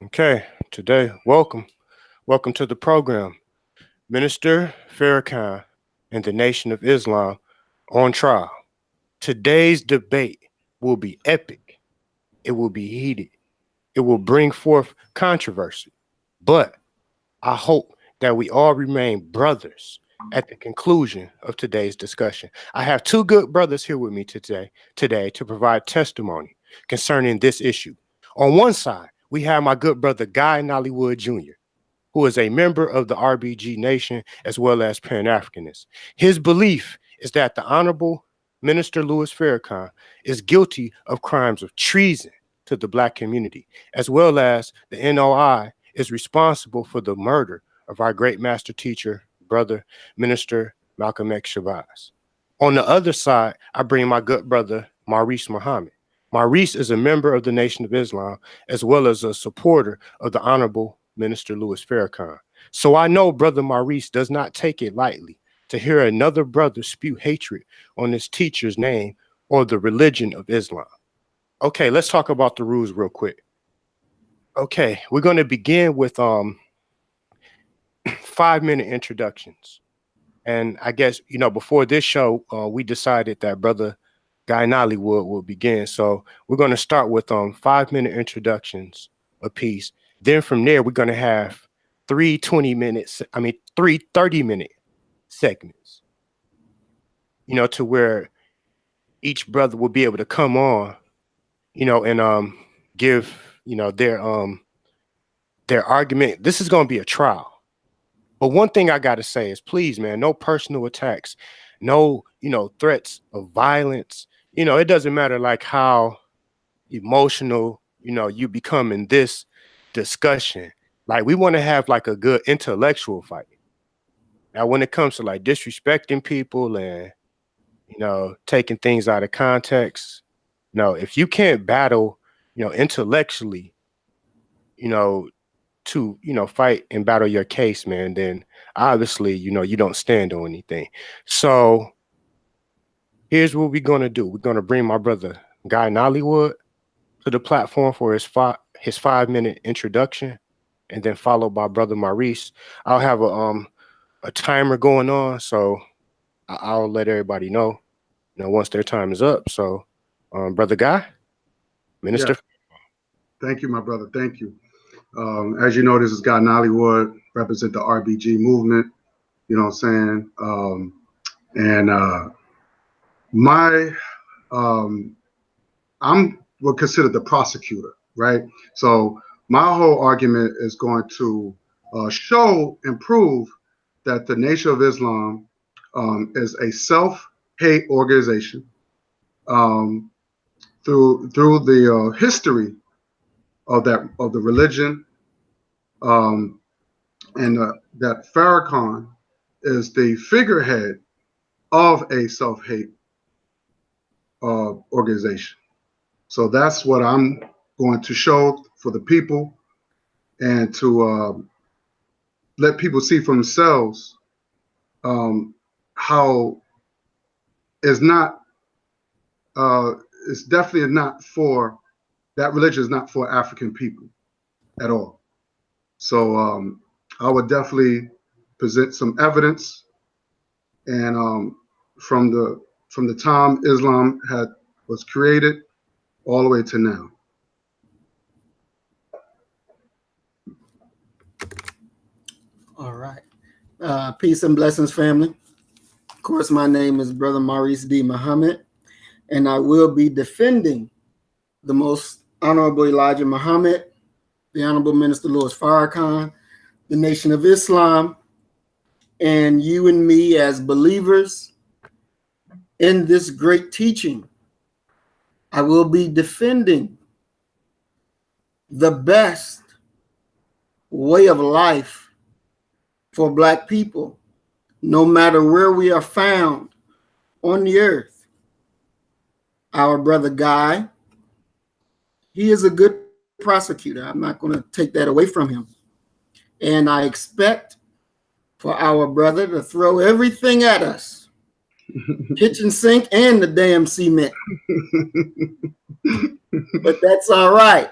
Okay, today, welcome to the program. Minister Farrakhan and the Nation of Islam on trial. Today's debate will be epic, it will be heated, it will bring forth controversy, but I hope that we all remain brothers at the conclusion of today's discussion. I have two good brothers here with me today to provide testimony concerning this issue. On one side, we have my good brother Guy Nollywood Jr., who is a member of the RBG Nation as well as Pan Africanist. His belief is that the Honorable Minister Louis Farrakhan is guilty of crimes of treason to the Black community, as well as the NOI is responsible for the murder of our great master teacher, brother, Minister Malcolm X. Shabazz. On the other side, I bring my good brother, Maurice Muhammad. Maurice is a member of the Nation of Islam, as well as a supporter of the Honorable Minister Louis Farrakhan. So I know Brother Maurice does not take it lightly to hear another brother spew hatred on his teacher's name or the religion of Islam. Okay, let's talk about the rules real quick. Okay, we're going to begin with 5-minute introductions. And I guess, before this show, we decided that Brother Guy Nollywood will begin. So we're going to start with 5-minute introductions apiece. Then from there, we're going to have three 30-minute segments, to where each brother will be able to come on, and give, their argument. This is going to be a trial. But one thing I got to say is, please, man, no personal attacks, no, threats of violence. It doesn't matter like how emotional, you become in this discussion. Like, we want to have like a good intellectual fight. Now, when it comes to like disrespecting people and, taking things out of context, if you can't battle, intellectually, you know, to fight and battle your case, man, then obviously you don't stand on anything. So here's what we're gonna do. We're gonna bring my brother Guy Nollywood to the platform for his 5-minute introduction, and then followed by Brother Maurice. I'll have a timer going on, so I'll let everybody know, once their time is up. So Brother Guy, Yeah, Minister. thank you, my brother. Thank you. As you know, this is Guy Nollywood, represent the RBG movement. You know what I'm saying? And my, I'm what considered the prosecutor, right? So my whole argument is going to show and prove that the Nation of Islam is a self-hate organization um, through the history of the religion, um, and that Farrakhan is the figurehead of a self-hate organization. So that's what I'm going to show for the people, and to let people see for themselves um, how it's not. It's definitely not for that religion is not for African people at all. So I would definitely present some evidence, and from the time Islam was created all the way to now. All right. Peace and blessings, family. Of course, my name is Brother Maurice D. Muhammad, and I will be defending the Most Honorable Elijah Muhammad, the Honorable Minister Louis Farrakhan, the Nation of Islam, and you and me as believers in this great teaching. I will be defending the best way of life for Black people, no matter where we are found on the earth. Our brother Guy, he is a good prosecutor. I'm not going to take that away from him. And I expect for our brother to throw everything at us, kitchen sink and the damn cement. But that's all right.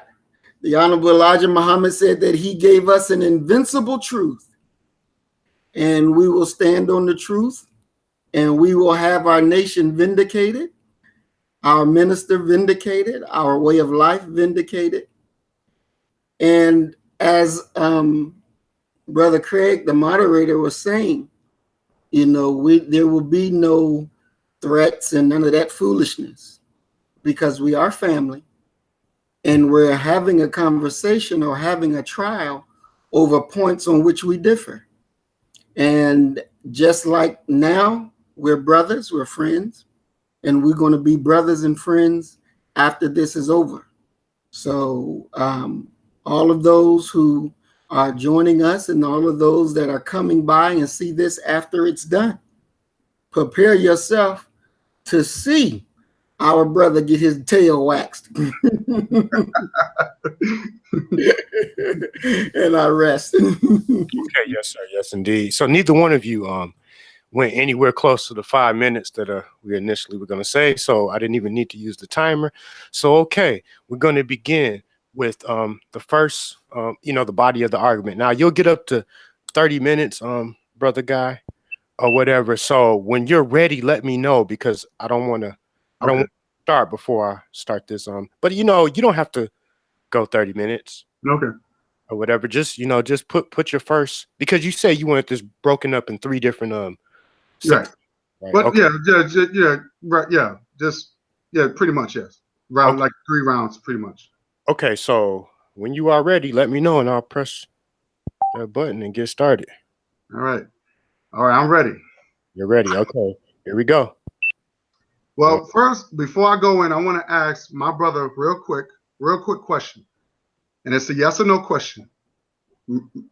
The Honorable Elijah Muhammad said that he gave us an invincible truth, and we will stand on the truth, and we will have our nation vindicated, our minister vindicated, our way of life vindicated. And as Brother Craig, the moderator, was saying, there will be no threats and none of that foolishness, because we are family and we're having a conversation or having a trial over points on which we differ. And just like now, we're brothers, we're friends, and we're going to be brothers and friends after this is over. So all of those who are joining us and all of those that are coming by and see this after it's done, prepare yourself to see our brother get his tail waxed. And I rest. Okay, yes, sir. Yes, indeed. So neither one of you went anywhere close to the 5 minutes that we initially were going to say. So I didn't even need to use the timer. So, okay, we're going to begin with the first, the body of the argument. Now, you'll get up to 30 minutes, brother Guy, or whatever. So when you're ready, let me know, because I don't want to start before I start this. But, you don't have to go 30 minutes. Okay. Or whatever. Just, just put your first, because you say you want this broken up in 3 different Right. Right. But Okay. yeah, right, yeah, pretty much, yes. Round, Okay. like 3 rounds, pretty much. Okay, so when you are ready, let me know and I'll press that button and get started. All right, I'm ready. You're ready. Okay, here we go. Well, first, before I go in, I want to ask my brother real quick question, and it's a yes or no question.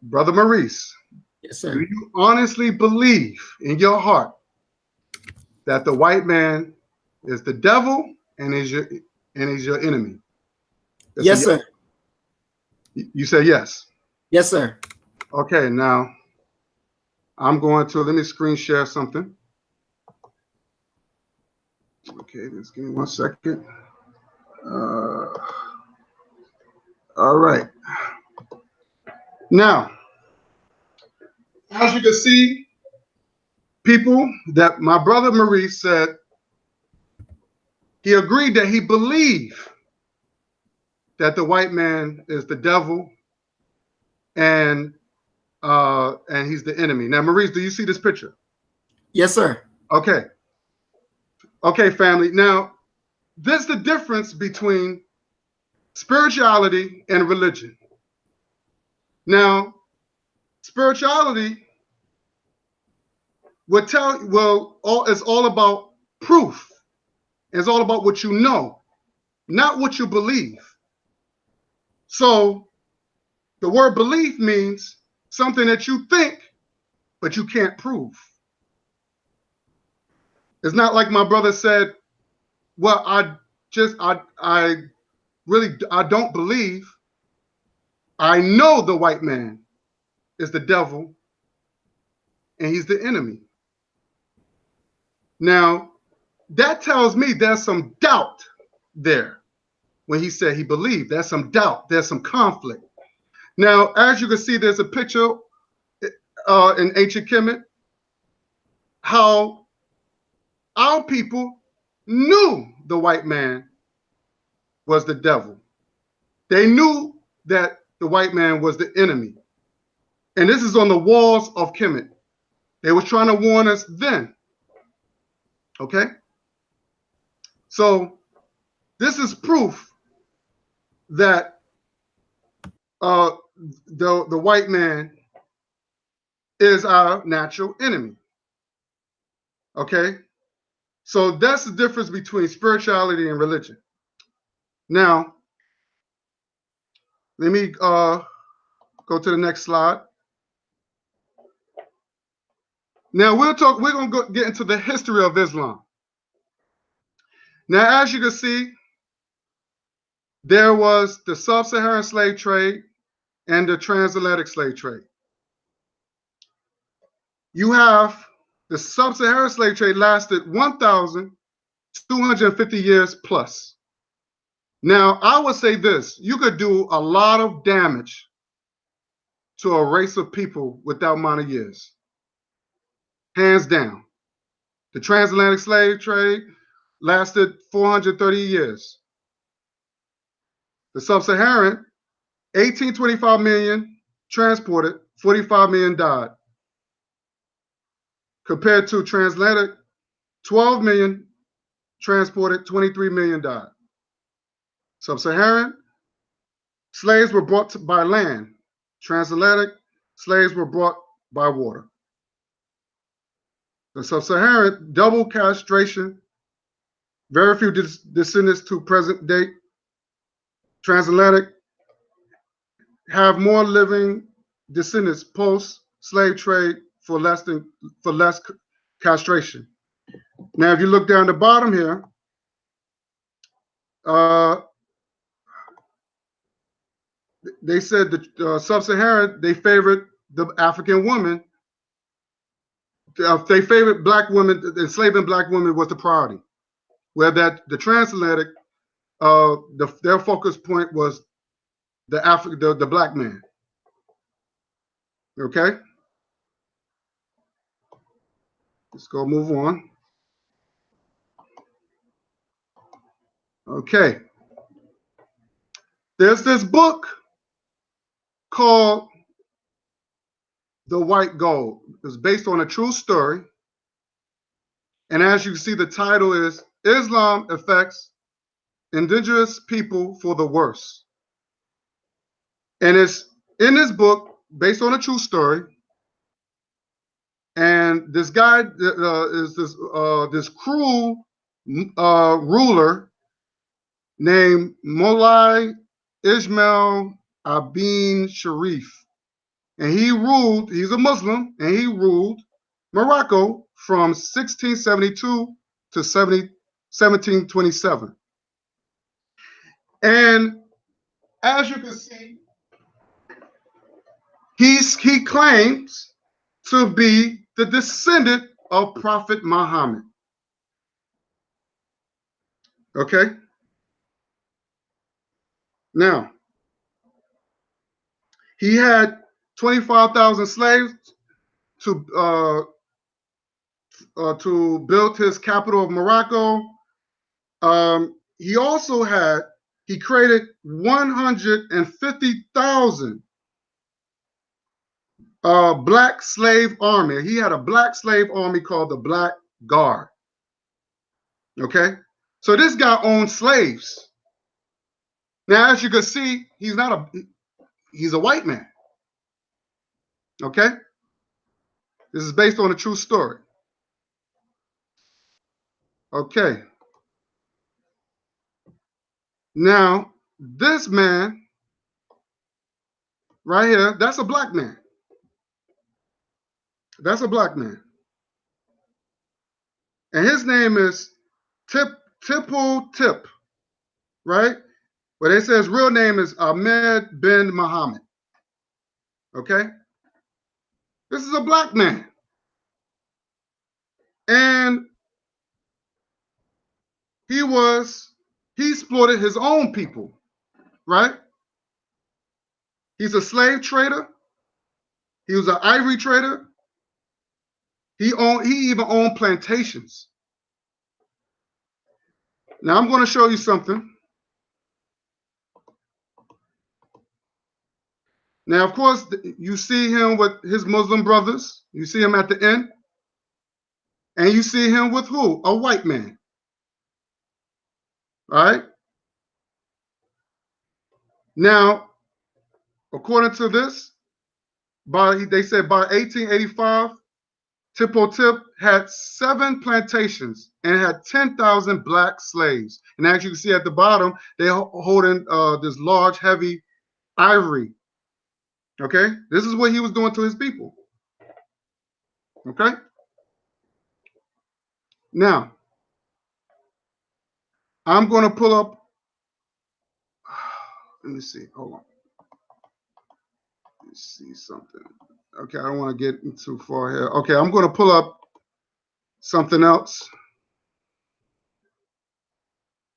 Brother Maurice, Yes, do sir. you honestly believe in your heart that the white man is the devil and is your enemy? That's Yes, sir. You say yes. Yes, sir. Okay, now I'm going to, let me screen share something. Okay, just give me 1 second. All right. Now, as you can see, people, that my brother Maurice said he agreed that he believed that the white man is the devil and he's the enemy. Now, Maurice, do you see this picture? Yes, sir. Okay. Okay, family. Now, this is the difference between spirituality and religion. Now, spirituality it's all about proof. It's all about what you know, not what you believe. So the word belief means something that you think, but you can't prove. It's not like my brother said, well, I don't believe. I know the white man is the devil and he's the enemy. Now, that tells me there's some doubt there. When he said he believed, there's some doubt, there's some conflict. Now, as you can see, there's a picture in ancient Kemet, how our people knew the white man was the devil. They knew that the white man was the enemy. And this is on the walls of Kemet. They were trying to warn us then. Okay? So this is proof that the white man is our natural enemy. Okay? So that's the difference between spirituality and religion. Now, let me go to the next slide. Now we're going to get into the history of Islam. Now, as you can see, there was the Sub-Saharan slave trade and the transatlantic slave trade. You have the Sub-Saharan slave trade lasted 1,250 years plus. Now, I would say this: you could do a lot of damage to a race of people with that amount of years, hands down. The transatlantic slave trade lasted 430 years. The Sub-Saharan, 1825 million transported, 45 million died. Compared to transatlantic, 12 million transported, 23 million died. Sub-Saharan, slaves were brought by land. Transatlantic, slaves were brought by water. The Sub-Saharan, double castration, very few descendants to present date. Transatlantic, have more living descendants post slave trade for less castration. Now, if you look down the bottom here, uh, they said the Sub-Saharan, they favored the African woman. They favored black women. Enslaving black women was the priority. Where that the transatlantic, their focus point was the black man. Okay, let's go move on. Okay, there's this book called The White Gold. It's based on a true story. And as you see, the title is Islam Affects Indigenous People for the Worse. And it's in this book, based on a true story. And this guy is this cruel ruler named Mulai Ismail Abin Sharif. And he's a Muslim, and he ruled Morocco from 1672 to 1727. And as you can see, he claims to be the descendant of Prophet Muhammad. Okay? Now, he had 25,000 slaves to build his capital of Morocco. He created 150,000 black slave army. He had a black slave army called the Black Guard. Okay, so this guy owned slaves. Now, as you can see, he's a white man. Okay, this is based on a true story. Okay, now this man right here, that's a black man. That's a black man. And his name is Tipple Tip, right? But they say his real name is Ahmed bin Muhammad. Okay? This is a black man. And he exploited his own people, right? He's a slave trader. He was an ivory trader. He even owned plantations. Now I'm going to show you something. Now, of course, you see him with his Muslim brothers. You see him at the end. And you see him with who? A white man. All right? Now, according to this, they said by 1885, Tipple Tip had 7 plantations and had 10,000 black slaves. And as you can see at the bottom, they're holding this large, heavy ivory. Okay? This is what he was doing to his people. Okay? Now, I'm going to pull up. Let me see. Hold on. Let me see something. Okay, I don't want to get too far here. Okay, I'm going to pull up something else.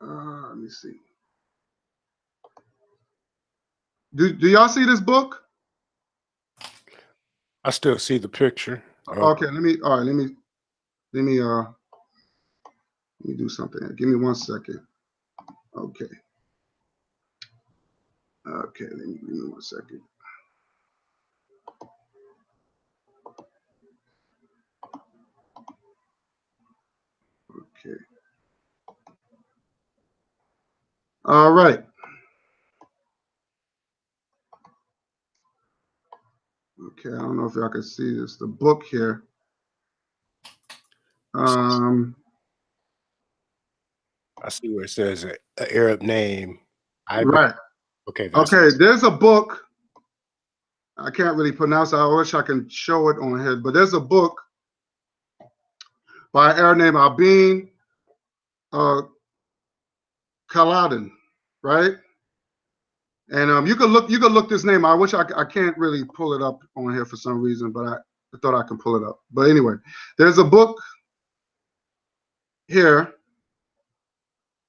Let me see. Do y'all see this book? I still see the picture. Okay, all right, let me do something. Give me 1 second. Okay. Okay, give me 1 second. Okay. All right. Okay, I don't know if y'all can see this. The book here. I see where it says an Arab name. Right. Okay, okay, there's a book. I can't really pronounce it. I wish I can show it on here, but there's a book by an Arab named Abin Khaladin, right? And you could look this name. I wish I can't really pull it up on here for some reason, but I thought I could pull it up. But anyway, there's a book here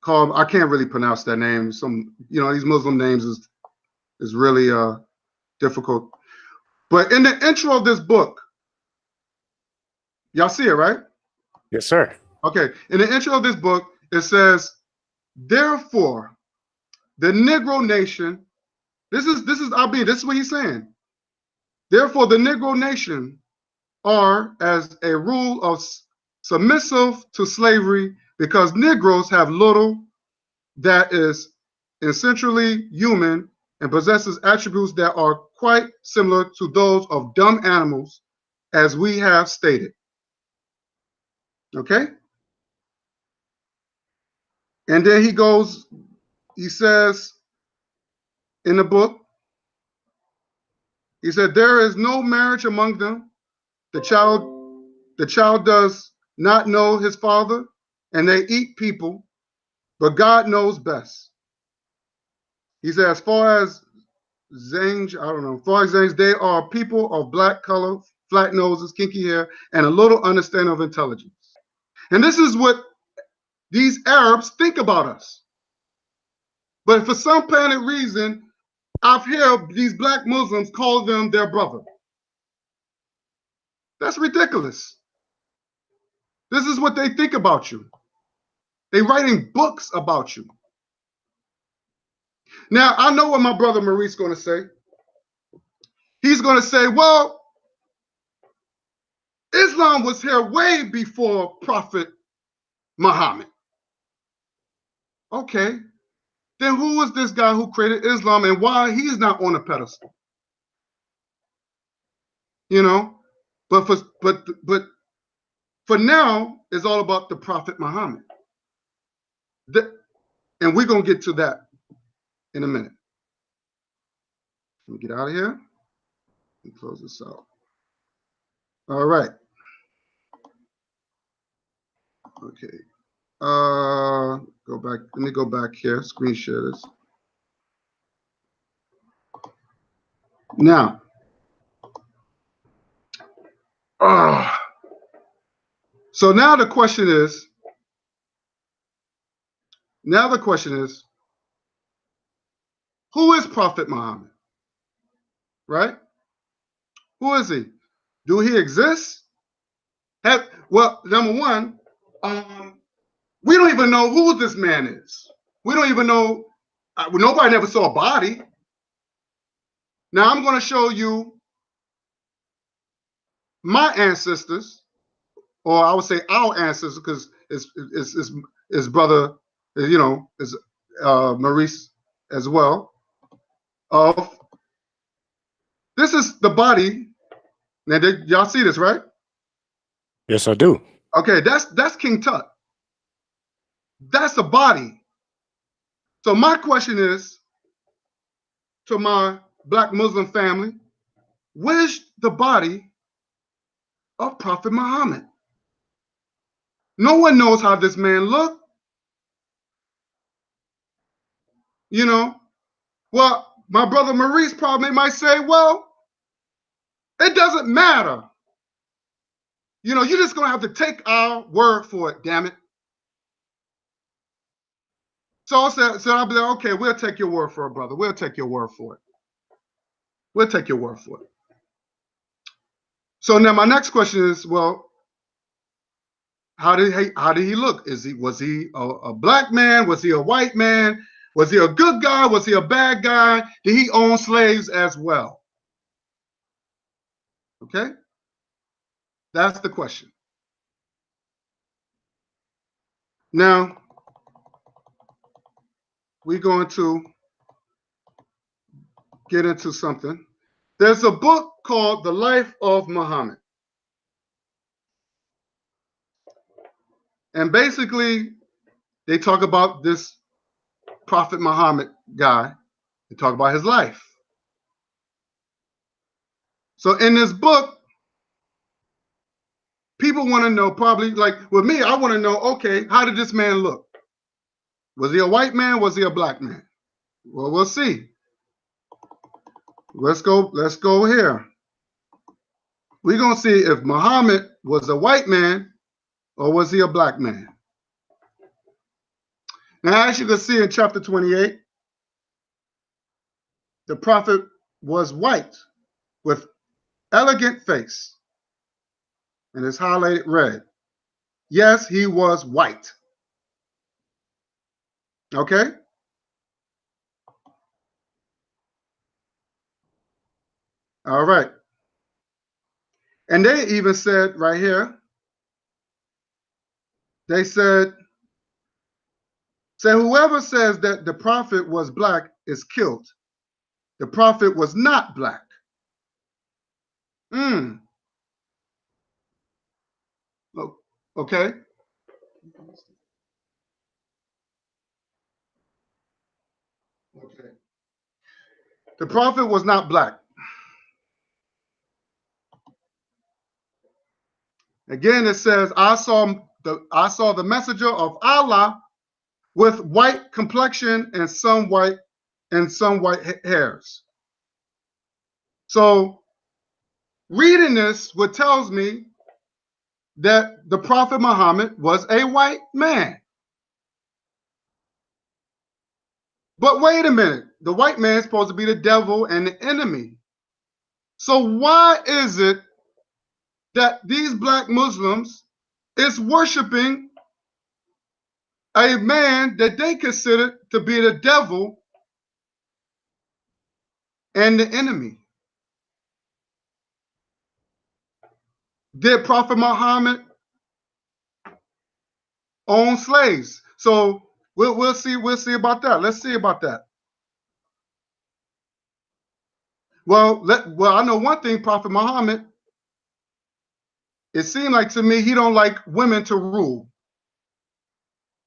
called, I can't really pronounce that name. These Muslim names is really difficult. But in the intro of this book, y'all see it, right? Yes, sir. Okay. In the intro of this book, it says, therefore, the Negro nation, this is Abi, this is what he's saying. Therefore, the Negro nation are, as a rule, of submissive to slavery because Negroes have little that is essentially human and possesses attributes that are quite similar to those of dumb animals, as we have stated. Okay? And then he says in the book, he said, there is no marriage among them. The child does not know his father, and they eat people, but God knows best. He said, as far as Zange, I don't know, as far as Zange, they are people of black color, flat noses, kinky hair, and a little understanding of intelligence. And this is what these Arabs think about us. But for some planet reason, I've heard these black Muslims call them their brother. That's ridiculous. This is what they think about you. They're writing books about you. Now, I know what my brother Maurice is going to say. He's going to say, well, Islam was here way before Prophet Muhammad. Okay, then who was this guy who created Islam and why he's not on a pedestal? But for now, it's all about the Prophet Muhammad. And we're going to get to that in a minute. Let me get out of here and close this out. All right. Okay. Go back. Let me go back here. Screen share this. Now, so now the question is, who is Prophet Muhammad? Right? Who is he? Do he exist? Well, number one, we don't even know who this man is. We don't even know. Nobody never saw a body. Now I'm going to show you my ancestors, or I would say our ancestors, because his brother, is Maurice as well. Of this is the body. Now, y'all see this, right? Yes, I do. Okay, that's King Tut. That's a body. So my question is to my black Muslim family, where's the body of Prophet Muhammad? No one knows how this man looked. Well, my brother Maurice probably might say, well, it doesn't matter. You're just going to have to take our word for it, damn it. So I'll be like, okay, we'll take your word for it, brother. We'll take your word for it. We'll take your word for it. So now my next question is, well, how did he look? Was he a black man? Was he a white man? Was he a good guy? Was he a bad guy? Did he own slaves as well? Okay, that's the question. Now we're going to get into something. There's a book called The Life of Muhammad. And basically, they talk about this Prophet Muhammad guy. They talk about his life. So in this book, people want to know, probably like with me, I want to know, okay, how did this man look? Was he a white man? Was he a black man? Well, we'll see. Let's go here. We're going to see if Muhammad was a white man or was he a black man. Now, as you can see in chapter 28, the prophet was white with elegant face and it's highlighted red. Yes, he was white. Okay? All right. And they even said right here, they said whoever says that the prophet was black is killed. The prophet was not black. Mm. Okay. Okay. The prophet was not black. Again, it says, I saw the messenger of Allah with white complexion and some white hairs. So reading this, what tells me that the Prophet Muhammad was a white man. But wait a minute, the white man is supposed to be the devil and the enemy. So why is it that these black Muslims is worshiping a man that they consider to be the devil and the enemy? Did Prophet Muhammad own slaves? So we'll see about that. Let's see about that. Well, I know one thing, Prophet Muhammad, it seemed like to me he don't like women to rule.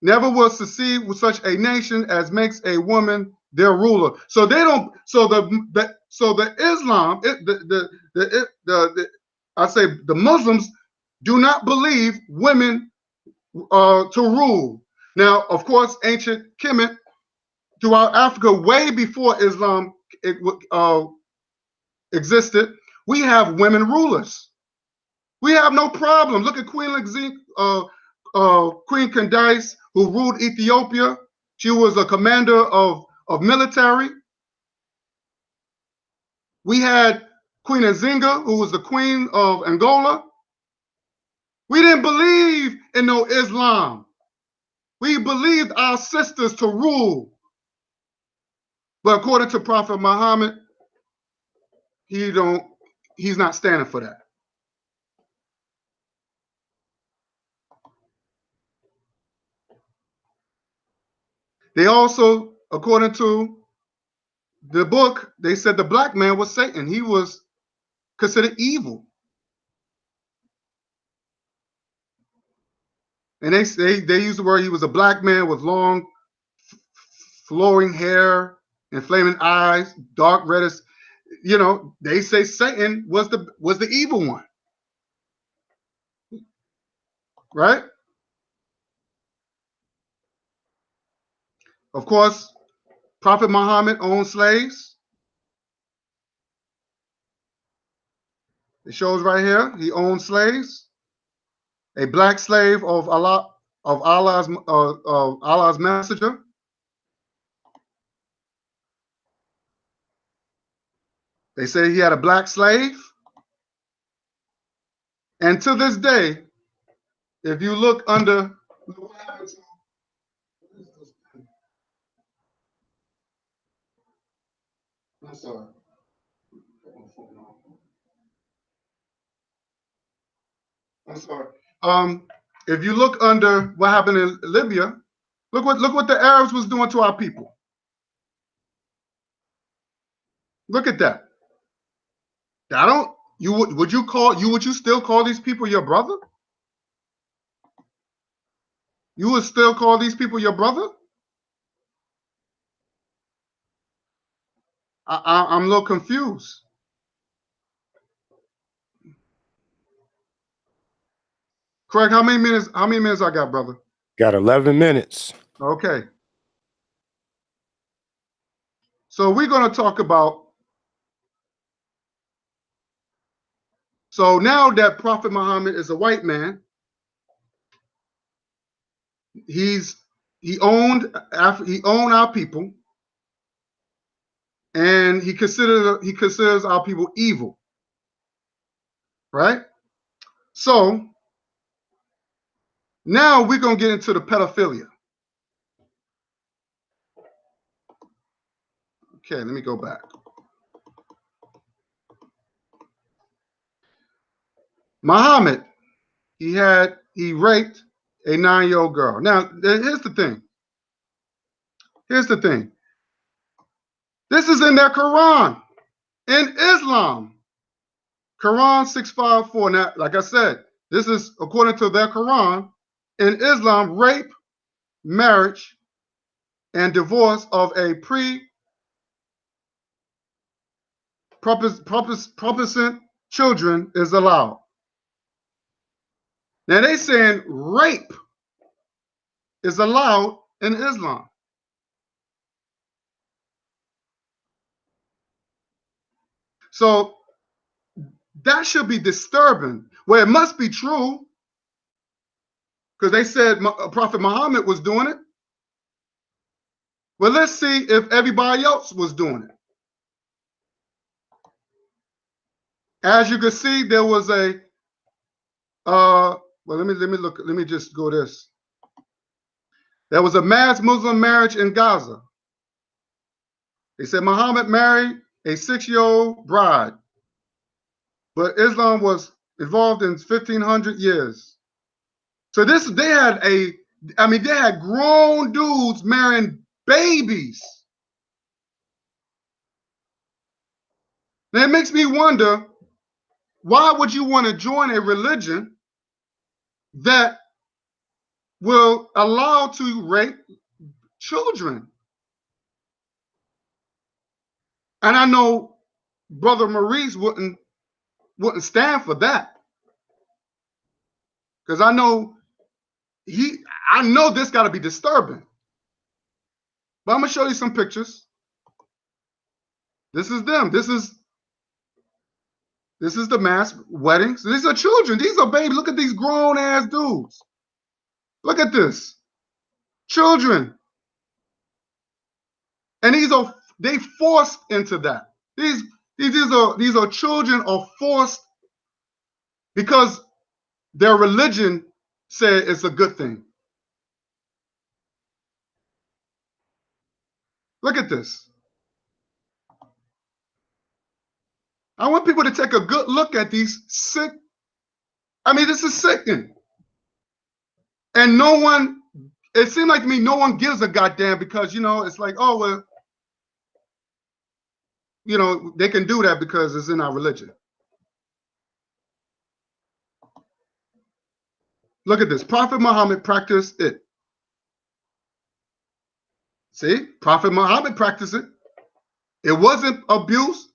Never will succeed with such a nation as makes a woman their ruler. So they don't. So the Islam, I say the Muslims do not believe women to rule. Now, of course, ancient Kemet throughout Africa, way before Islam existed, we have women rulers. We have no problem. Look at Queen Candace, who ruled Ethiopia. She was a commander of military. We had Queen Nzinga, who was the queen of Angola. We didn't believe in no Islam. We believed our sisters to rule. But according to Prophet Muhammad, he's not standing for that. They also, according to the book, they said the black man was Satan. He was considered evil. And they use the word he was a black man with long flowing hair and flaming eyes, dark reddish. You know, they say Satan was the evil one. Right? Of course, Prophet Muhammad owned slaves. It shows right here, he owned slaves. A black slave of Allah's messenger. They say he had a black slave. And to this day, if you look under, I'm sorry. I'm sorry. If you look under what happened in Libya, look what the Arabs was doing to our people. Look at that. I don't. You would you still call these people your brother? You would still call these people your brother? I'm a little confused. Craig, how many minutes? How many minutes I got, brother? Got 11 minutes. Okay. So we're going to talk about. So now that Prophet Muhammad is a white man, he owned our people, and he considers our people evil, right? So now we're going to get into the pedophilia. Okay, let me go back. Muhammad, he raped a 9-year-old girl. Now, here's the thing. This is in their Quran. In Islam, Quran 654. Now, like I said, this is according to their Quran. In Islam, rape, marriage, and divorce of a prepubescent children is allowed. Now they saying rape is allowed in Islam. So that should be disturbing. Well, it must be true because they said Prophet Muhammad was doing it. Well, let's see if everybody else was doing it. As you can see, there was a well, let me look. Let me just go this. There was a mass Muslim marriage in Gaza. They said Muhammad married a 6-year-old bride, but Islam was involved in 1,500 years. So they had grown dudes marrying babies. Now it makes me wonder, why would you want to join a religion that will allow to rape children? And I know Brother Maurice wouldn't stand for that. Because I know this got to be disturbing. But I'm gonna show you some pictures. This is them. This is the mass weddings. These are children. These are babies. Look at these grown ass dudes. Look at this. Children. And they forced into that. These are children are forced because their religion said it's a good thing. Look at this. I want people to take a good look at these sick. I mean, this is sickening. And it seemed like to me, no one gives a goddamn because, it's like, oh, well, they can do that because it's in our religion. Look at this. Prophet Muhammad practiced it. See, Prophet Muhammad practiced it. It wasn't abuse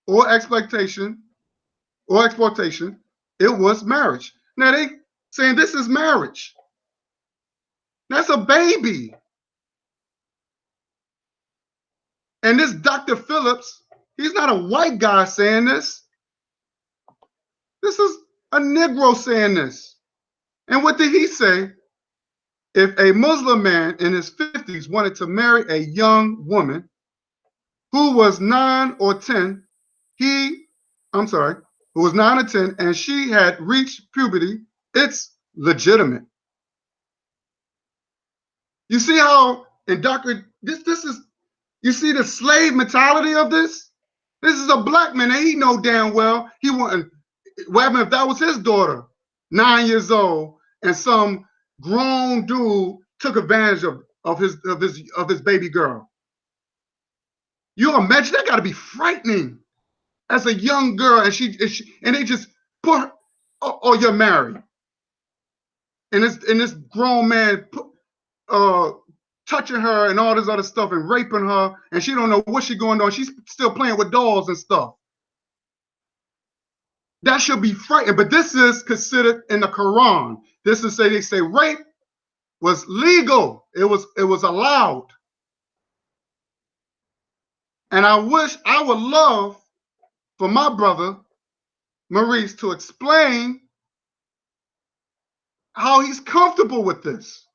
or exploitation. It was marriage. Now they saying this is marriage. That's a baby. And this Dr. Phillips, he's not a white guy saying this. This is a Negro saying this. And what did he say? If a Muslim man in his 50s wanted to marry a young woman who was 9 or 10, I'm sorry, who was 9 or 10, and she had reached puberty, it's legitimate. You see how indoctrinated this is? You see the slave mentality of this? This is a black man, and he know damn well he wouldn't. What happened if that was his daughter, 9 years old, and some grown dude took advantage of his baby girl? You imagine that got to be frightening as a young girl, and they just put her, oh, you're married, and this grown man touching her and all this other stuff and raping her, and she don't know what she's going on. She's still playing with dolls and stuff. That should be frightening. But this is considered in the Quran. This is they say rape was legal. It was allowed. And I would love for my brother Maurice to explain how he's comfortable with this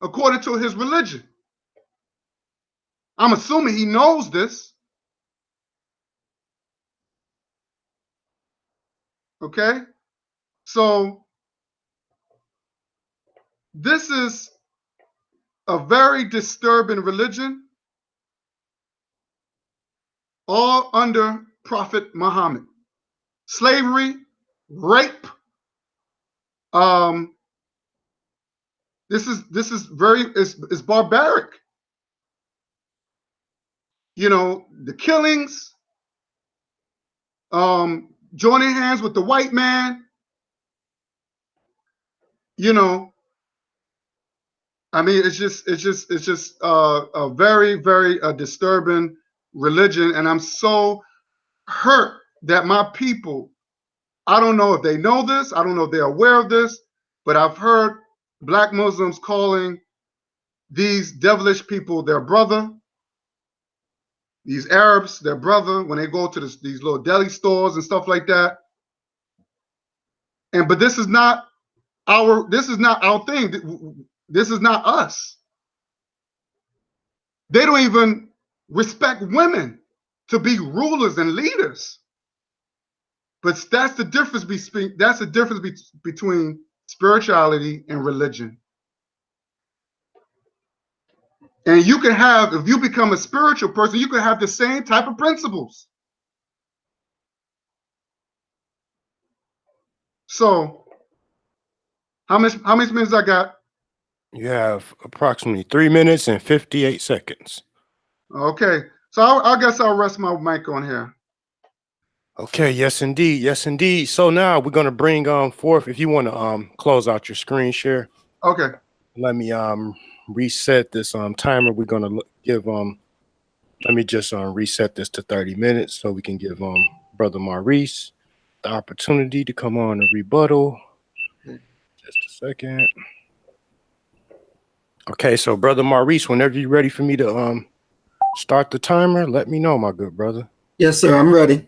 according to his religion. I'm assuming he knows this. Okay? So this is a very disturbing religion, all under Prophet Muhammad. Slavery, rape. This is very it's barbaric. You know, the killings, joining hands with the white man. You know, I mean, it's just a very, very disturbing religion, and I'm so hurt that my people. I don't know if they know this. I don't know if they're aware of this, but I've heard Black Muslims calling these devilish people their brother. These Arabs, their brother, when they go to these little deli stores and stuff like that. But this is not our thing. This is not us. They don't even respect women to be rulers and leaders. But that's the difference between spirituality and religion. And you can have, if you become a spiritual person, you can have the same type of principles. So, how many minutes I got? You have approximately 3 minutes and 58 seconds. Okay, so I guess I'll rest my mic on here. Okay, yes indeed, yes indeed. So now we're gonna bring forth. If you want to close out your screen share. Okay. Let me reset this timer. We're gonna give let me just reset this to 30 minutes so we can give Brother Maurice the opportunity to come on and rebuttal. Just a second. Okay, so Brother Maurice, whenever you're ready for me to start the timer, let me know, my good brother. Yes, sir. I'm ready.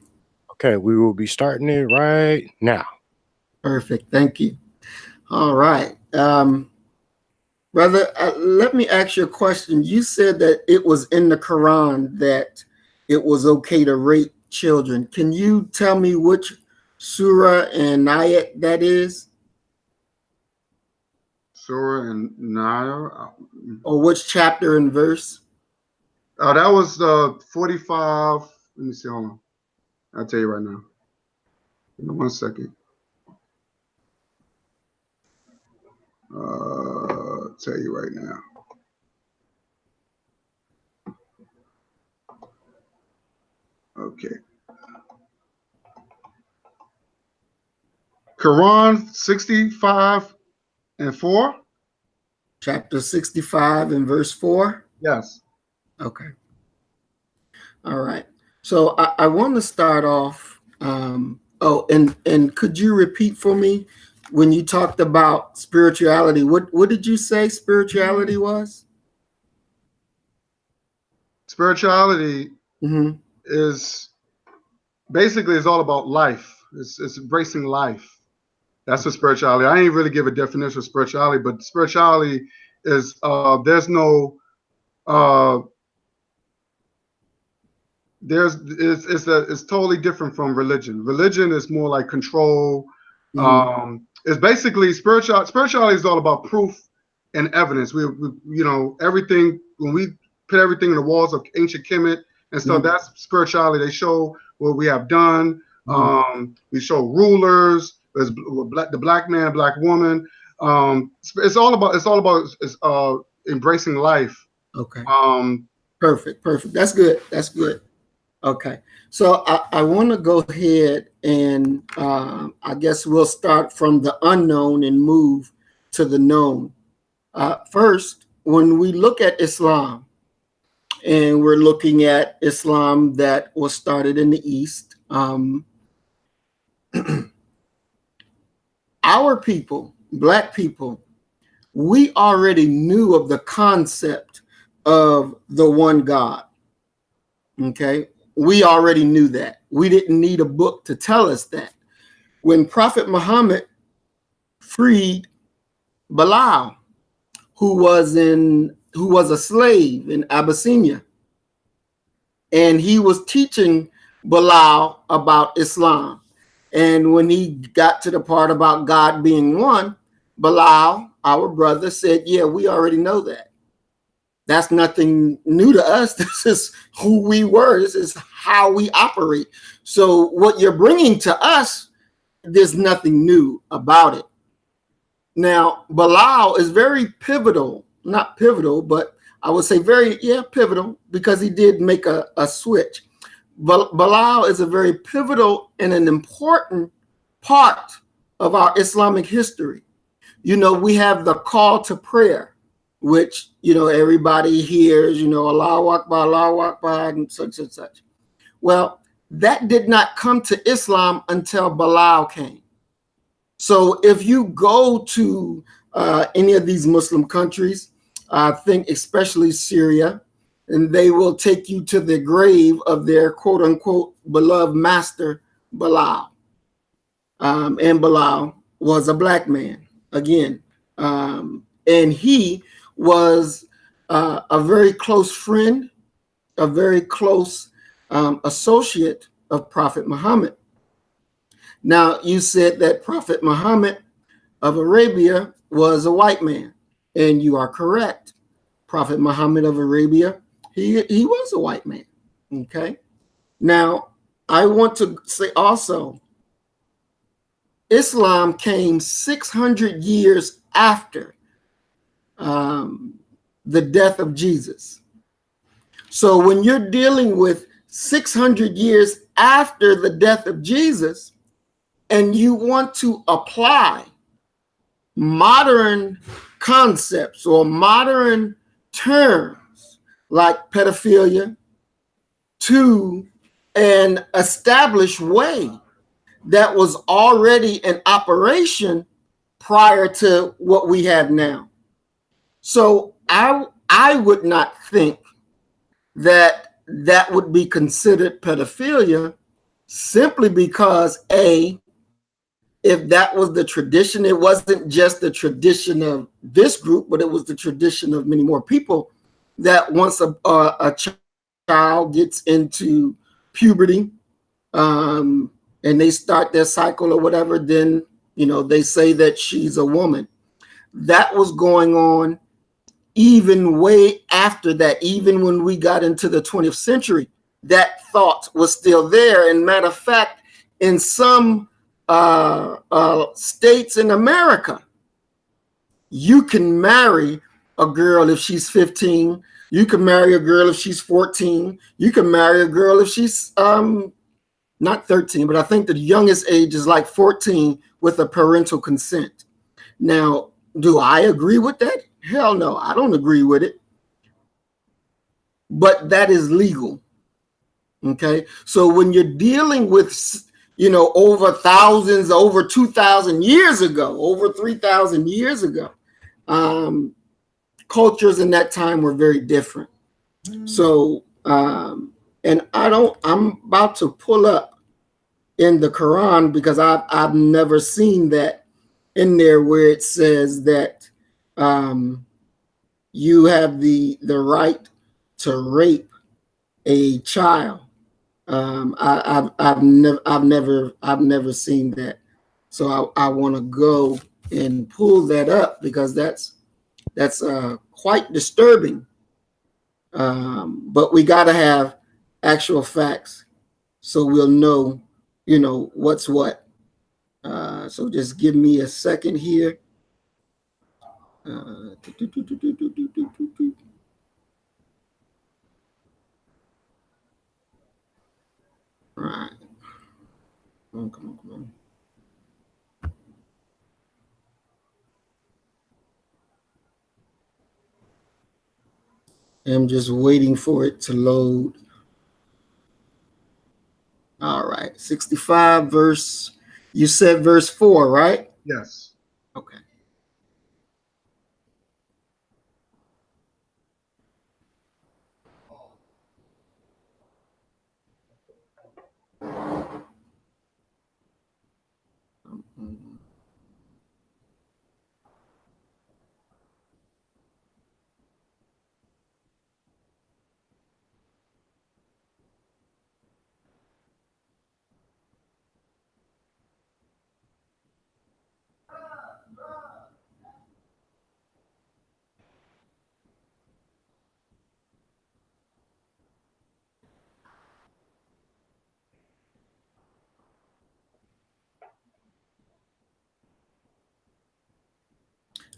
Okay, we will be starting it right now. Perfect. Thank you. All right. Brother, let me ask you a question. You said that it was in the Quran that it was okay to rape children. Can you tell me which surah and ayat that is? Surah and Naya. Or which chapter and verse? That was 45. Let me see. Hold on. I'll tell you right now. Give me 1 second. I'll tell you right now. Okay. Quran 65 and 4. Chapter 65 and verse 4? Yes. Okay. All right. So I want to start off. And could you repeat for me when you talked about spirituality? What did you say spirituality was? Spirituality is basically all about life. It's embracing life. That's what spirituality. I ain't really give a definition of spirituality, but spirituality is it's totally different from religion. Religion is more like control. It's basically spirituality is all about proof and evidence. We everything, when we put everything in the walls of ancient Kemet and stuff, that's spirituality. They show what we have done. We show rulers. There's the black man, black woman. It's all about embracing life. Okay. Perfect. That's good. Okay. So I want to go ahead and I guess we'll start from the unknown and move to the known. First, when we look at Islam, and we're looking at Islam that was started in the East, our people, Black people, we already knew of the concept of the one God. Okay. We already knew that. We didn't need a book to tell us that. When Prophet Muhammad freed Bilal, who was a slave in Abyssinia, and he was teaching Bilal about Islam. And when he got to the part about God being one, Bilal, our brother, said, yeah, we already know that. That's nothing new to us. This is who we were. This is how we operate. So what you're bringing to us, there's nothing new about it. Now, Bilal is very pivotal, not pivotal, but I would say pivotal, because he did make a switch. But Bilal is a very pivotal and an important part of our Islamic history. We have the call to prayer, which, everybody hears, Allahu Akbar, and such and such. Well, that did not come to Islam until Bilal came. So if you go to any of these Muslim countries, I think especially Syria, and they will take you to the grave of their quote unquote beloved master, Bilal. And Bilal was a Black man again. And he was a very close friend, a very close associate of Prophet Muhammad. Now, you said that Prophet Muhammad of Arabia was a white man, and you are correct. Prophet Muhammad of Arabia, he was a white man. Okay. Now, I want to say also, Islam came 600 years after the death of Jesus. So when you're dealing with 600 years after the death of Jesus, and you want to apply modern concepts or modern terms like pedophilia to an established way that was already in operation prior to what we have now. So I would not think that would be considered pedophilia, simply because if that was the tradition, it wasn't just the tradition of this group, but it was the tradition of many more people, that once a child gets into puberty and they start their cycle or whatever, then they say that she's a woman. That was going on even way after that. Even when we got into the 20th century, that thought was still there. And matter of fact, in some states in America, you can marry a girl if she's 15. You can marry a girl if she's 14. You can marry a girl if she's not 13, but I think the youngest age is like 14 with a parental consent. Now, do I agree with that? Hell no, I don't agree with it. But that is legal. Okay, so when you're dealing with over thousands, over 2,000 years ago, over 3,000 years ago, cultures in that time were very different. So, and I'm about to pull up in the Quran, because I've never seen that in there, where it says that you have the right to rape a child. I've never seen that. So I want to go and pull that up because that's quite disturbing. But we got to have actual facts so we'll know, what's what. So just give me a second here. Uh, right. Come on. I'm just waiting for it to load. All right. 65 verse, you said verse 4, right? Yes. Okay.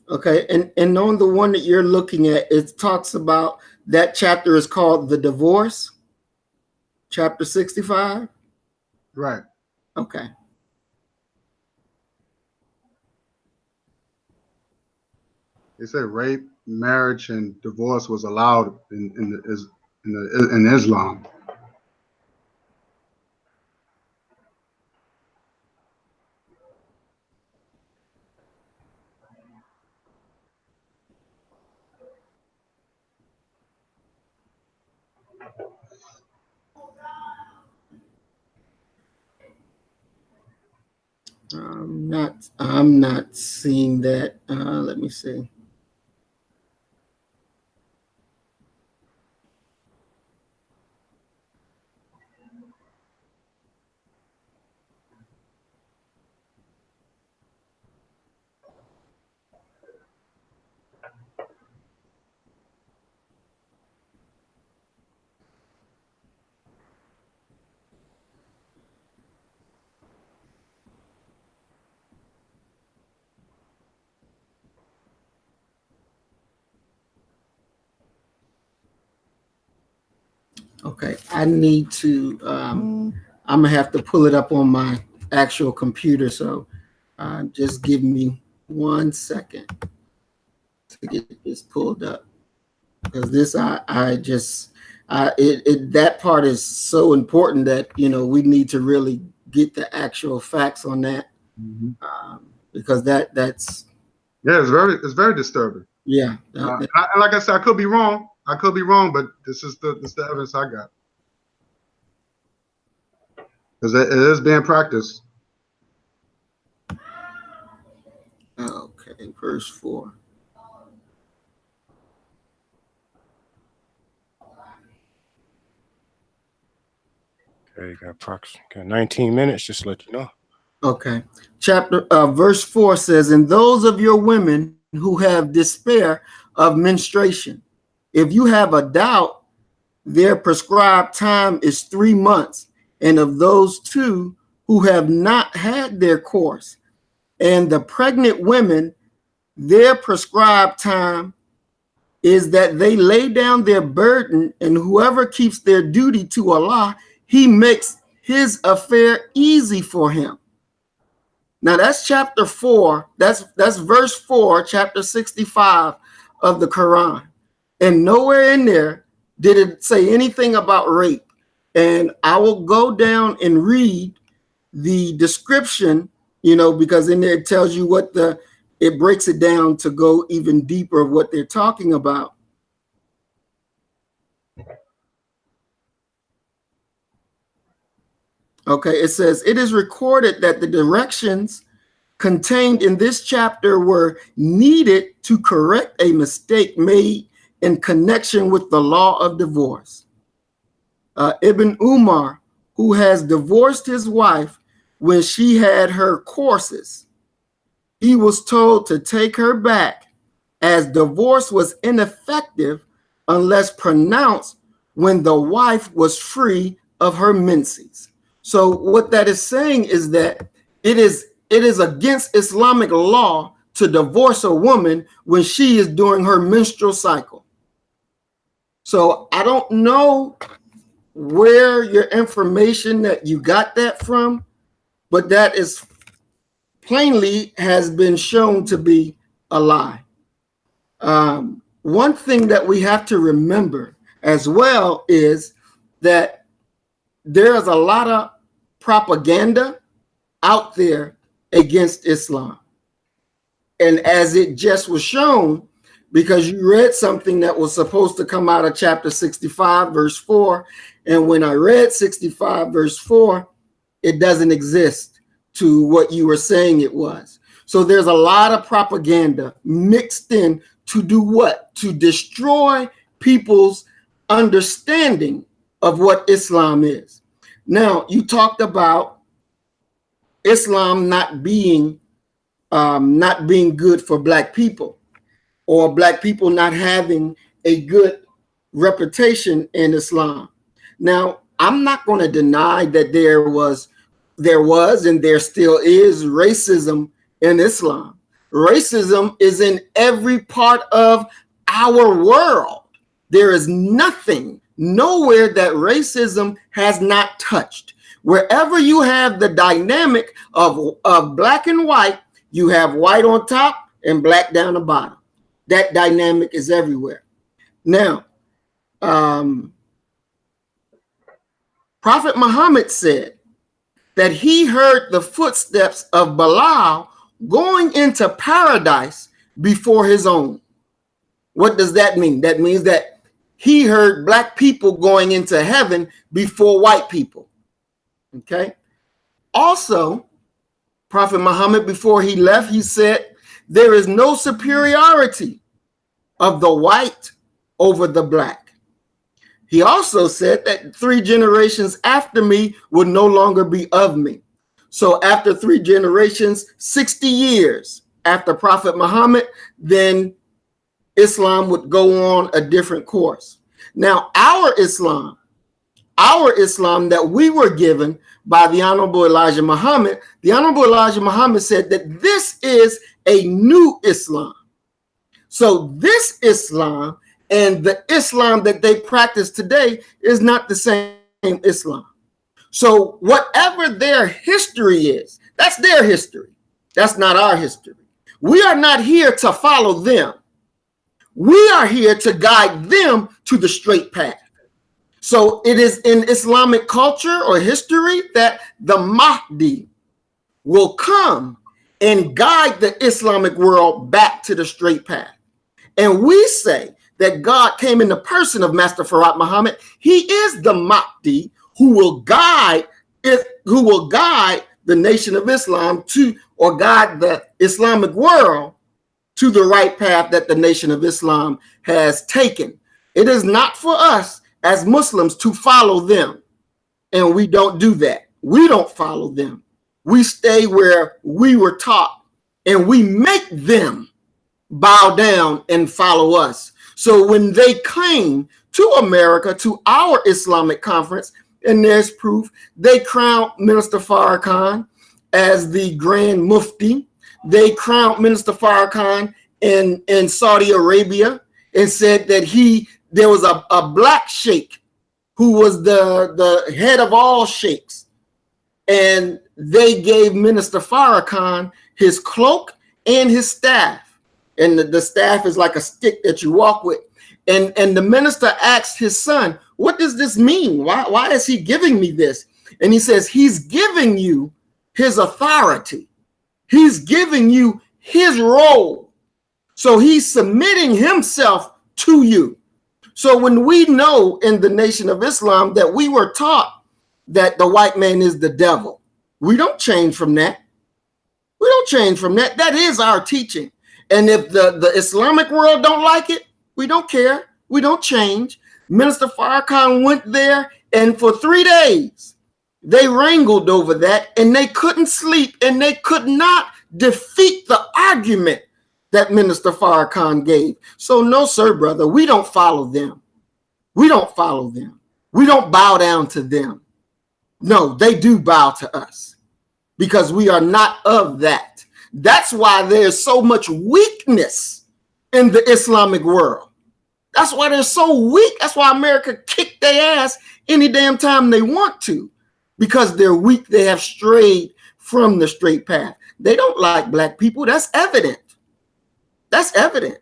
Okay, and on the one that you're looking at, it talks about that chapter is called the divorce, chapter 65. Right. Okay. They said rape, marriage, and divorce was allowed in Islam. I'm not seeing that. Let me see. Okay, I need to. I'm gonna have to pull it up on my actual computer. So, just give me 1 second to get this pulled up because this I just that part is so important that we need to really get the actual facts on that, Mm-hmm. because that's Yeah, it's very disturbing. yeah. And like I said, I could be wrong. I could be wrong, but this is the evidence I got because it is being practiced. Okay, verse 4. Okay, got 19 minutes, just to let you know. Okay. Verse 4 says, and those of your women who have despair of menstruation, if you have a doubt, their prescribed time is 3 months. And of those two who have not had their course, and the pregnant women, their prescribed time is that they lay down their burden, and whoever keeps their duty to Allah, he makes his affair easy for him. Now that's chapter 4. That's verse 4, chapter 65 of the Quran. And nowhere in there did it say anything about rape. And I will go down and read the description, because in there it tells you it breaks it down to go even deeper of what they're talking about. Okay, it says, it is recorded that the directions contained in this chapter were needed to correct a mistake made in connection with the law of divorce. Ibn Umar who has divorced his wife when she had her courses. He was told to take her back, as divorce was ineffective unless pronounced when the wife was free of her menses. So what that is saying is that it is against Islamic law to divorce a woman when she is during her menstrual cycle. So I don't know where your information that you got that from, but that is plainly has been shown to be a lie. One thing that we have to remember as well is that there is a lot of propaganda out there against Islam. And as it just was shown, because you read something that was supposed to come out of chapter 65, verse 4, and when I read 65, verse 4, it doesn't exist to what you were saying it was. So there's a lot of propaganda mixed in to do what? To destroy people's understanding of what Islam is. Now, you talked about Islam not being good for Black people, or Black people not having a good reputation in Islam. Now, I'm not going to deny that there was and there still is racism in Islam. Racism is in every part of our world. There is nothing, nowhere that racism has not touched. Wherever you have the dynamic of Black and white, you have white on top and Black down the bottom. That dynamic is everywhere. Now, Prophet Muhammad said that he heard the footsteps of Bilal going into paradise before his own. What does that mean? That means that he heard Black people going into heaven before white people. Okay. Also, Prophet Muhammad, before he left, he said, there is no superiority of the white over the Black. He also said that 3 generations after me would no longer be of me. So after 3 generations, 60 years after Prophet Muhammad, then Islam would go on a different course. Now, our Islam that we were given by the Honorable Elijah Muhammad, the Honorable Elijah Muhammad said that this is a new Islam. So this Islam and the Islam that they practice today is not the same Islam. So whatever their history is, that's their history. That's not our history. We are not here to follow them. We are here to guide them to the straight path. So it is in Islamic culture or history that the Mahdi will come and guide the Islamic world back to the straight path. And we say that God came in the person of Master Farrakhan Muhammad. He is the Mahdi who will guide the nation of Islam to, or guide the Islamic world to the right path that the nation of Islam has taken. It is not for us as Muslims to follow them. And we don't do that. We don't follow them. We stay where we were taught, and we make them bow down and follow us. So when they came to America, to our Islamic conference, and there's proof, they crowned Minister Farrakhan as the Grand Mufti. They crowned Minister Farrakhan in Saudi Arabia and said that there was a Black sheikh who was the head of all sheikhs. And they gave Minister Farrakhan his cloak and his staff. And the staff is like a stick that you walk with. And the minister asked his son, what does this mean? Why is he giving me this? And he says, he's giving you his authority. He's giving you his role. So he's submitting himself to you. So when we know in the Nation of Islam that we were taught that the white man is the devil, we don't change from that. We don't change from that. That is our teaching. And if the Islamic world don't like it, we don't care. We don't change. Minister Farrakhan went there, and for 3 days, They wrangled over that, and they couldn't sleep, and they could not defeat the argument that Minister Farrakhan gave. So no, sir, brother, we don't follow them. We don't follow them. We don't bow down to them. No, they do bow to us because we are not of that. That's why there's so much weakness in the Islamic world. That's why they're so weak. That's why America kicked their ass any damn time they want to, because they're weak. They have strayed from the straight path. They don't like black people. That's evident. That's evident.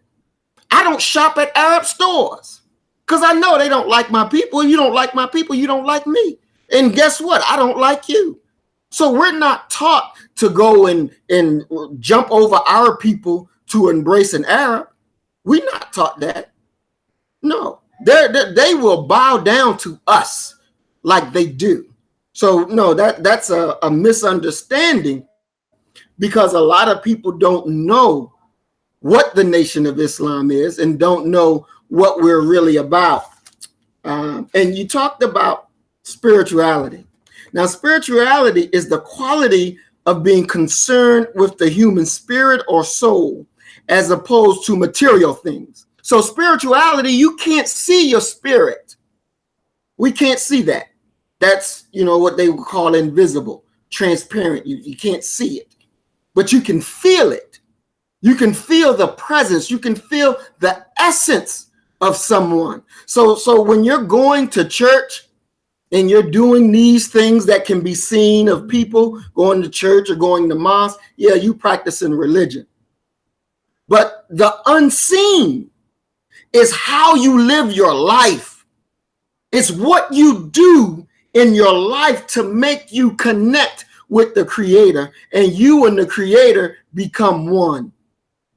I don't shop at Arab stores because I know they don't like my people. You don't like my people, you don't like me. And guess what? I don't like you. So we're not taught to go and jump over our people to embrace an Arab. We're not taught that. No, they will bow down to us like they do. So no, that's a misunderstanding, because a lot of people don't know what the Nation of Islam is and don't know what we're really about. And you talked about spirituality. Now, spirituality is the quality of being concerned with the human spirit or soul as opposed to material things. So spirituality, you can't see your spirit. We can't see that. That's, what they would call invisible, transparent. You can't see it, but you can feel it. You can feel the presence. You can feel the essence of someone. So when you're going to church and you're doing these things that can be seen of people going to church or going to mosque, yeah, you practicing religion. But the unseen is how you live your life. It's what you do in your life to make you connect with the Creator, and you and the Creator become one.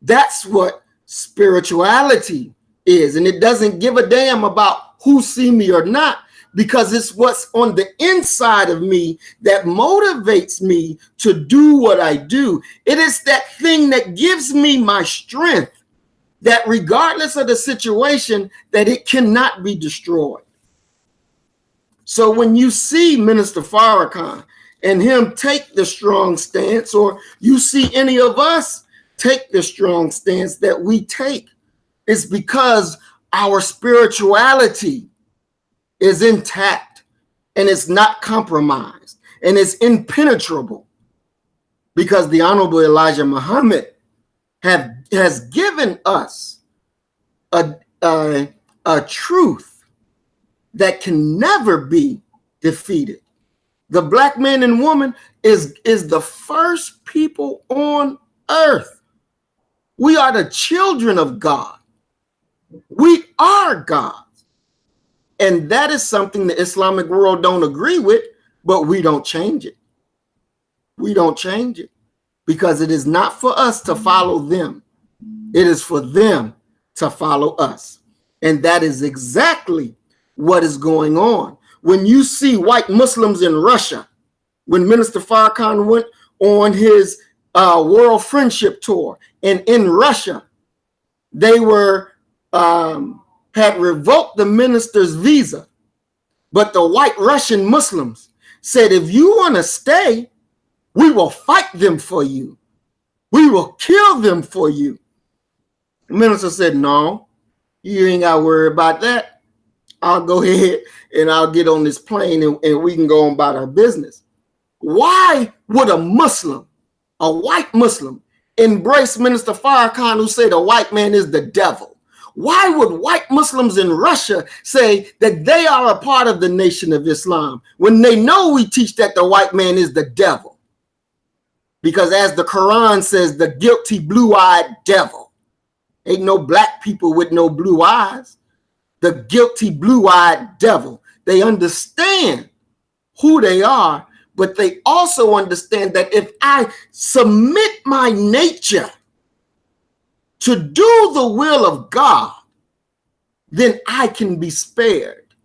That's what spirituality is. And it doesn't give a damn about who see me or not, because it's what's on the inside of me that motivates me to do what I do. It is that thing that gives me my strength, that regardless of the situation, that it cannot be destroyed. So when you see Minister Farrakhan and him take the strong stance, or you see any of us take the strong stance that we take, it's because our spirituality is intact and it's not compromised and it's impenetrable, because the Honorable Elijah Muhammad has given us a truth that can never be defeated. The black man and woman is the first people on earth. We are the children of God. We are God. And that is something the Islamic world don't agree with, but we don't change it. We don't change it, because it is not for us to follow them. It is for them to follow us. And that is exactly what is going on. When you see white Muslims in Russia, when Minister Farrakhan went on his World Friendship Tour, and in Russia, they had revoked the minister's visa, but the white Russian Muslims said, if you want to stay, we will fight them for you. We will kill them for you. The minister said, no, you ain't got to worry about that. I'll go ahead and I'll get on this plane and we can go on about our business. Why would a white Muslim, embrace Minister Farrakhan, who said a white man is the devil? Why would white Muslims in Russia say that they are a part of the Nation of Islam when they know we teach that the white man is the devil? Because as the Quran says, the guilty blue-eyed devil. Ain't no black people with no blue eyes. The guilty blue-eyed devil. They understand who they are, but they also understand that if I submit my nature to do the will of God, then I can be spared.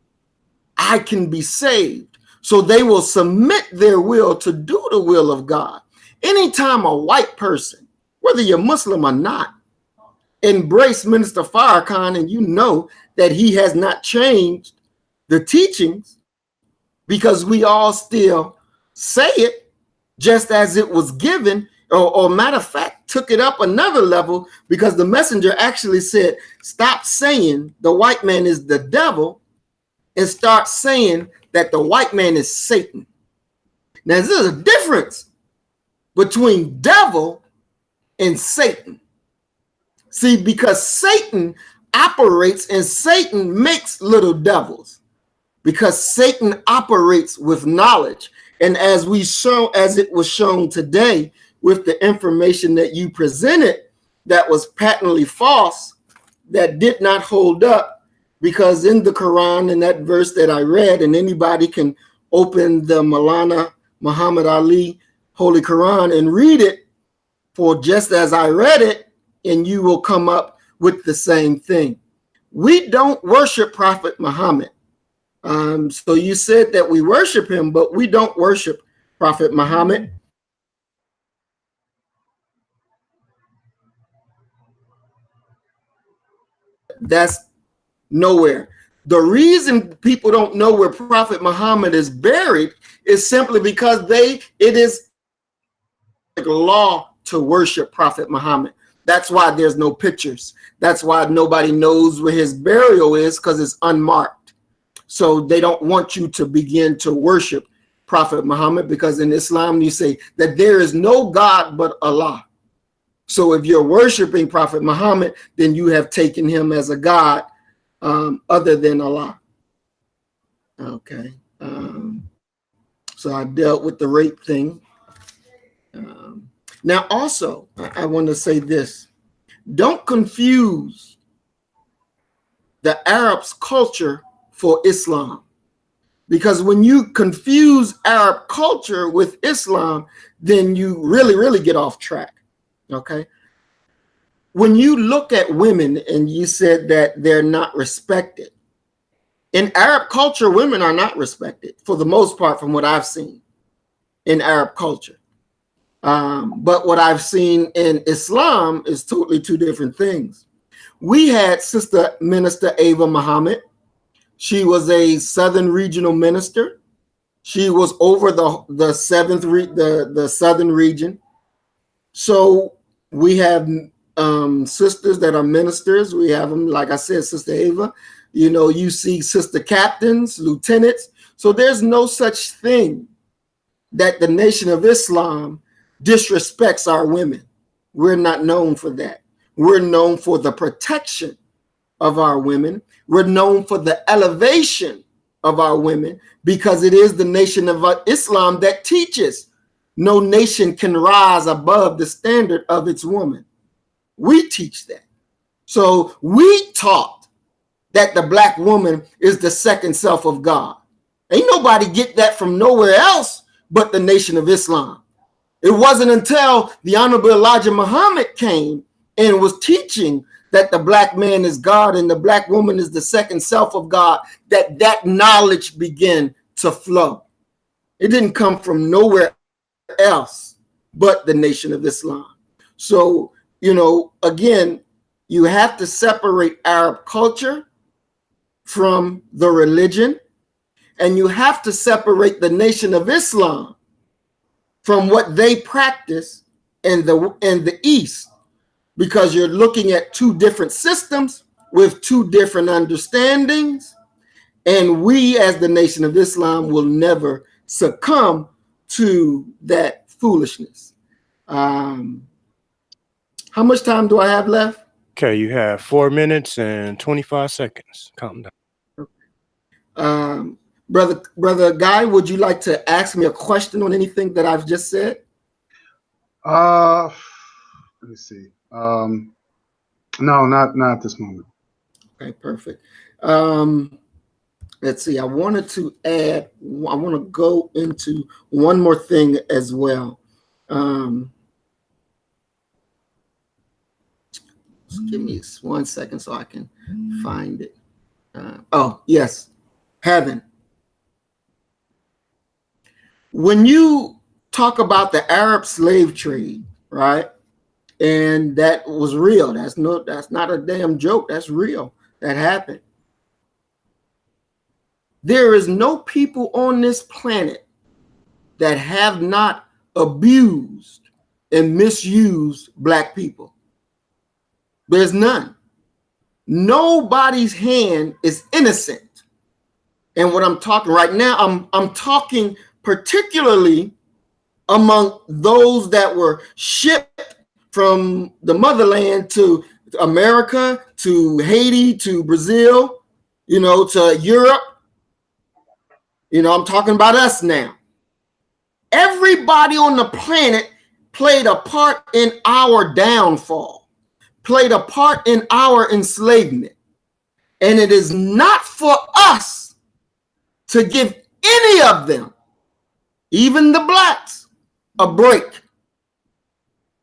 I can be saved. So they will submit their will to do the will of God. Anytime a white person, whether you're Muslim or not, embrace Minister Farrakhan, and you know that he has not changed the teachings, because we all still say it just as it was given, or matter of fact, took it up another level, because the messenger actually said, stop saying the white man is the devil and start saying that the white man is Satan. Now, there's a difference between devil and Satan. See, because Satan operates and Satan makes little devils, because Satan operates with knowledge. And as it was shown today with the information that you presented that was patently false, that did not hold up, because in the Quran, in that verse that I read, and anybody can open the Maulana Muhammad Ali Holy Quran and read it, for just as I read it, and you will come up with the same thing. We don't worship Prophet Muhammad. So you said that we worship him, but we don't worship Prophet Muhammad. That's nowhere. The reason people don't know where Prophet Muhammad is buried is simply because it is law to worship Prophet Muhammad. That's why there's no pictures. That's why nobody knows where his burial is, because it's unmarked. So they don't want you to begin to worship Prophet Muhammad, because in Islam you say that there is no God but Allah. So if you're worshiping Prophet Muhammad, then you have taken him as a God other than Allah. Okay. So I dealt with the rape thing. Now also, I want to say this. Don't confuse the Arabs' culture for Islam. Because when you confuse Arab culture with Islam, then you really, really get off track. Okay. When you look at women and you said that they're not respected, in Arab culture, women are not respected for the most part, from what I've seen in Arab culture. But what I've seen in Islam is totally two different things. We had Sister Minister Ava Muhammad. She was a Southern regional minister. She was over the Southern region. So we have sisters that are ministers. We have them, like I said, Sister Ava. You know, you see sister captains, lieutenants. So there's no such thing that the Nation of Islam disrespects our women. We're not known for that. We're known for the protection of our women. We're known for the elevation of our women, because it is the Nation of Islam that teaches no nation can rise above the standard of its woman. We teach that. So we taught that the black woman is the second self of God. Ain't nobody get that from nowhere else but the Nation of Islam. It wasn't until the Honorable Elijah Muhammad came and was teaching that the black man is God and the black woman is the second self of God that knowledge began to flow. It didn't come from nowhere else but the Nation of Islam. So, you know, again, you have to separate Arab culture from the religion, and you have to separate the Nation of Islam from what they practice in the East, because you're looking at two different systems with two different understandings, and we as the Nation of Islam will never succumb to that foolishness. How much time do I have left? Okay, you have 4 minutes and 25 seconds. Calm down. Brother Guy, would you like to ask me a question on anything that I've just said? Let me see. No, not at this moment. Okay, perfect. Let's see. I want to go into one more thing as well. Give me 1 second so I can find it. Oh, yes. Heaven. When you talk about the Arab slave trade, right? And that was real. That's not a damn joke. That's real. That happened. There is no people on this planet that have not abused and misused black people. There's none. Nobody's hand is innocent. And what I'm talking right now, I'm talking particularly among those that were shipped from the motherland to America, to Haiti, to Brazil, to Europe. I'm talking about us now. Everybody on the planet played a part in our downfall, played a part in our enslavement. And it is not for us to give any of them, even the blacks, a break,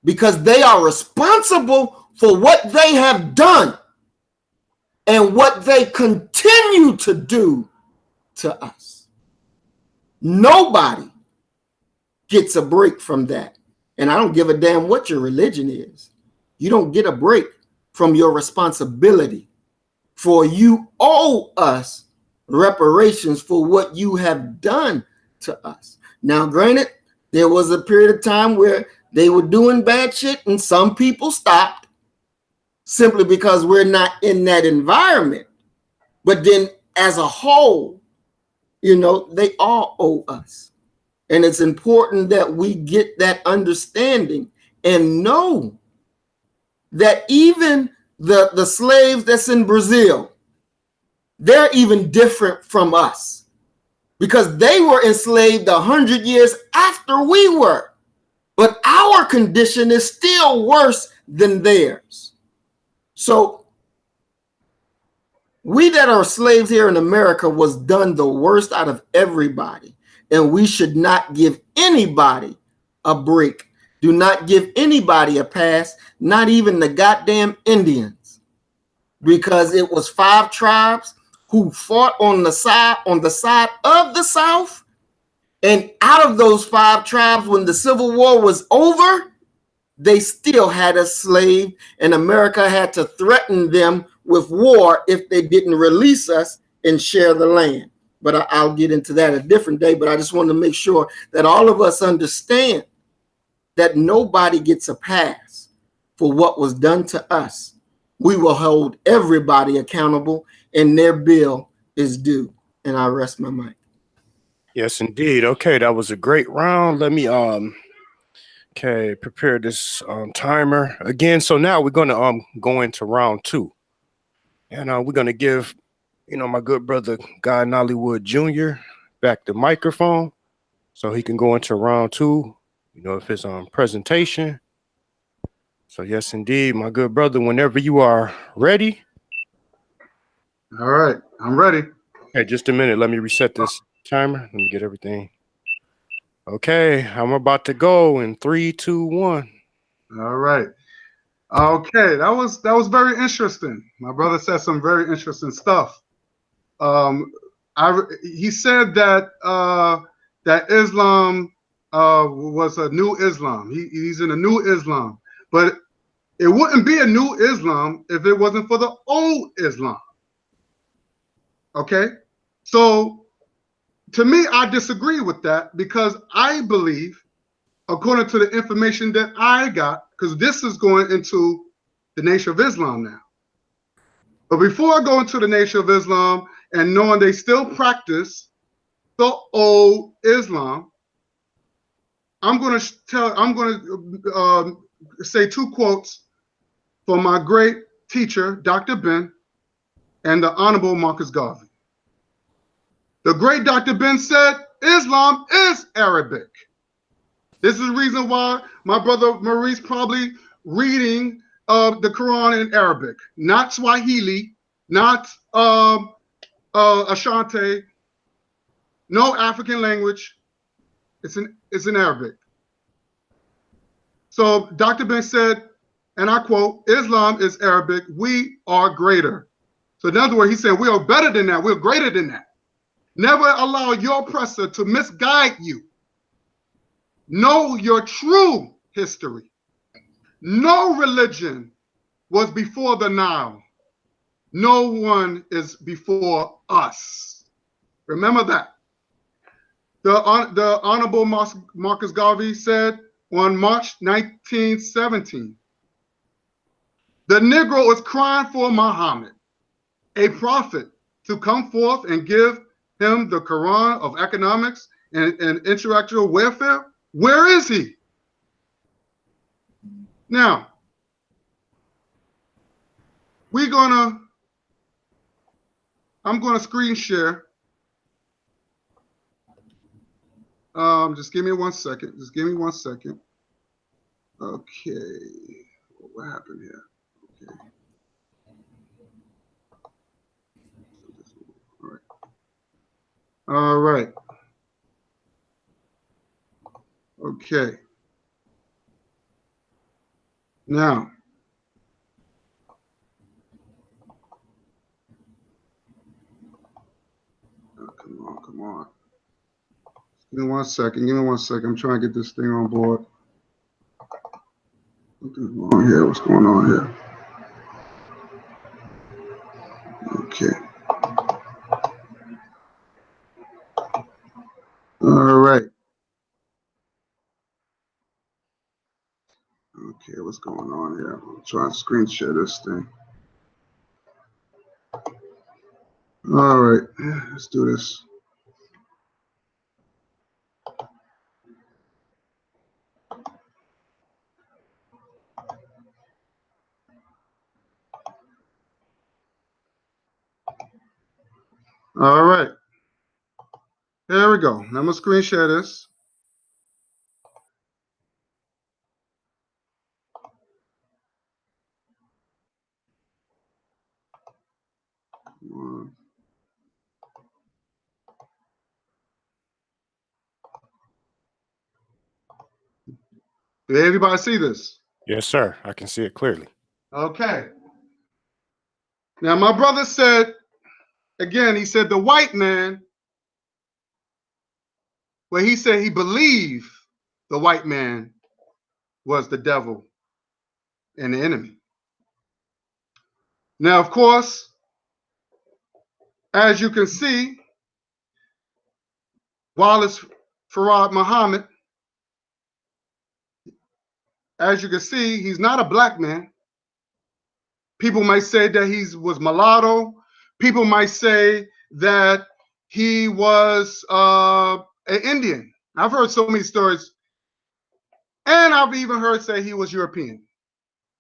because they are responsible for what they have done and what they continue to do to us. Nobody gets a break from that. And I don't give a damn what your religion is. You don't get a break from your responsibility, for you owe us reparations for what you have done to us. Now, granted, there was a period of time where they were doing bad shit and some people stopped simply because we're not in that environment. But then as a whole, they all owe us. And it's important that we get that understanding and know that even the slaves that's in Brazil, they're even different from us because they were enslaved 100 years after we were. But our condition is still worse than theirs. So we that are slaves here in America was done the worst out of everybody. And we should not give anybody a break. Do not give anybody a pass, not even the goddamn Indians. Because it was 5 tribes who fought on the side of the South. And out of those 5 tribes, when the Civil War was over, they still had us slave, and America had to threaten them with war if they didn't release us and share the land. But I'll get into that a different day. But I just want to make sure that all of us understand that nobody gets a pass for what was done to us. We will hold everybody accountable, and their bill is due. And I rest my mic. Yes, indeed. Okay, that was a great round. Let me prepare this timer again. So now we're gonna go into round 2, and we're gonna give my good brother Guy Nollywood Jr. back the microphone so he can go into round 2. Of his presentation. So yes, indeed, my good brother. Whenever you are ready. All right, I'm ready. Hey, just a minute. Let me reset this timer. Let me get everything. Okay, I'm about to go in 3, 2, 1. All right. Okay, that was very interesting. My brother said some very interesting stuff. He said that that Islam was a new Islam. He's in a new Islam, but it wouldn't be a new Islam if it wasn't for the old Islam. Okay, so to me, I disagree with that because I believe, according to the information that I got, because this is going into the Nation of Islam now. But before I go into the Nation of Islam and knowing they still practice the old Islam, I'm going to say 2 quotes from my great teacher, Dr. Ben, and the Honorable Marcus Garvey. The great Dr. Ben said, Islam is Arabic. This is the reason why my brother Maurice probably reading the Quran in Arabic, not Swahili, not Ashanti, no African language. It's in Arabic. So Dr. Ben said, and I quote, Islam is Arabic. We are greater. So in other words, he said, we are better than that. We're greater than that. Never allow your oppressor to misguide you. Know your true history. No religion was before the Nile. No one is before us. Remember that. The Honorable Marcus Garvey said on March 1917, the Negro is crying for Muhammad, a prophet, to come forth and give him the Quran of economics and intellectual welfare. Where is he? Now, I'm gonna screen share. Just give me 1 second. Just give me 1 second. Okay, what happened here? Okay. All right. All right. Okay. Now, come on, come on. Give me 1 second. Give me 1 second. I'm trying to get this thing on board. What's going on here? What's going on here? Okay. All right. Okay, what's going on here? I'm trying to screen share this thing. All right, let's do this. All right. There we go. I'm gonna screen share this. Did everybody see this? Yes, sir. I can see it clearly. Okay. Now, my brother said, again, he said the white man, well, he said he believed the white man was the devil and the enemy. Now, of course, as you can see, Wallace Farad Muhammad, as you can see, he's not a black man. People might say that he was mulatto. People might say that he was an Indian. I've heard so many stories. And I've even heard say he was European.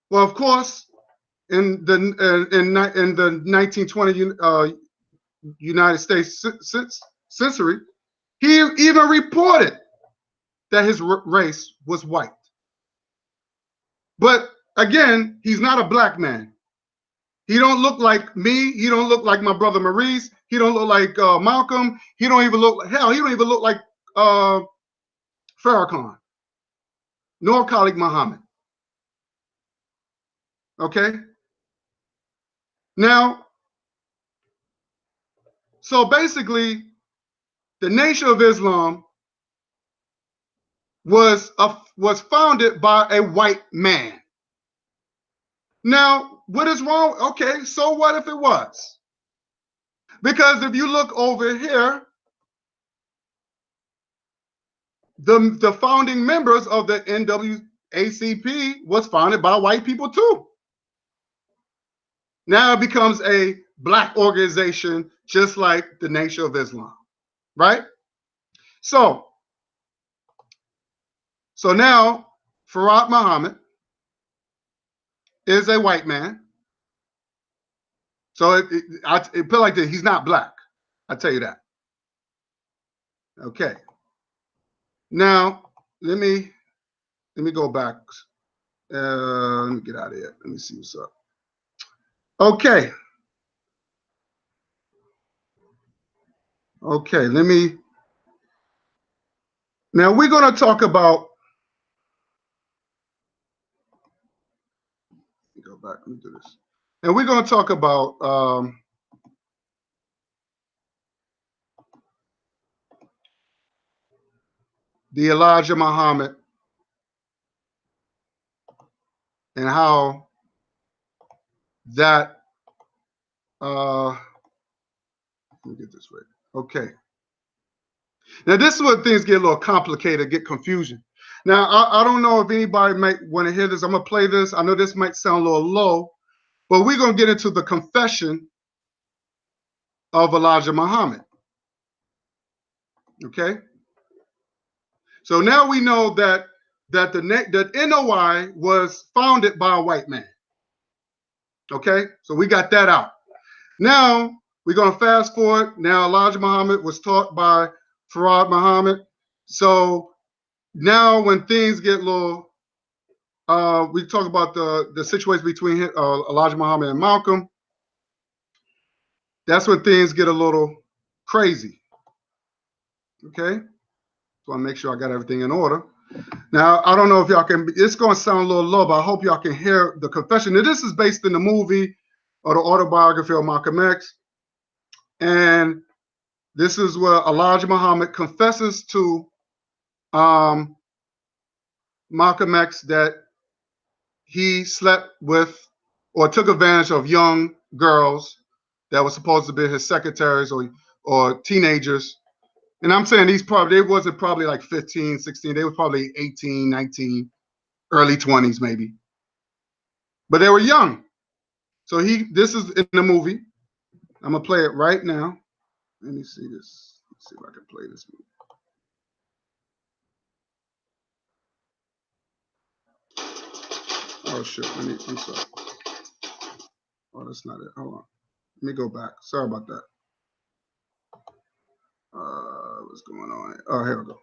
Well, of course, in the 1920 United States Census, he even reported that his race was white. But again, he's not a black man. He don't look like me. He don't look like my brother Maurice. He don't look like Malcolm. He don't even look like, hell, he don't even look like Farrakhan, nor Khalid Muhammad. Okay? Now, so basically, the Nation of Islam was founded by a white man. Now, what is wrong? Okay, so what if it was? Because if you look over here, the founding members of the NAACP was founded by white people too. Now it becomes a black organization, just like the Nation of Islam, right? So now Farad Muhammad is a white man. So it put like this, he's not black. I tell you that. Okay. Now let me go back. Let me get out of here. Let me see what's up. Okay. Okay. Now we're going to talk about. Let me go back. Let me do this. And we're going to talk about the Elijah Muhammad and how that let me get this right. Okay. Now this is where things get a little complicated, get confusion. Now I don't know if anybody might want to hear this. I'm gonna play this. I know this might sound a little low, but we're gonna get into the confession of Elijah Muhammad. Okay. So now we know that that NOI was founded by a white man. Okay, so we got that out. Now we're gonna fast forward. Now Elijah Muhammad was taught by Farad Muhammad. So now when things get a little, we talk about the situation between Elijah Muhammad and Malcolm. That's when things get a little crazy. Okay, so I make sure I got everything in order. Now, I don't know if y'all can, it's going to sound a little low, but I hope y'all can hear the confession. Now, this is based in the movie or the autobiography of Malcolm X. And this is where Elijah Muhammad confesses to Malcolm X that he slept with or took advantage of young girls that were supposed to be his secretaries or teenagers. And I'm saying they wasn't probably like 15, 16. They were probably 18, 19, early 20s maybe. But they were young. So this is in the movie. I'm gonna play it right now. Let me see this. Let's see if I can play this movie. Oh shit, I'm sorry. Oh, that's not it. Hold on. Let me go back. Sorry about that. What's going on here? Oh, here we go.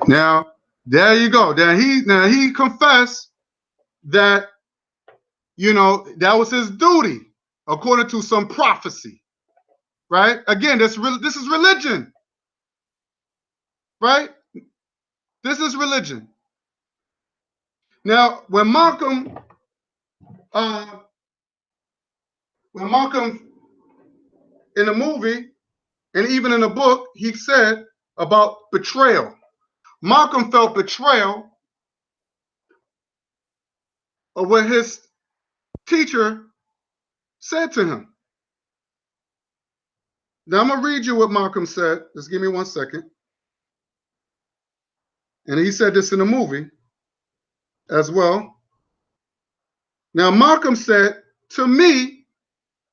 Now, there you go. Now he confessed that, that was his duty according to some prophecy, right? Again, this is religion, right? This is religion. Now, when Malcolm in the movie and even in the book, he said about betrayal. Malcolm felt betrayal of what his teacher said to him. Now I'm gonna read you what Malcolm said. Just give me 1 second. And he said this in the movie as well. Now Malcolm said to me,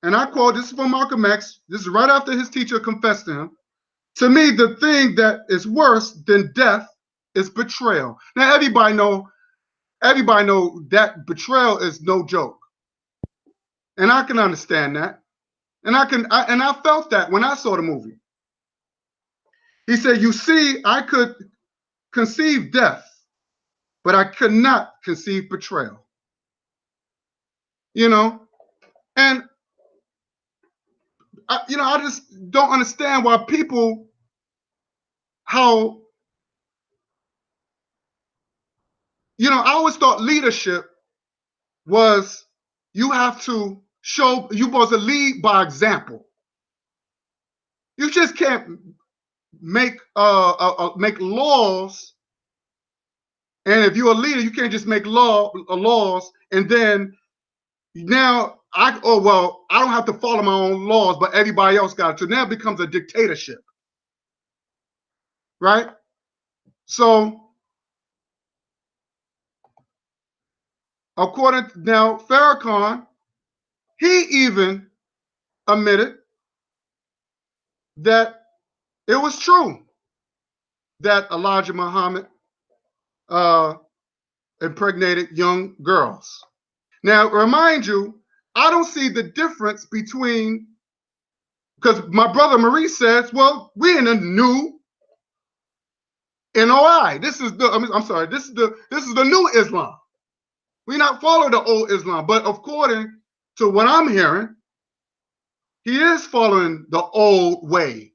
and I quote, this is from Malcolm X, this is right after his teacher confessed to him. To me, the thing that is worse than death is betrayal. Now everybody know that betrayal is no joke. And I can understand that. And I felt that when I saw the movie. He said, you see, I could conceive death, but I could not conceive betrayal. And I just don't understand why people, how, I always thought leadership was you have to show, you're supposed to lead by example. You just can't make laws, and if you're a leader, you can't just make laws and then now I don't have to follow my own laws, but everybody else got to. Now it becomes a dictatorship, right? So now Farrakhan, he even admitted that it was true that Elijah Muhammad impregnated young girls. Now, remind you, I don't see the difference between Because my brother Maurice says, well, we're in a new NOI. This is the, I'm sorry, this is the new Islam. We not follow the old Islam, but according to what I'm hearing, he is following the old way.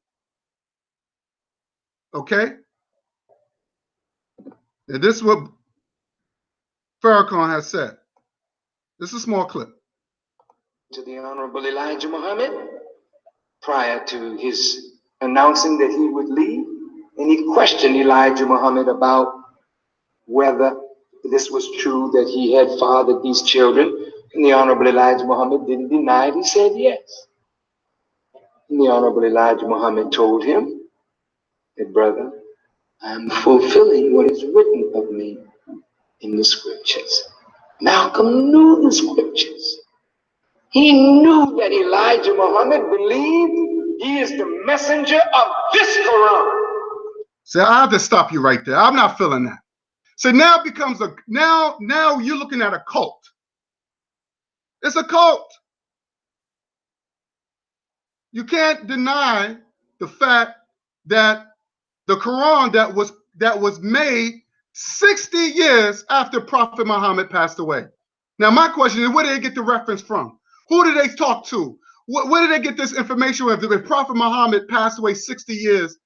Okay? And this is what Farrakhan has said. This is a small clip. To the Honorable Elijah Muhammad, prior to his announcing that he would leave, and he questioned Elijah Muhammad about whether this was true that he had fathered these children. And the Honorable Elijah Muhammad didn't deny it. He said yes. And the Honorable Elijah Muhammad told him that, brother, I'm fulfilling what is written of me in the scriptures. Malcolm knew the scriptures. He knew that Elijah Muhammad believed he is the messenger of this Quran. So I have to stop you right there. I'm not feeling that. So now it becomes now you're looking at a cult. It's a cult. You can't deny the fact that the Quran that was made 60 years after Prophet Muhammad passed away. Now my question is, where did they get the reference from? Who did they talk to? Where did they get this information? If Prophet Muhammad passed away 60 years,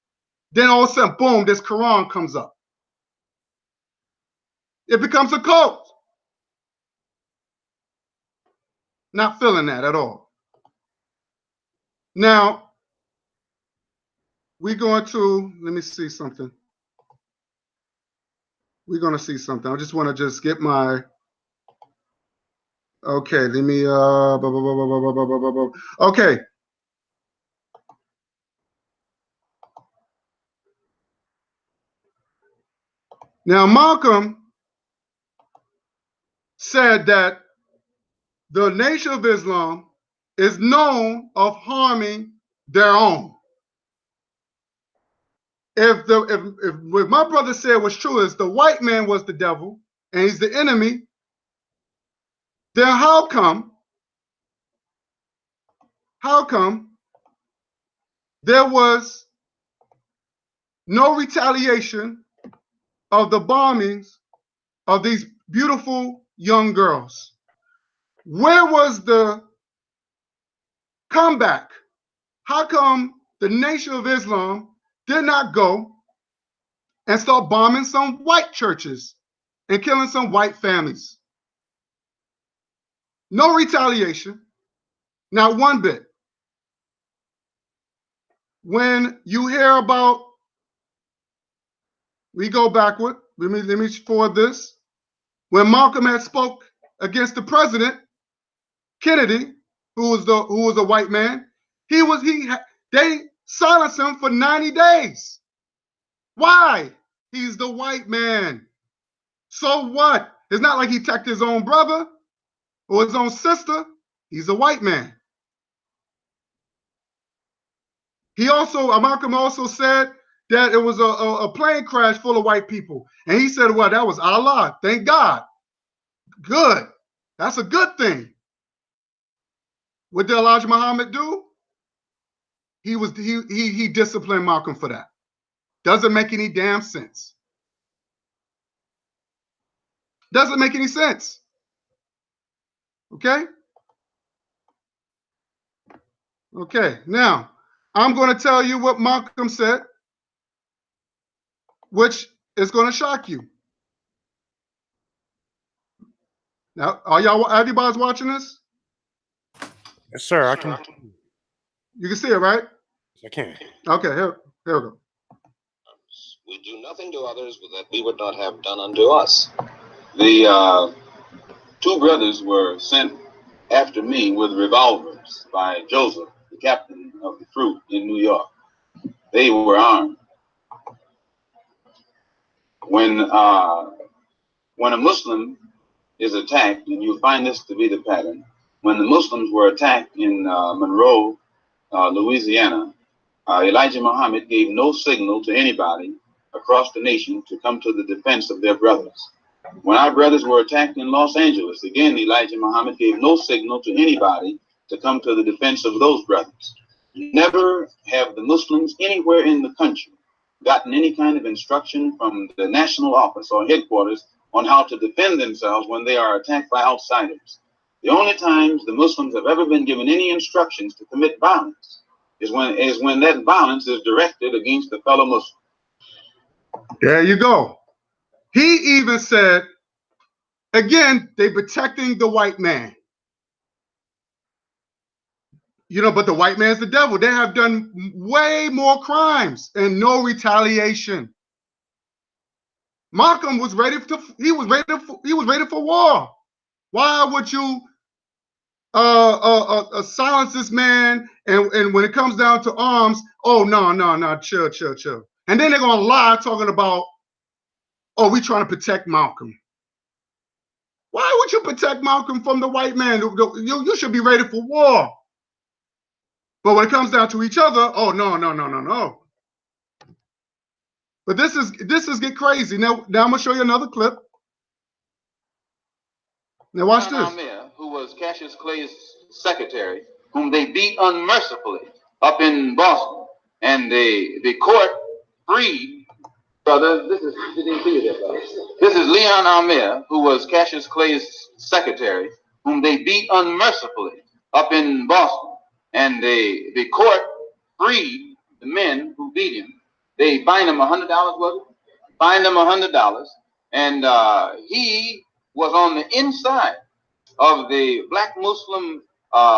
then all of a sudden, boom, this Quran comes up. It becomes a cult. Not feeling that at all. Now, we're going to, let me see something. We're going to see something. I just want to just get my, okay, let me, okay. Now, Malcolm said that the Nation of Islam is known of harming their own. If what my brother said was true, is the white man was the devil and he's the enemy, then how come there was no retaliation of the bombings of these beautiful young girls? Where was the comeback? How come the Nation of Islam did not go and start bombing some white churches and killing some white families? No retaliation, not one bit. When you hear about, we go backward, let me forward this. When Malcolm had spoke against the president, Kennedy, who was a white man, they silenced him for 90 days. Why? He's the white man. So what? It's not like he attacked his own brother or his own sister. He's a white man. Malcolm also said that it was a plane crash full of white people. And he said, well, that was Allah. Thank God. Good. That's a good thing. What did Elijah Muhammad do? He disciplined Malcolm for that. Doesn't make any damn sense. Doesn't make any sense. Okay? Okay, now I'm going to tell you what Malcolm said, which is going to shock you. Now, everybody's watching this? Yes, sir. I can. You can see it, right? I can. Okay, here we go. We do nothing to others that we would not have done unto us. The two brothers were sent after me with revolvers by Joseph, the captain of the fruit in New York. They were armed. When a Muslim is attacked, and you'll find this to be the pattern, when the Muslims were attacked in Monroe, Louisiana, Elijah Muhammad gave no signal to anybody across the nation to come to the defense of their brothers. When our brothers were attacked in Los Angeles, again, Elijah Muhammad gave no signal to anybody to come to the defense of those brothers. Never have the Muslims anywhere in the country gotten any kind of instruction from the national office or headquarters on how to defend themselves when they are attacked by outsiders. The only times the Muslims have ever been given any instructions to commit violence is when that violence is directed against the fellow Muslim. There you go. He even said, again, they protecting the white man. You know, but the white man's the devil. They have done way more crimes and no retaliation. Malcolm was ready for war. Why would you silence this man? And when it comes down to arms, oh no, chill. And then they're gonna lie talking about, oh, we trying to protect Malcolm. Why would you protect Malcolm from the white man? You should be ready for war. But when it comes down to each other, oh no. But this is get crazy. Now I'm gonna show you another clip. Now watch this. Amir, who was Cassius Clay's secretary, whom they beat unmercifully up in Boston, and the court freed. Brother, this is Leon Amir, who was Cassius Clay's secretary, whom they beat unmercifully up in Boston, and the court freed the men who beat him. They fined him $100, was it? Fined him $100, and he was on the inside of the Black Muslim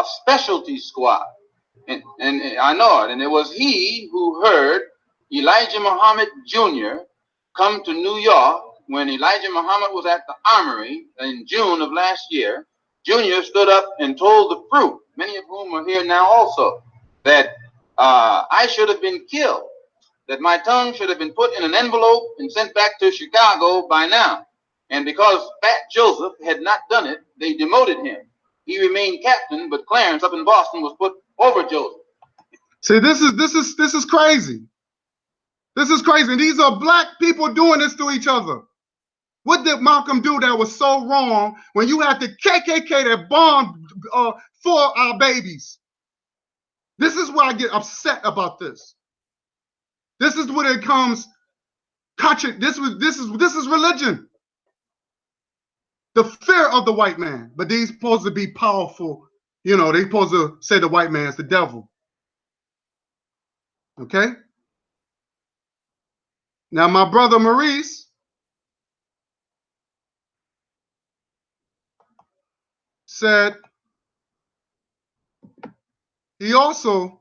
specialty squad. And I know it. And it was he who heard Elijah Muhammad Jr. come to New York when Elijah Muhammad was at the Armory in June of last year. Jr. stood up and told the fruit, many of whom are here now also, that I should have been killed, that my tongue should have been put in an envelope and sent back to Chicago by now. And because Fat Joseph had not done it, they demoted him. He remained captain, but Clarence up in Boston was put over Joseph. See, this is crazy. This is crazy. These are black people doing this to each other. What did Malcolm do that was so wrong when you had the KKK that bombed for our babies? This is why I get upset about this. This is when it comes. This is religion. The fear of the white man. But these supposed to be powerful. You know, they supposed to say the white man is the devil. Okay? Now, my brother Maurice said he also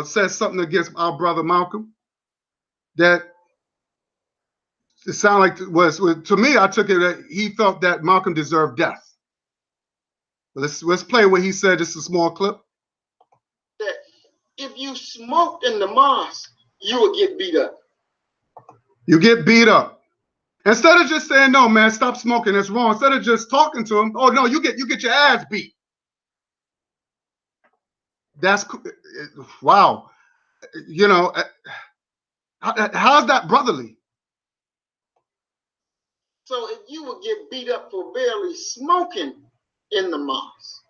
said something against our brother Malcolm that it sounded like was to me. I took it that he felt that Malcolm deserved death. Let's play what he said. Just a small clip. That if you smoked in the mosque, you would get beat up. You get beat up. Instead of just saying, no, man, stop smoking, it's wrong. Instead of just talking to him, oh no, you get your ass beat. That's wow. You know, how's that brotherly? So if you would get beat up for barely smoking in the mosque,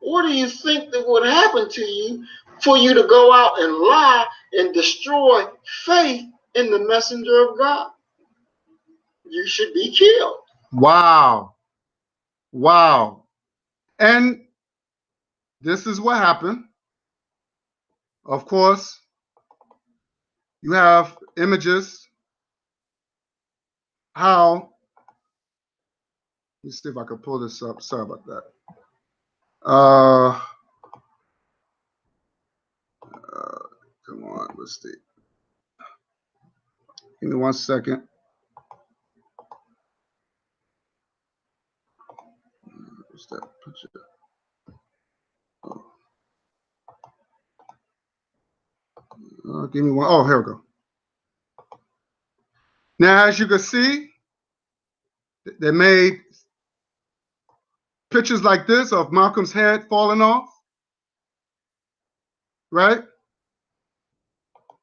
what do you think that would happen to you for you to go out and lie and destroy faith in the messenger of God? You should be killed. Wow. And this is what happened. Of course, you have images. How? Let me see if I can pull this up. Sorry about that. Come on, let's see. Give me 1 second. What's that picture? Give me one. Oh, here we go. Now, as you can see, they made pictures like this of Malcolm's head falling off, right?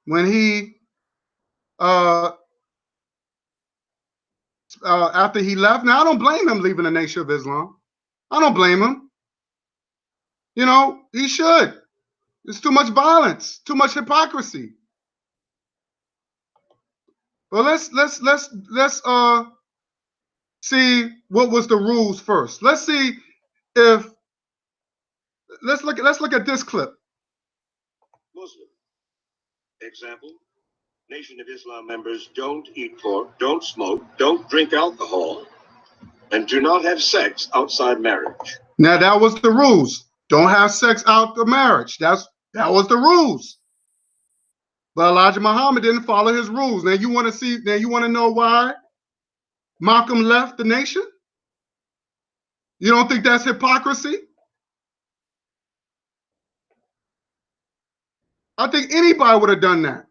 When he, after he left. Now, I don't blame him leaving the Nation of Islam. I don't blame him. You know, he should. There's too much violence, too much hypocrisy. But let's see what was the rules first. Let's see if let's look at this clip. Muslim. Example, Nation of Islam members don't eat pork, don't smoke, don't drink alcohol, and do not have sex outside marriage. Now that was the rules. Don't have sex out the marriage. That was the rules. But Elijah Muhammad didn't follow his rules. Now you want to know why Malcolm left the nation? You don't think that's hypocrisy? I think anybody would have done that.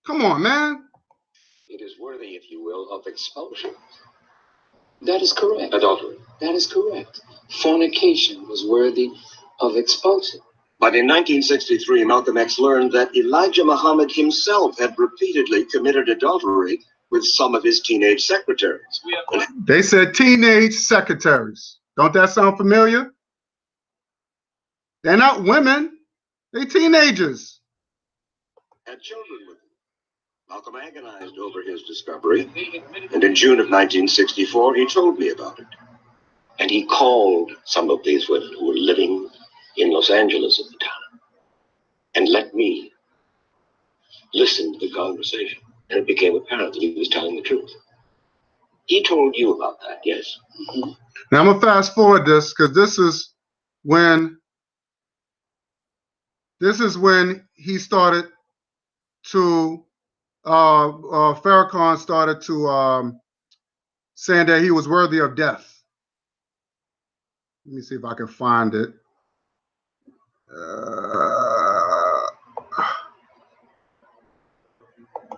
Come on, man. It is worthy, if you will, of expulsion. That is correct. Adultery. That is correct. Fornication was worthy of expulsion. But in 1963, Malcolm X learned that Elijah Muhammad himself had repeatedly committed adultery with some of his teenage secretaries. They said teenage secretaries. Don't that sound familiar? They're not women. They're teenagers. Had children with him. Malcolm agonized over his discovery, and in June of 1964, he told me about it. And he called some of these women who were living in Los Angeles at the time and let me listen to the conversation. And it became apparent that he was telling the truth. He told you about that, yes? Mm-hmm. Now I'm gonna fast forward this because this is when he started to Farrakhan started to saying that he was worthy of death. Let me see if I can find it.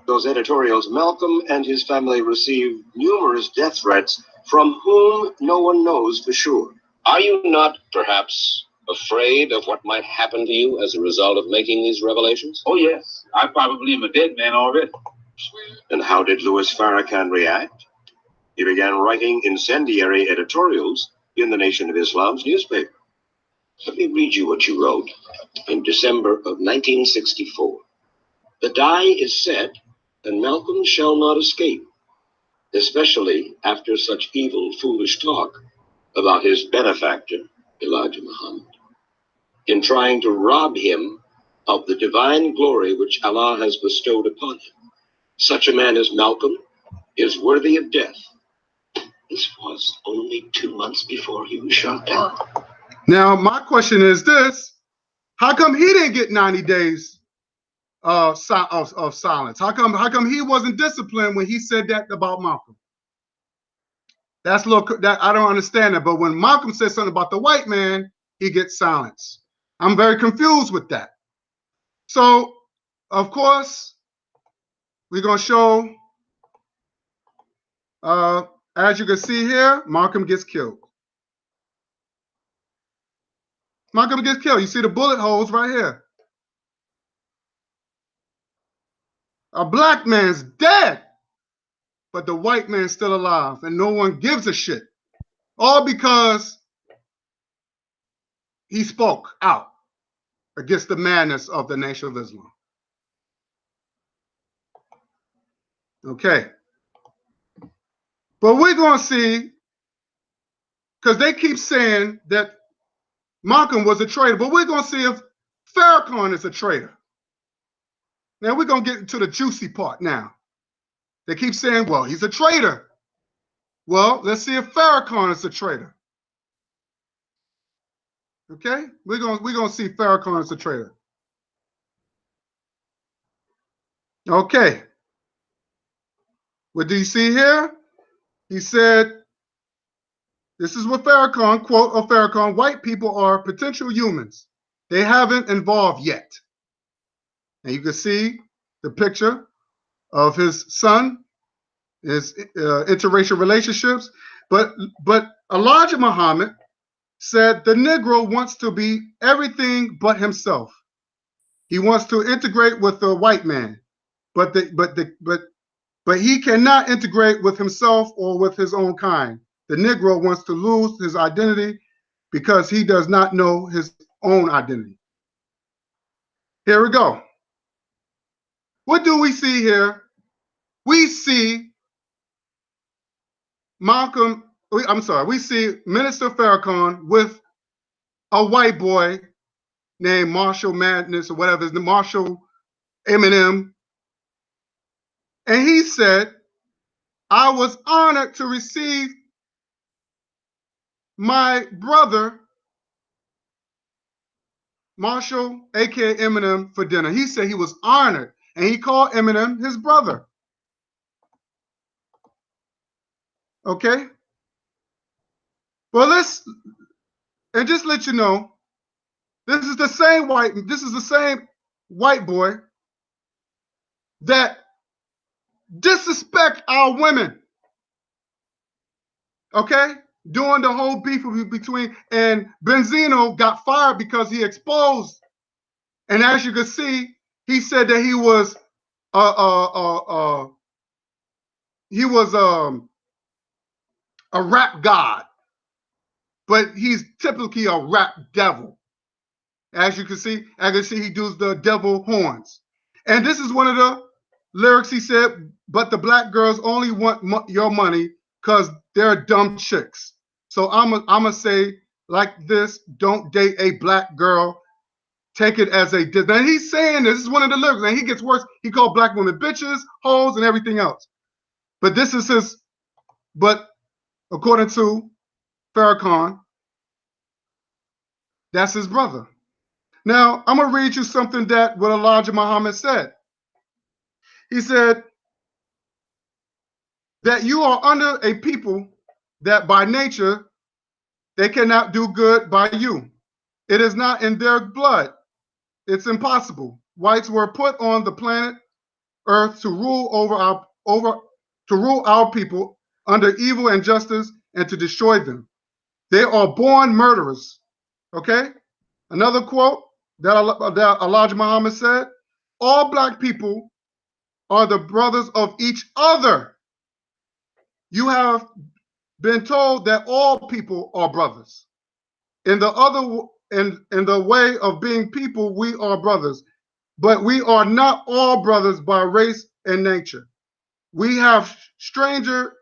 Those editorials, Malcolm and his family received numerous death threats from whom no one knows for sure. Are you not, perhaps, afraid of what might happen to you as a result of making these revelations? Oh, yes. I probably am a dead man already. And how did Louis Farrakhan react? He began writing incendiary editorials in the Nation of Islam's newspaper. Let me read you what you wrote in December of 1964. The die is set, and Malcolm shall not escape, especially after such evil, foolish talk about his benefactor, Elijah Muhammad, in trying to rob him of the divine glory which Allah has bestowed upon him. Such a man as Malcolm is worthy of death. This was only 2 months before he was shot down. Now, my question is this: how come he didn't get 90 days of silence? How come he wasn't disciplined when he said that about Malcolm? That I don't understand that. But when Malcolm says something about the white man, he gets silence. I'm very confused with that. So, of course, we're gonna show. As you can see here, Malcolm gets killed. Malcolm gets killed. You see the bullet holes right here. A black man's dead, but the white man's still alive, and no one gives a shit. All because he spoke out against the madness of the Nation of Islam. Okay. But we're going to see, because they keep saying that Malcolm was a traitor, but we're going to see if Farrakhan is a traitor. Now we're going to get into the juicy part now. They keep saying, well, he's a traitor. Well, let's see if Farrakhan is a traitor. Okay? We're going to see if Farrakhan is a traitor. Okay. What do you see here? He said, this is what Farrakhan, quote of Farrakhan, white people are potential humans. They haven't evolved yet. And you can see the picture of his son, his interracial relationships. But Elijah Muhammad said the Negro wants to be everything but himself. He wants to integrate with the white man, but he cannot integrate with himself or with his own kind. The Negro wants to lose his identity because he does not know his own identity. Here we go. What do we see here? We see we see Minister Farrakhan with a white boy named Marshall Madness or whatever, Marshall Eminem. And he said, I was honored to receive my brother, Marshall, aka Eminem, for dinner. He said he was honored, and he called Eminem his brother. Okay? Well, and just let you know, this is the same white boy that disrespect our women. Okay? During the whole beef between, and Benzino got fired because he exposed. And as you can see, he said that he was a rap god, but he's typically a rap devil. As you can see, he does the devil horns. And this is one of the lyrics he said, but the black girls only want your money because they're dumb chicks. So I'm going to say like this, don't date a black girl. Take it as a diss. Now he's saying this is one of the lyrics, and he gets worse. He called black women bitches, hoes, and everything else. But this is but according to Farrakhan, that's his brother. Now, I'm going to read you something that what Elijah Muhammad said. He said that you are under a people that by nature, they cannot do good by you. It is not in their blood. It's impossible. Whites were put on the planet Earth to rule our people under evil and justice and to destroy them. They are born murderers. Okay? Another quote that Elijah Muhammad said, all black people are the brothers of each other. You have been told that all people are brothers. In the way of being people, we are brothers. But we are not all brothers by race and nature. We have stranger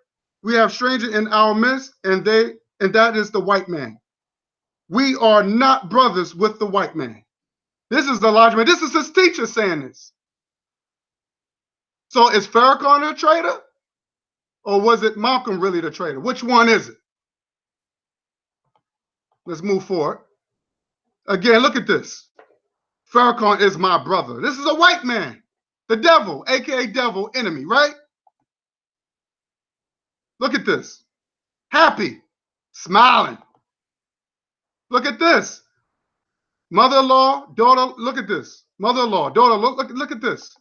in our midst, and that is the white man. We are not brothers with the white man. This is Elijah Man. This is his teacher saying this. So is Farrakhan a traitor? Or was it Malcolm really the traitor? Which one is it? Let's move forward. Again, look at this. Farrakhan is my brother. This is a white man. The devil, aka devil enemy, right? Look at this. Happy, smiling. Look at this. Mother-in-law, daughter, look at this. Mother-in-law, daughter, look at this.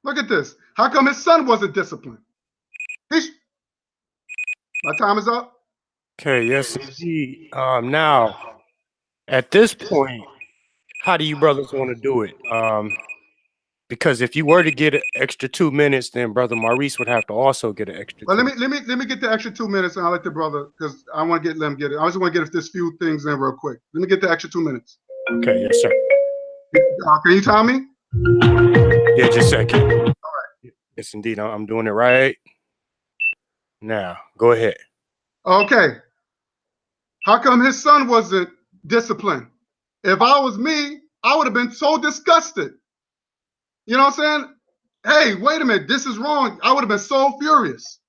Look at this. How come his son wasn't disciplined? My time is up. Okay, yes, indeed. Now, at this point, how do you brothers want to do it? Because if you were to get an extra 2 minutes, then Brother Maurice would have to also get an extra. Well, let me get the extra 2 minutes, and I'll let the brother, because I want to let him get it. I just want to get this few things in real quick. Let me get the extra 2 minutes. Okay, yes, sir. Can you time me? Yeah, just a second. All right. Yes, indeed. I'm doing it right now. Go ahead. Okay. How come his son wasn't disciplined? If I was me, I would have been so disgusted. You know what I'm saying? Hey, wait a minute, this is wrong. I would have been so furious.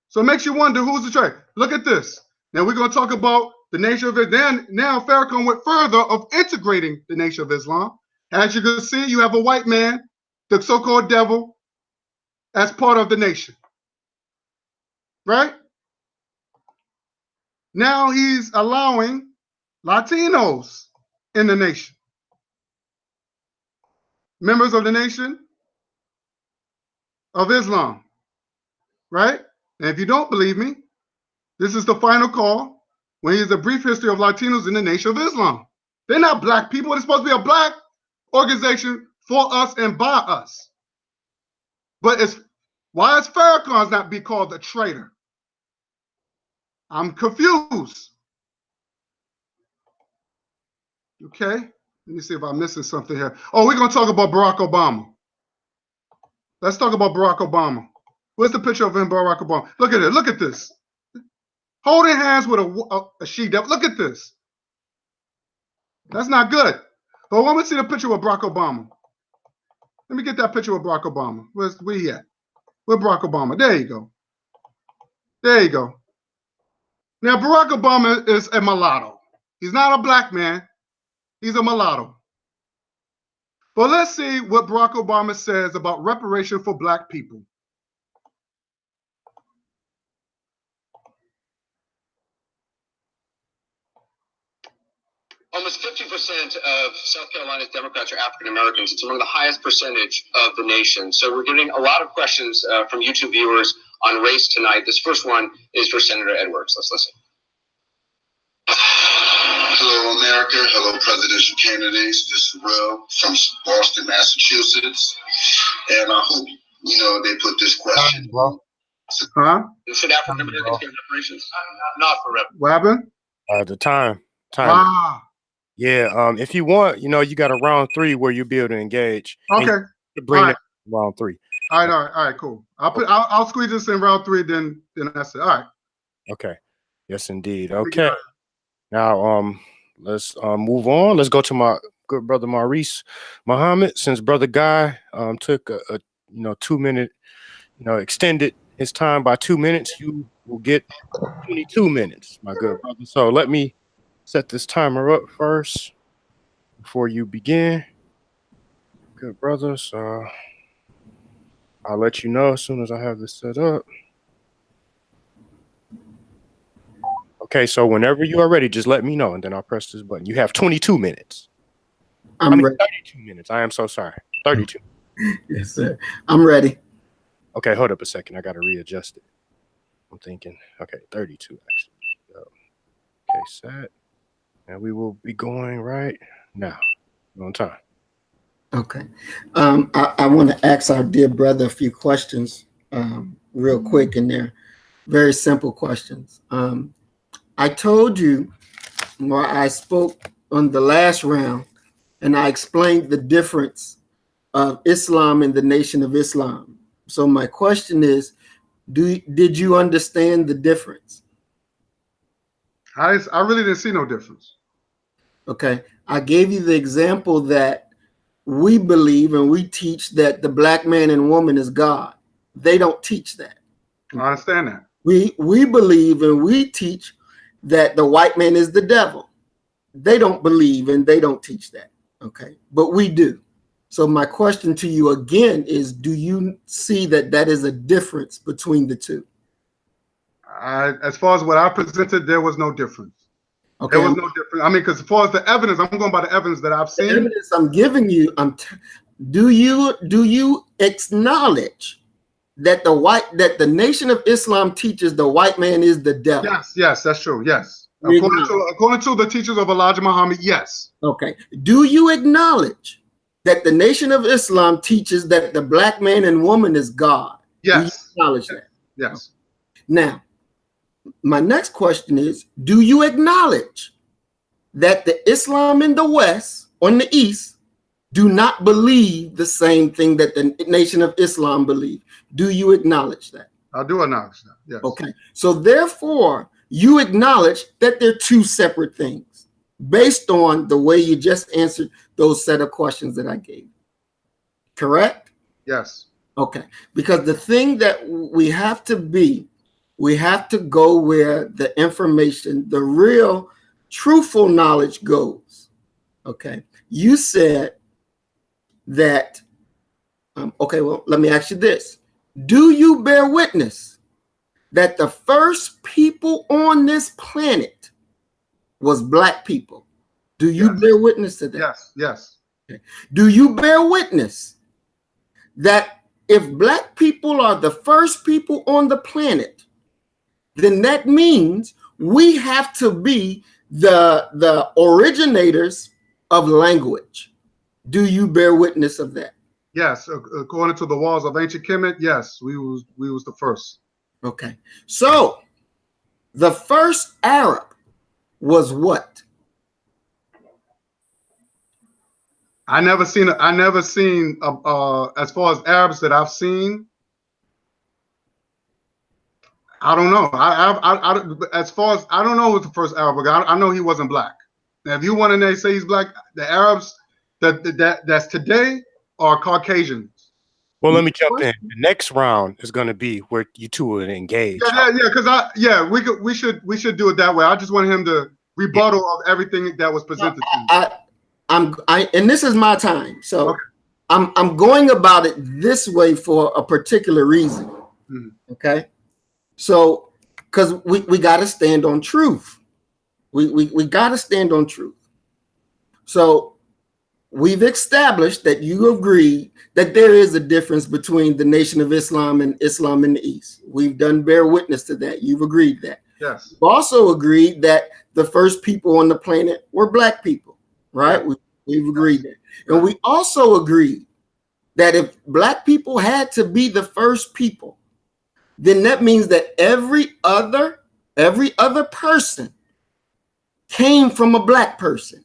So it makes you wonder who's the traitor. Look at this. Now we're going to talk about the nation of Islam. Now Farrakhan went further of integrating the nation of Islam. As you can see, you have a white man, the so-called devil, as part of the nation. Right? Now he's allowing Latinos in the nation. Members of the nation of Islam. Right? And if you don't believe me, this is the final call when here's a brief history of Latinos in the nation of Islam. They're not black people. They're supposed to be a black organization for us and by us. But why is Farrakhan's not be called a traitor? I'm confused. Okay, let me see if I'm missing something here. Oh, we're gonna talk about Barack Obama. Let's talk about Barack Obama. Where's the picture of him, Barack Obama? Look at it. Look at this. Holding hands with a she-devil. Look at this. That's not good. But I want to see the picture with Barack Obama. Let me get that picture with Barack Obama. Where he at? Where Barack Obama? There you go. There you go. Now, Barack Obama is a mulatto. He's not a black man. He's a mulatto. But let's see what Barack Obama says about reparation for black people. Almost 50% of South Carolina's Democrats are African Americans. It's among the highest percentage of the nation. So we're getting a lot of questions from YouTube viewers on race tonight. This first one is for Senator Edwards. Let's listen. Hello, America. Hello, presidential candidates. This is Will from Boston, Massachusetts. And I hope, they put this question. Huh? Should African Americans get reparations? Not for reparations. What happened? The time. Ah. Yeah. If you want, you got a round 3 where you'll be able to engage. Okay. To bring it round 3. All right, cool. I'll squeeze this in round 3, then that's it. All right. Okay. Yes, indeed. Okay. Now, let's move on. Let's go to my good brother Maurice Muhammad. Since brother Guy took a 2-minute, extended his time by 2 minutes, you will get 22 minutes, my good brother. So let me set this timer up first before you begin. Good brother. So I'll let you know as soon as I have this set up. Okay, so whenever you are ready, just let me know, and then I'll press this button. You have 22 minutes. I'm ready. 32 minutes. I am so sorry. 32. Yes, sir. I'm ready. Okay, hold up a second. I got to readjust it. I'm thinking, okay, 32 actually. Okay, set. And we will be going right now. On time. Okay. I want to ask our dear brother a few questions real quick, and they're very simple questions. I told you, or I spoke on the last round, and I explained the difference of Islam and the Nation of Islam. So my question is, did you understand the difference? I really didn't see no difference. Okay. I gave you the example that we believe and we teach that the black man and woman is God. They don't teach that. I understand that. We believe and we teach that the white man is the devil. They don't believe and they don't teach that. Okay. But we do. So my question to you again is, do you see that that is a difference between the two? As far as what I presented, there was no difference. Okay. There was no difference. I mean, because as far as the evidence, I'm going by the evidence that I've seen. The evidence I'm giving you, do you acknowledge that the Nation of Islam teaches the white man is the devil? Yes, that's true. Yes. According to the teachers of Elijah Muhammad, yes. Okay. Do you acknowledge that the Nation of Islam teaches that the black man and woman is God? Yes. Do you acknowledge that? Yes. Now, my next question is, do you acknowledge that the Islam in the West or in the East do not believe the same thing that the Nation of Islam believe? Do you acknowledge that? I do acknowledge that, yes. Okay. So therefore, you acknowledge that they're two separate things based on the way you just answered those set of questions that I gave. Correct? Yes. Okay. Because the thing that we have to go where the information, the real truthful knowledge goes. Okay. You said that, okay, well, let me ask you this. Do you bear witness that the first people on this planet was black people? Do you bear witness to that? Yes, yes. Okay. Do you bear witness that if black people are the first people on the planet, then that means we have to be the originators of language? Do you bear witness of that? Yes, according to the walls of ancient Kemet, yes, we was the first. Okay, so The first Arab was what? I never seen as far as Arabs that I've seen. I don't know. As far as I don't know who's the first Arab. I know he wasn't black. Now, if you want to say he's black, the Arabs that's today are Caucasians. Well, let me jump in. The next round is going to be where you two will engage. We should do it that way. I just want him to rebuttal of everything that was presented to me. And this is my time, so okay. I'm going about it this way for a particular reason. Mm-hmm. Okay, so because we got to stand on truth. We got to stand on truth. So we've established that you agree that there is a difference between the Nation of Islam and Islam in the East. We've done bear witness to that. You've agreed that. Yes. We've also agreed that the first people on the planet were black people, right? We've agreed that. And we also agreed that if black people had to be the first people, then that means that every other person came from a black person.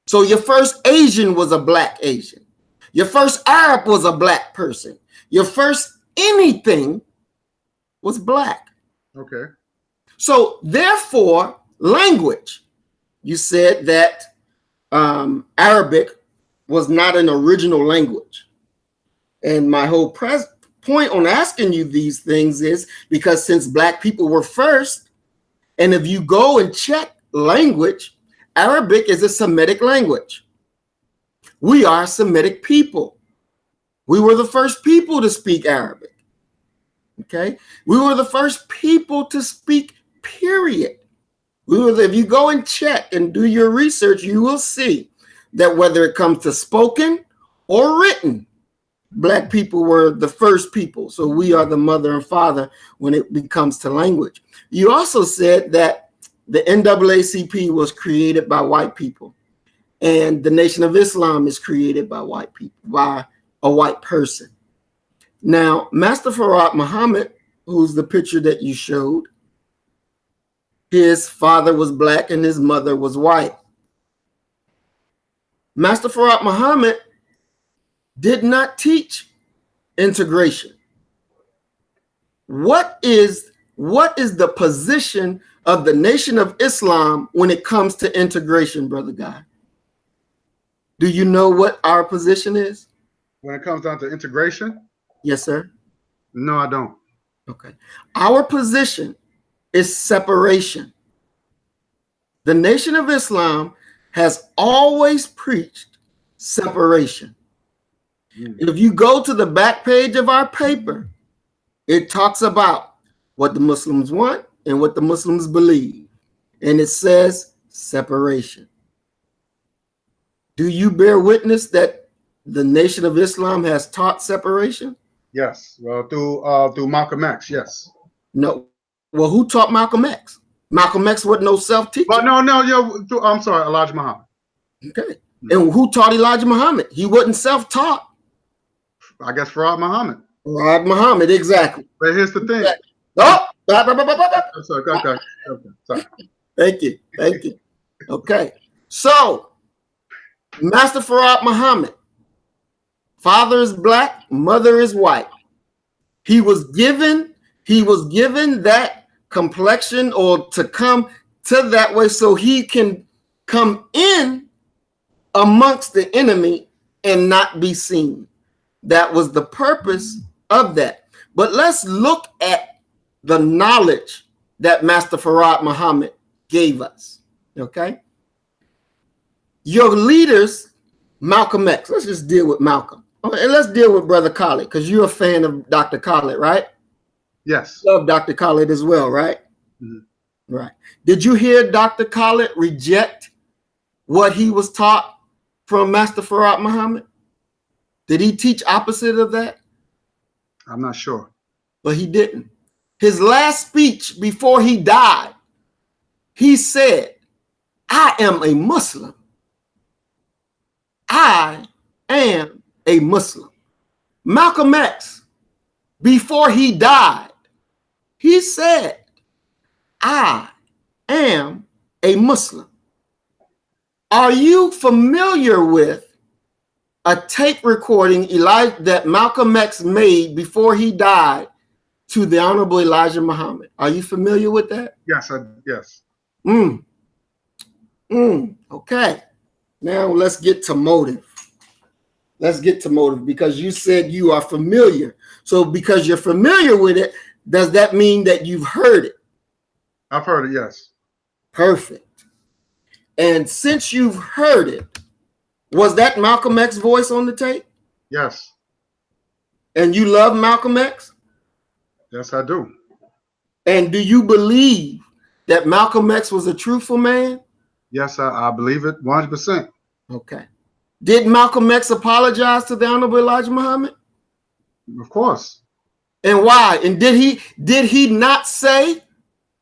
So your first Asian was a black Asian. Your first Arab was a black person. Your first anything was black. Okay. So therefore, language, you said that Arabic was not an original language. And my whole point on asking you these things is because since black people were first, and if you go and check language, Arabic is a Semitic language. We are Semitic people. We were the first people to speak Arabic. Okay? We were the first people to speak, period. If you go and check and do your research, you will see that whether it comes to spoken or written, black people were the first people. So we are the mother and father when it comes to language. You also said that the NAACP was created by white people, and the Nation of Islam is created by white people, by a white person. Now, Master Farad Muhammad, who's the picture that you showed, his father was black and his mother was white. Master Farad Muhammad did not teach integration. What is the position of the Nation of Islam when it comes to integration, Brother Guy? Do you know what our position is? When it comes down to integration? Yes, sir. No, I don't. Okay. Our position is separation. The Nation of Islam has always preached separation. If you go to the back page of our paper, it talks about what the Muslims want and what the Muslims believe. And it says separation. Do you bear witness that the Nation of Islam has taught separation? Yes. Well, through Malcolm X, yes. No. Well, who taught Malcolm X? Malcolm X wasn't no self-teacher. But I'm sorry, Elijah Muhammad. Okay. And who taught Elijah Muhammad? He wasn't self-taught. I guess Farad Muhammad. Farad Muhammad, exactly. But here's the thing. Exactly. Oh, sorry. Sorry. Thank you. Okay. So, Master Farad Muhammad, father is black, mother is white. He was given that complexion or to come to that way so he can come in amongst the enemy and not be seen. That was the purpose of that. But let's look at the knowledge that Master Farad Muhammad gave us. Okay. Your leaders, Malcolm X. Let's just deal with Malcolm. And let's deal with Brother Khalid, because you're a fan of Dr. Khalid, right? Yes. Love Dr. Khalid as well, right? Mm-hmm. Right. Did you hear Dr. Khalid reject what he was taught from Master Farad Muhammad? Did he teach opposite of that? I'm not sure. But he didn't. His last speech before he died, he said, I am a Muslim. I am a Muslim. Malcolm X, before he died, he said, I am a Muslim. Are you familiar with a tape recording that Malcolm X made before he died to the Honorable Elijah Muhammad? Are you familiar with that? Yes, yes. Okay. Now let's get to motive. Let's get to motive, because you said you are familiar. So because you're familiar with it, does that mean that you've heard it? I've heard it, yes. Perfect. And since you've heard it, was that Malcolm X voice on the tape? Yes. And you love Malcolm X? Yes, I do. And do you believe that Malcolm X was a truthful man? Yes, I believe it 100%. Okay. Did Malcolm X apologize to the Honorable Elijah Muhammad? Of course. And why? And did he not say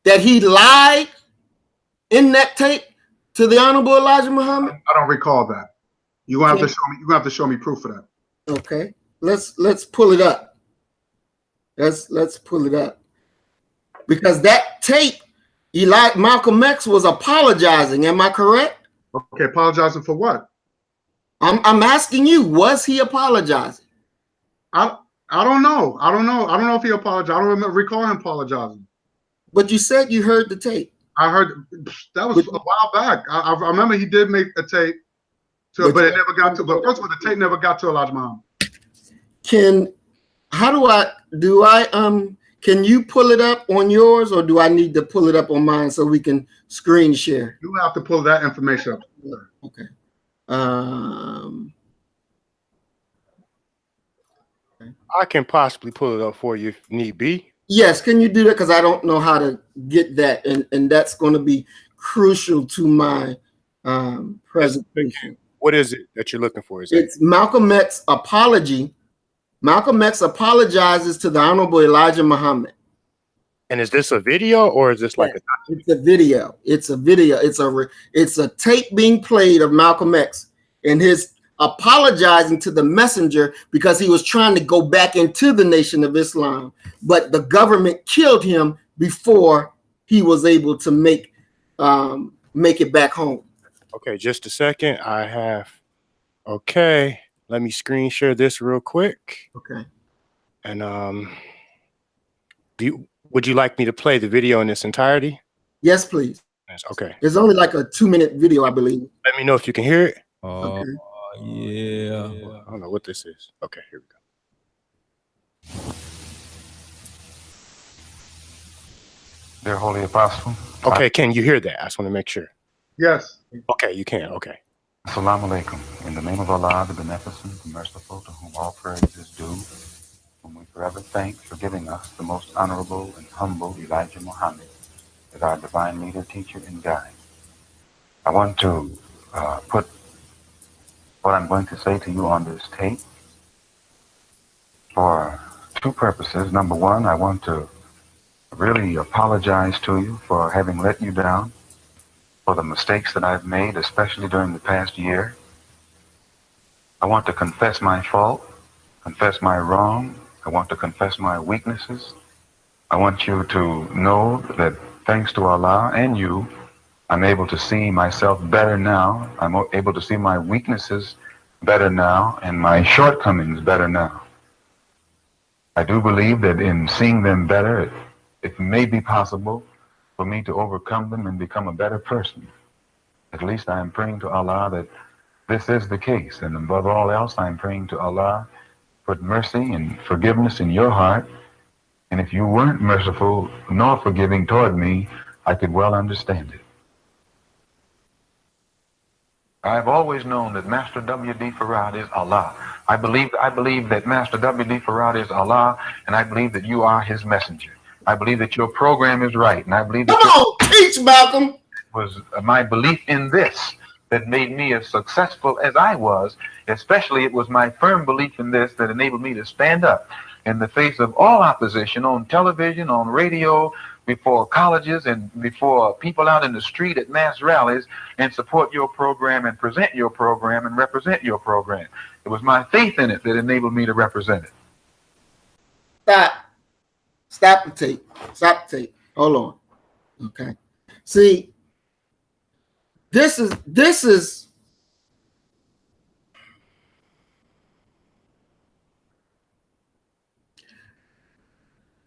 that he lied in that tape to the Honorable Elijah Muhammad? I don't recall that. You're gonna have to show me. You're gonna have to show me proof of that. Okay. Let's pull it up. Let's pull it up. Because that tape, Malcolm X was apologizing. Am I correct? Okay, apologizing for what? I'm asking you, was he apologizing? I don't know. I don't know if he apologized. I don't recall him apologizing. But you said you heard the tape. I heard that was a while back. I remember he did make a tape, but it never got to. But first of all, the tape never got to Elijah Muhammad. Can you pull it up on yours, or do I need to pull it up on mine so we can screen share? You have to pull that information up. Okay. I can possibly pull it up for you if need be. Yes, can you do that? Because I don't know how to get that, and that's going to be crucial to my presentation. What is it that you're looking for? It's Malcolm X apology. Malcolm X apologizes to the Honorable Elijah Muhammad. And is this a video, or is this like It's a video. It's a video. It's a tape being played of Malcolm X and his apologizing to the messenger because he was trying to go back into the Nation of Islam, but the government killed him before he was able to make it back home. Okay, just a second. Okay, let me screen share this real quick. Okay. And would you like me to play the video in its entirety? Yes, please. Okay. It's only like a 2-minute video, I believe. Let me know if you can hear it. Okay. Yeah. I don't know what this is. Okay, here we go. Dear Holy Apostle. Okay, can you hear that? I just want to make sure. Yes. Okay, you can. Okay. Assalamu alaikum. In the name of Allah, the Beneficent, the Merciful, to whom all praise is due, whom we forever thank for giving us the most honorable and humble Elijah Muhammad as our divine leader, teacher, and guide. I want to put what I'm going to say to you on this tape for two purposes. Number one, I want to really apologize to you for having let you down, for the mistakes that I've made, especially during the past year. I want to confess my fault, confess my wrong. I want to confess my weaknesses. I want you to know that thanks to Allah and you, I'm able to see myself better now. I'm able to see my weaknesses better now and my shortcomings better now. I do believe that in seeing them better, it may be possible for me to overcome them and become a better person. At least I am praying to Allah that this is the case. And above all else, I am praying to Allah, put mercy and forgiveness in your heart. And if you weren't merciful nor forgiving toward me, I could well understand it. I've always known that Master W.D. Farad is Allah. I believe that Master W.D. Farad is Allah, and I believe that you are his messenger. I believe that your program is right, and I believe that teach, Malcolm. It was my belief in this that made me as successful as I was. Especially, it was my firm belief in this that enabled me to stand up in the face of all opposition on television, on radio, before colleges, and before people out in the street at mass rallies, and support your program and present your program and represent your program. It was my faith in it that enabled me to represent it. Stop the tape. Stop the tape. Hold on. Okay. See, this is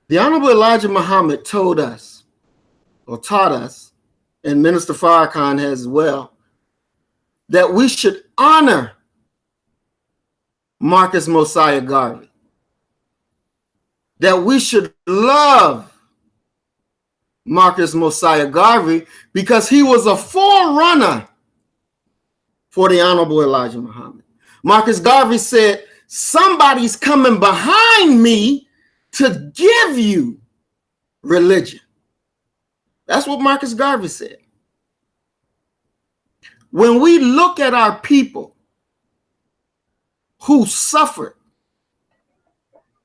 the Honorable Elijah Muhammad told us, or taught us, and Minister Farrakhan has as well, that we should honor Marcus Mosiah Garvey, that we should love Marcus Mosiah Garvey because he was a forerunner for the Honorable Elijah Muhammad. Marcus Garvey said, somebody's coming behind me to give you religion. That's what Marcus Garvey said. When we look at our people who suffered,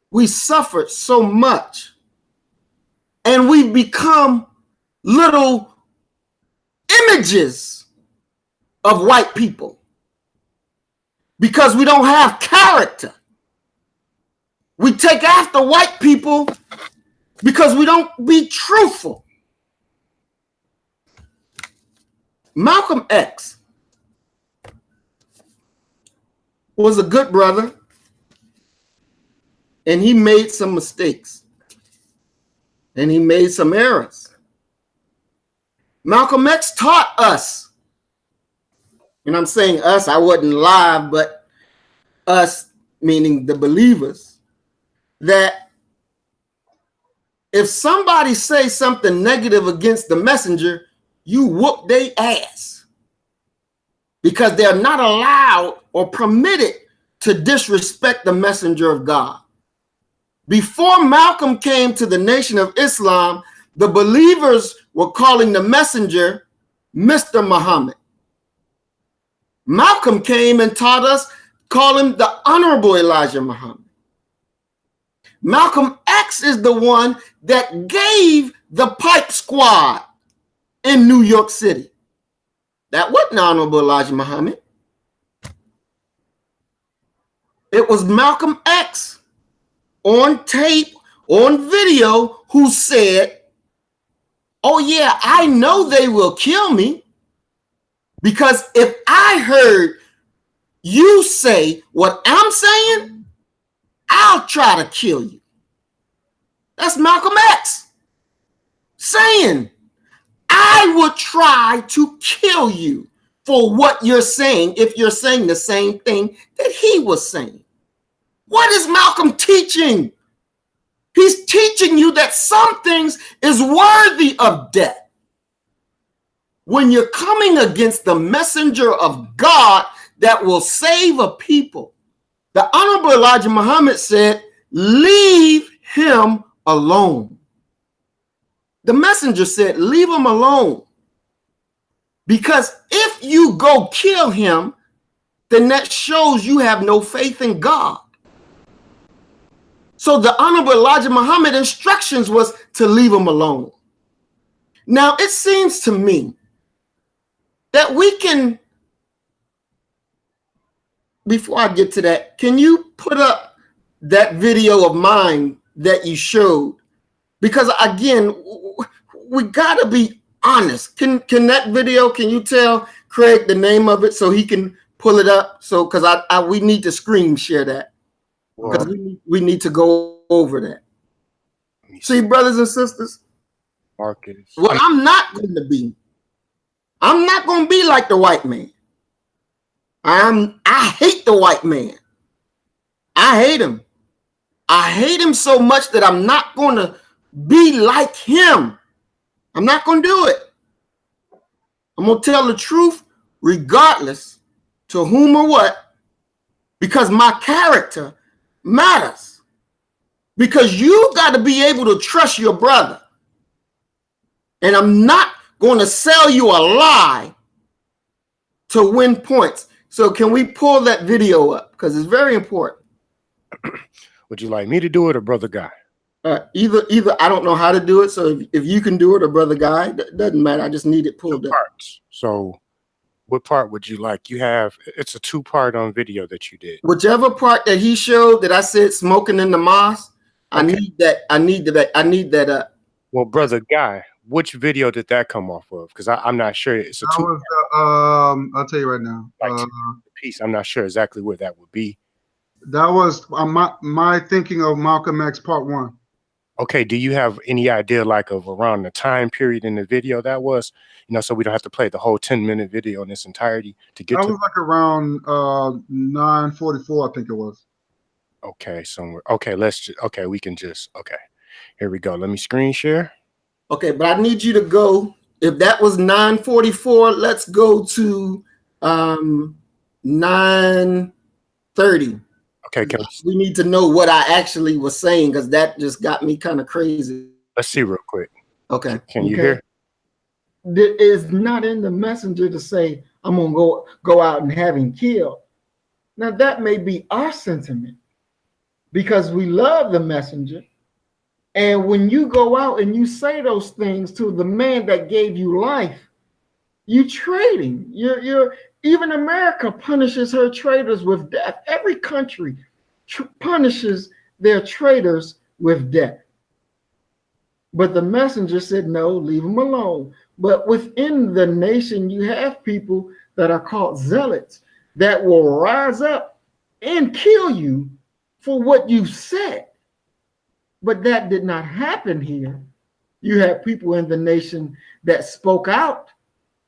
we suffered so much, and we become little images of white people because we don't have character. We take after white people because we don't be truthful. Malcolm X was a good brother, and he made some mistakes, and he made some errors. Malcolm X taught us, and I'm saying us, I wasn't live, but us, meaning the believers, that if somebody says something negative against the messenger, you whoop their ass, because they're not allowed or permitted to disrespect the messenger of God. Before Malcolm came to the Nation of Islam, the believers were calling the messenger Mr. Muhammad. Malcolm came and taught us, call him the Honorable Elijah Muhammad. Malcolm X is the one that gave the pipe squad in New York City. That wasn't Honorable Elijah Muhammad. It was Malcolm X on tape, on video, who said, oh yeah, I know they will kill me, because if I heard you say what I'm saying, I'll try to kill you. That's Malcolm X saying, I would try to kill you for what you're saying if you're saying the same thing that he was saying. What is Malcolm teaching? He's teaching you that some things is worthy of death. When you're coming against the messenger of God that will save a people, the Honorable Elijah Muhammad said, leave him alone. The messenger said, leave him alone. Because if you go kill him, then that shows you have no faith in God. So the Honorable Elijah Muhammad instructions was to leave him alone. Now, it seems to me that we can, before I get to that, can you put up that video of mine that you showed? Because again, we gotta be honest. Can that video, can you tell Craig the name of it so he can pull it up? So, because we need to screen share that. Because we need to go over that. See, brothers and sisters, Marcus. Well, I'm not going to be like the white man. I hate the white man. I hate him. I hate him so much that I'm not going to be like him. I'm not going to do it. I'm going to tell the truth regardless to whom or what, because my character matters. Because you got to be able to trust your brother. And I'm not going to sell you a lie to win points. So can we pull that video up? Because it's very important. Would you like me to do it or Brother Guy? Either I don't know how to do it. So if you can do it or Brother Guy, that doesn't matter. I just need it pulled up. Parts. So what part would you like? It's a 2-part on video that you did. Whichever part that he showed that I said smoking in the mosque, okay. I need that. Well, Brother Guy, which video did that come off of? Because I'm not sure. It's a That two was, I'll tell you right now. piece. I'm not sure exactly where that would be. That was my thinking of Malcolm X Part 1. Okay, do you have any idea like of around the time period in the video that was? So we don't have to play the whole 10-minute video in its entirety to get That to. was like around 9:44, I think it was. Okay, somewhere. Okay, we can just, okay. Here we go. Let me screen share. Okay, but I need you to go. If that was 9:44, let's go to 9:30. Okay, we need to know what I actually was saying, because that just got me kind of crazy. Let's see real quick. Okay. Can you hear? It is not in the messenger to say, I'm going to go out and have him killed. Now, that may be our sentiment because we love the messenger. And when you go out and you say those things to the man that gave you life, you trading. You're even America punishes her traitors with death. Every country punishes their traitors with death. But the messenger said, no, leave them alone. But within the nation, you have people that are called zealots that will rise up and kill you for what you said. But that did not happen here. You have people in the nation that spoke out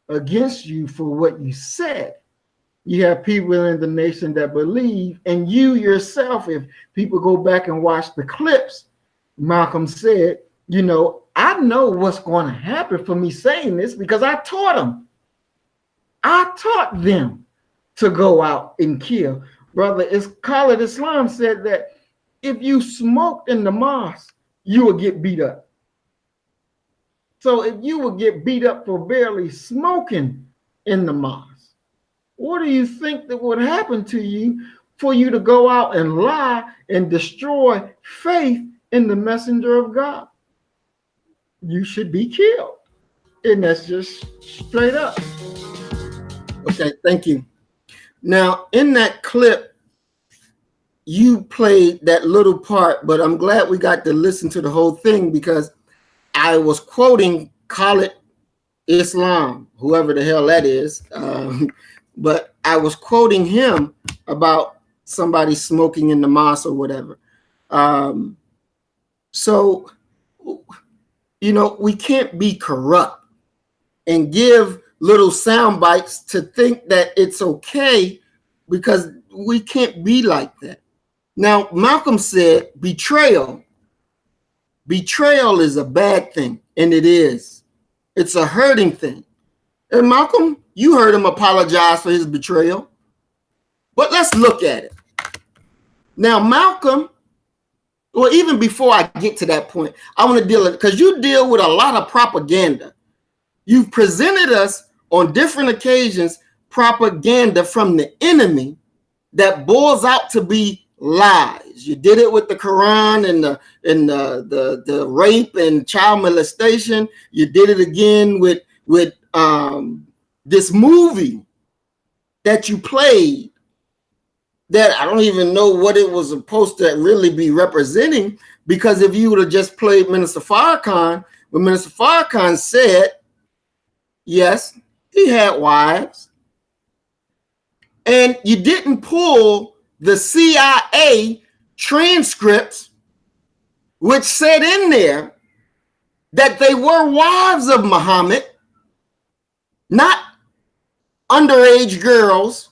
against you for what you said. You have people in the nation that believe, and you yourself, if people go back and watch the clips, Malcolm said, I know what's going to happen for me saying this because I taught them. I taught them to go out and kill. Brother Khalid Islam said that if you smoked in the mosque, you would get beat up. So if you would get beat up for barely smoking in the mosque, what do you think that would happen to you for you to go out and lie and destroy faith in the messenger of God? You should be killed. And that's just straight up. Okay, thank you. Now, in that clip, you played that little part, but I'm glad we got to listen to the whole thing because I was quoting Khalid Islam, whoever the hell that is. But I was quoting him about somebody smoking in the mosque or whatever. So, we can't be corrupt and give little sound bites to think that it's okay, because we can't be like that. Now, Malcolm said betrayal. Betrayal is a bad thing, and it is. It's a hurting thing. And Malcolm, you heard him apologize for his betrayal. But let's look at it. Now, Malcolm, well, even before I get to that point, I want to deal with it because you deal with a lot of propaganda. You've presented us on different occasions propaganda from the enemy that boils out to be lies. You did it with the Quran and the rape and child molestation. You did it again with this movie that you played that I don't even know what it was supposed to really be representing, because if you would have just played Minister Farrakhan, when Minister Farrakhan said, yes, he had wives, and you didn't pull the CIA transcripts, which said in there that they were wives of Muhammad, not underage girls,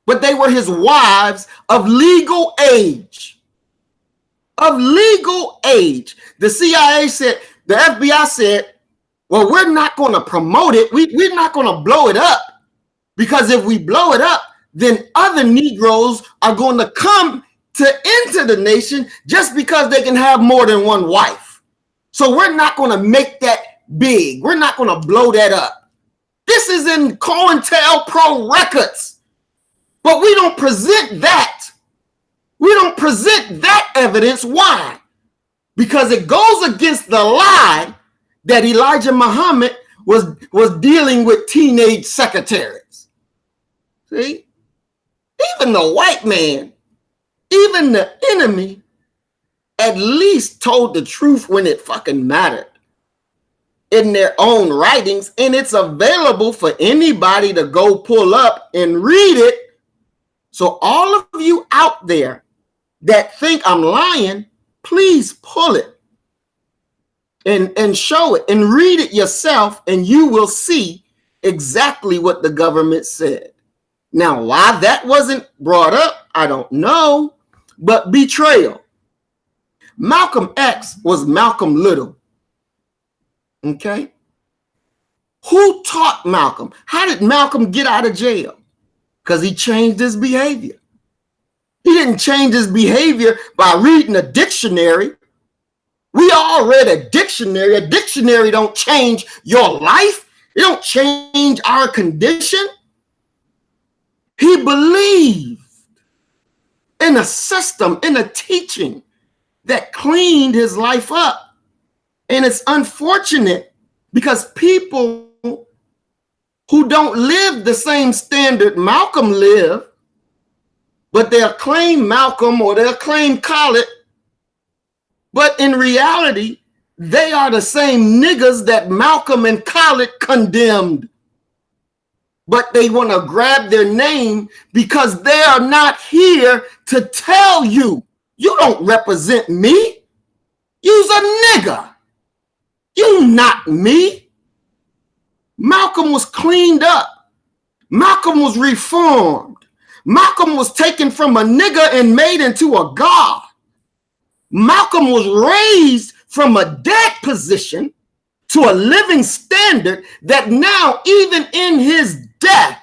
but they were his wives of legal age. Of legal age. The CIA said, the FBI said, well, we're not going to promote it. We're not going to blow it up, because if we blow it up, then other Negroes are going to come to enter the nation just because they can have more than one wife. So we're not going to make that big. We're not going to blow that up. This is in COINTELPRO records. But we don't present that. We don't present that evidence. Why? Because it goes against the lie that Elijah Muhammad was dealing with teenage secretaries. See? Even the white man, even the enemy, at least told the truth when it fucking mattered. in their own writings, and it's available for anybody to go pull up and read it. So all of you out there that think I'm lying, please pull it and show it and read it yourself, and you will see exactly what the government said. Now, why that wasn't brought up, I don't know, but betrayal. Malcolm X was Malcolm Little. Okay? Who taught Malcolm? How did Malcolm get out of jail? Because he changed his behavior. He didn't change his behavior by reading a dictionary. We all read a dictionary. A dictionary don't change your life. It don't change our condition. He believed in a system, in a teaching that cleaned his life up. And it's unfortunate because people who don't live the same standard Malcolm lived, but they'll claim Malcolm or they'll claim Khaled, but in reality, they are the same niggas that Malcolm and Khaled condemned. But they want to grab their name because they are not here to tell you, you don't represent me. You's a nigga. You not me. Malcolm was cleaned up. Malcolm was reformed. Malcolm was taken from a nigga and made into a god. Malcolm was raised from a dead position to a living standard that now, even in his death,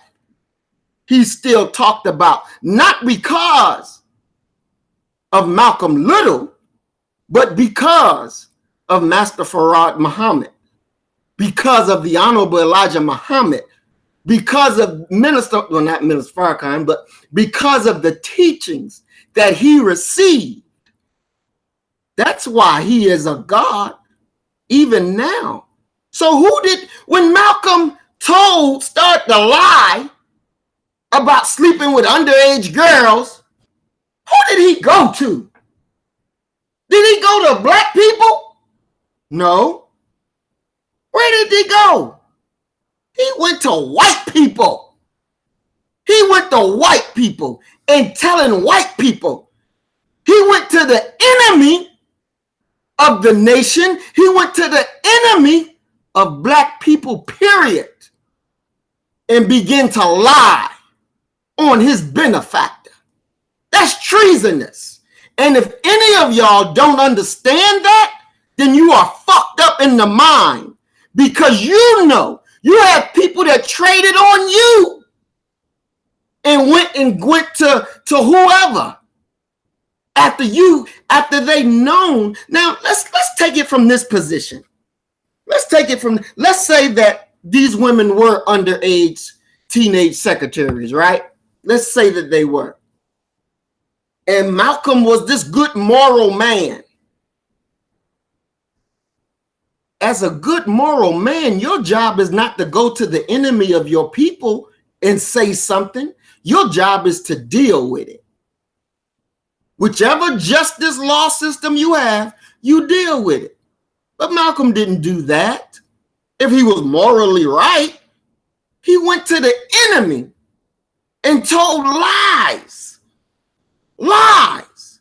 he still talked about, not because of Malcolm Little, but because of Master Farad Muhammad, because of the Honorable Elijah Muhammad, because of not Minister Farrakhan, but because of the teachings that he received. That's why he is a god even now. So when Malcolm started to lie about sleeping with underage girls, who did he go to? Did he go to black people? No. Where did he go? He went to white people. He went to white people and telling white people. He went to the enemy of the nation. He went to the enemy of black people, period, and began to lie on his benefactor. That's treasonous. And if any of y'all don't understand that, then you are fucked up in the mind, because you know you have people that traded on you and went to whoever after they known. Now let's take it from this position. Let's say that these women were underage teenage secretaries, right? Let's say that they were. And Malcolm was this good moral man. As a good moral man, your job is not to go to the enemy of your people and say something. Your job is to deal with it. Whichever justice law system you have, you deal with it. But Malcolm didn't do that. If he was morally right, he went to the enemy and told lies. Lies.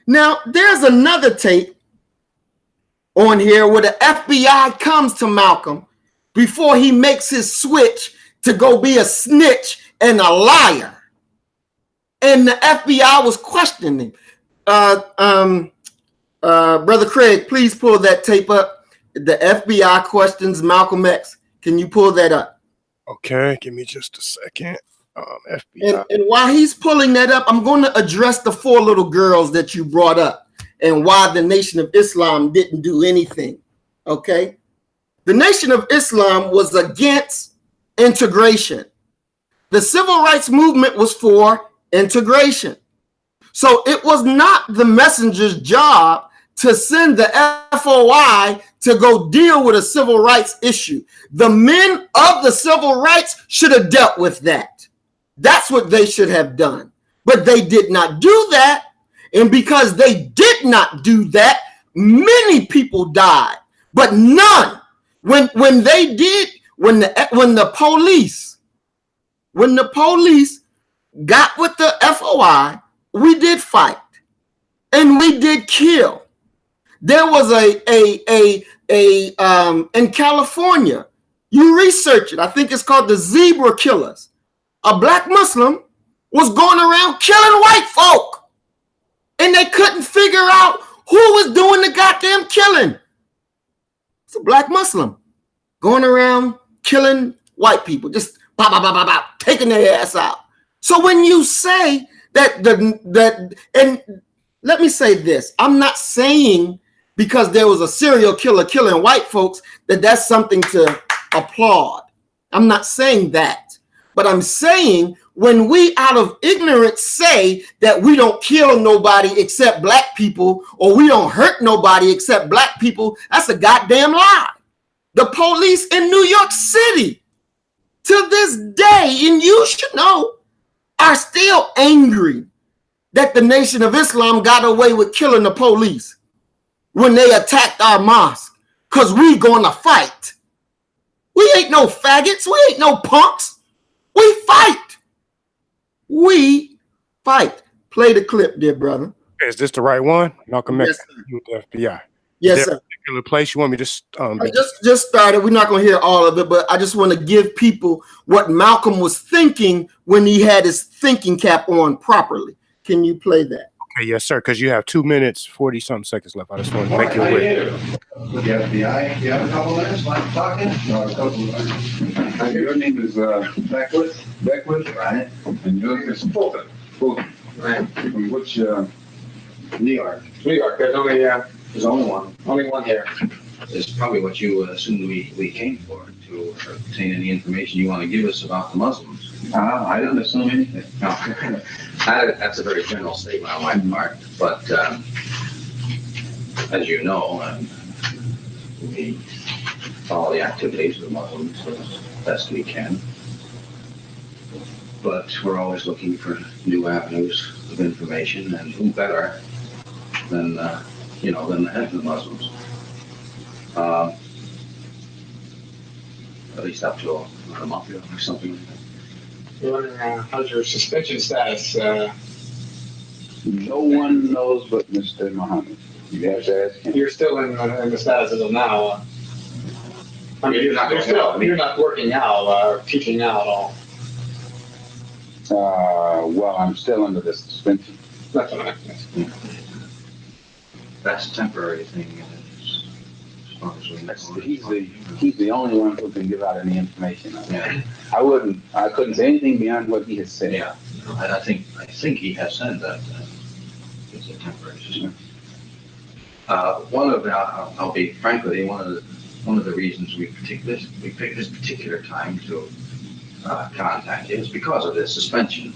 Now, there's another tape on here where the FBI comes to Malcolm before he makes his switch to go be a snitch and a liar. And the FBI was questioning him. Brother Craig, please pull that tape up. The FBI questions Malcolm X. Can you pull that up? Okay, give me just a second. FBI. And while he's pulling that up, I'm going to address the 4 little girls that you brought up and why the Nation of Islam didn't do anything. Okay? The Nation of Islam was against integration. The civil rights movement was for integration. So it was not the messenger's job to send the FOI to go deal with a civil rights issue. The men of the civil rights should have dealt with that. That's what they should have done. But they did not do that. And because they did not do that, many people died, but none when the police got with the FOI, we did fight and we did kill. There was in California, you research it, I think it's called the Zebra Killers. A black Muslim was going around killing white folk, and they couldn't figure out who was doing the goddamn killing. It's a black Muslim going around killing white people, just taking their ass out. So when you say that and let me say this, I'm not saying because there was a serial killer killing white folks that's something to applaud. I'm not saying that, but I'm saying when we out of ignorance say that we don't kill nobody except black people, or we don't hurt nobody except black people, that's a goddamn lie. The police in New York City to this day, and you should know, are still angry that the Nation of Islam got away with killing the police when they attacked our mosque, because we gonna fight. We ain't no faggots. We ain't no punks. We fight. We fight. Play the clip, dear brother. Is this the right one? Malcolm X with the FBI. Yes, is there sir. a particular place you want me to I just started. We're not going to hear all of it, but I just want to give people what Malcolm was thinking when he had his thinking cap on properly. Can you play that? Okay, yes, sir, because you have 2 minutes, 40-something seconds left. I just want to make you aware. With the FBI, you have a couple minutes, like talking? No, a couple minutes. Your name is Beckwith? Beckwith, right. And yours is Fulton. Fulton. Right. From which, New York. New York, there's only one. Only one here. It's probably what you assumed we came for, to obtain any information you want to give us about the Muslims. I didn't assume anything. No, that's a very general statement on my part, but as you know, we follow the activities of the Muslims as best we can. But we're always looking for new avenues of information, and who better than the head of the Muslims. At least up to a month ago or something like that. How's your suspension status? No one knows but Mr. Muhammad. You have to ask him. You're still in the status of now. I mean, you're not working out or teaching out at all. Well, I'm still under the suspension. That's what I meant. That's a temporary thing. He's the only one who can give out any information. Yeah. I couldn't say anything beyond what he has said. Yeah, I think he has said that it's a temporary system. I'll be frank with you, one of the reasons we picked this particular time to contact you is because of this suspension.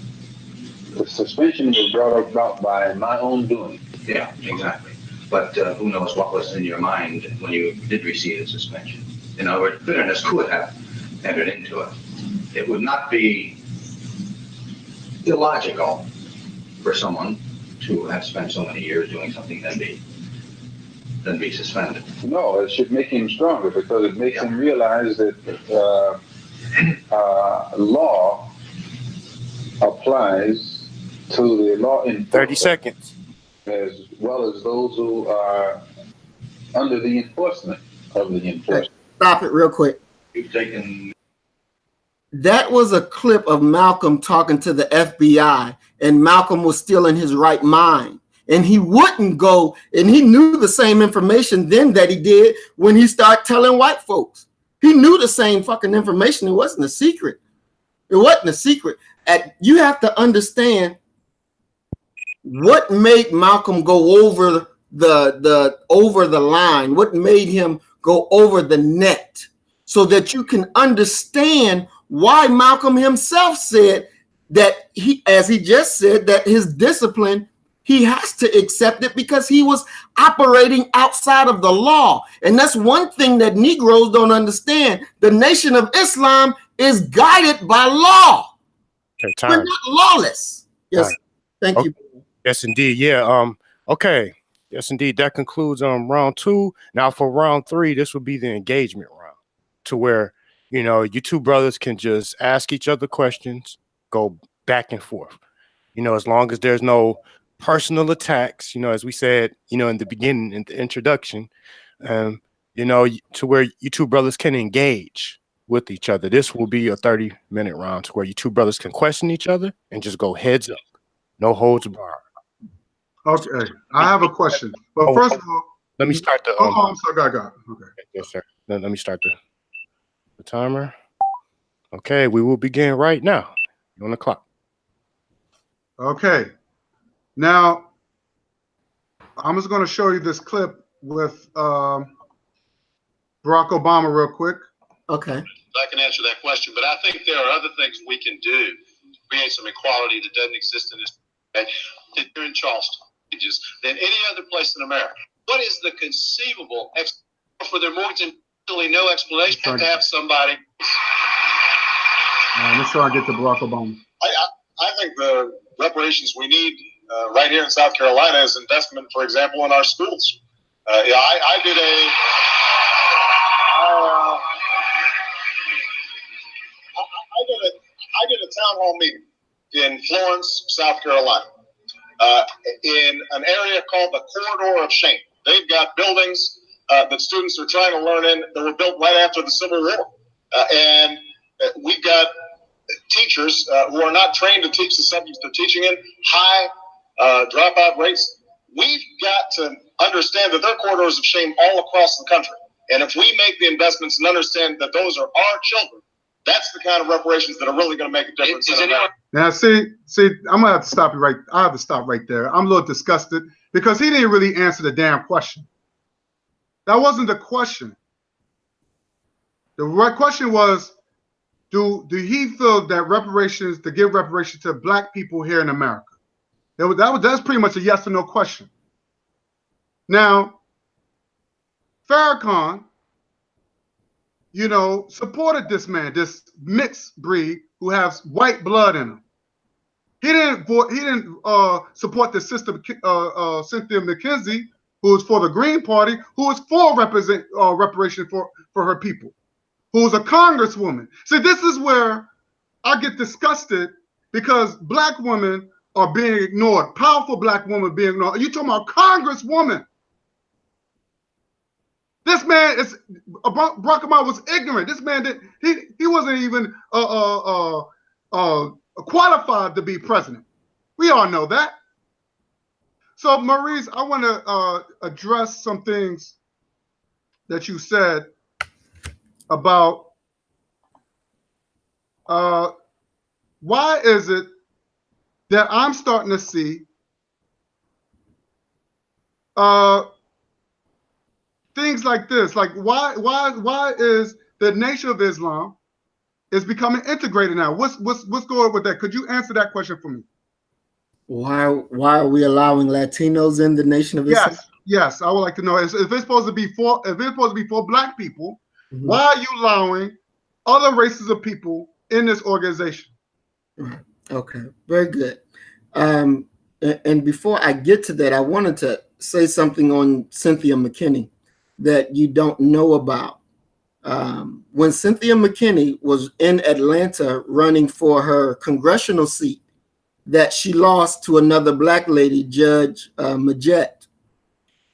The suspension was brought about by my own doing. Yeah, exactly. But who knows what was in your mind when you did receive the suspension. In other words, bitterness could have entered into it. It would not be illogical for someone to have spent so many years doing something then be suspended. No, it should make him stronger, because it makes him realize that law applies to the law in 30 seconds. As well as those who are under the enforcement of the enforcement. Stop it real quick. You've taken... That was a clip of Malcolm talking to the FBI, and Malcolm was still in his right mind. And he wouldn't go, and he knew the same information then that he did when he started telling white folks. He knew the same fucking information. It wasn't a secret. It wasn't a secret. You have to understand what made Malcolm go over the line, what made him go over the net, so that you can understand why Malcolm himself said that as he just said, that his discipline, he has to accept it because he was operating outside of the law. And that's one thing that Negroes don't understand. The Nation of Islam is guided by law. Okay, we're not lawless. Yes. Right. Thank you. Yes, indeed. Yeah. Okay. Yes, indeed. That concludes round 2. Now for round 3, this will be the engagement round. to where, you know, you two brothers can just ask each other questions, go back and forth. You know, as long as there's no personal attacks, you know, as we said, you know, in the beginning, in the introduction, um, you know, to where you two brothers can engage with each other. This will be a 30-minute round to where you two brothers can question each other and just go heads up, no holds barred. Okay, I have a question. But Oh, first of all, let me start the. oh, I'm sorry, got it. Okay. Yes, sir. Let me start the timer. Okay, we will begin right now. You're on the clock. Okay. Now, I'm just going to show you this clip with Barack Obama real quick. Okay. I can answer that question, but I think there are other things we can do to create some equality that doesn't exist in this that here in Charleston than any other place in America. What is the conceivable for their mortgage and really no explanation to have somebody? Let's try and get to Barack Obama. I think the reparations we need right here in South Carolina is investment, for example, in our schools. I did a town hall meeting in Florence, South Carolina, in an area called the Corridor of Shame. They've got buildings that students are trying to learn in that were built right after the Civil War. And we've got teachers who are not trained to teach the subjects they're teaching in, high dropout rates. We've got to understand that there are corridors of shame all across the country. And if we make the investments and understand that those are our children, that's the kind of reparations that are really going to make a difference. Now, see, I'm gonna have to stop you right. I have to stop right there. I'm a little disgusted because he didn't really answer the damn question. That wasn't the question. The right question was, do he feel that reparations, to give reparations to black people here in America? That's pretty much a yes or no question. Now, Farrakhan, you know, supported this man, this mixed breed who has white blood in him. He didn't support the sister Cynthia McKenzie, who was for the Green Party, who was for reparation for her people, who was a congresswoman. See, this is where I get disgusted because black women are being ignored. Powerful black women being ignored. You talking about congresswoman? This man is Barack Obama was ignorant. This man he wasn't even qualified to be president. We all know that. So Maurice, I want to address some things that you said about why is it that I'm starting to see things like this? Like why is the Nation of Islam is becoming integrated now? What's going on with that? Could you answer that question for me? Why are we allowing Latinos in the Nation of Islam? Yes, I would like to know. If it's supposed to be for black people, why are you allowing other races of people in this organization? Right. Okay, very good. And before I get to that, I wanted to say something on Cynthia McKinney that you don't know about. When Cynthia McKinney was in Atlanta running for her congressional seat, that she lost to another black lady, Judge Majette,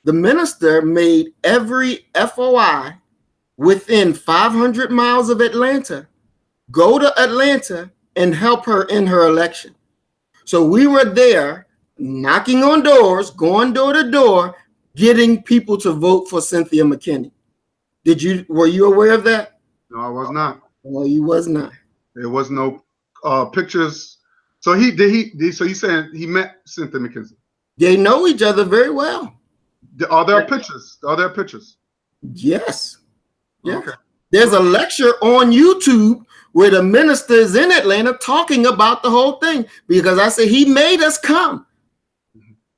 the minister made every FOI within 500 miles of Atlanta go to Atlanta and help her in her election. So we were there knocking on doors, going door to door, getting people to vote for Cynthia McKinney. Were you aware of that? No, I was not. Well, you was not. There was no pictures. So so he's saying he met Cynthia McKenzie. They know each other very well. Are there pictures? Are there pictures? Yes. Yeah. Okay. There's a lecture on YouTube where the minister is in Atlanta talking about the whole thing, because I said he made us come.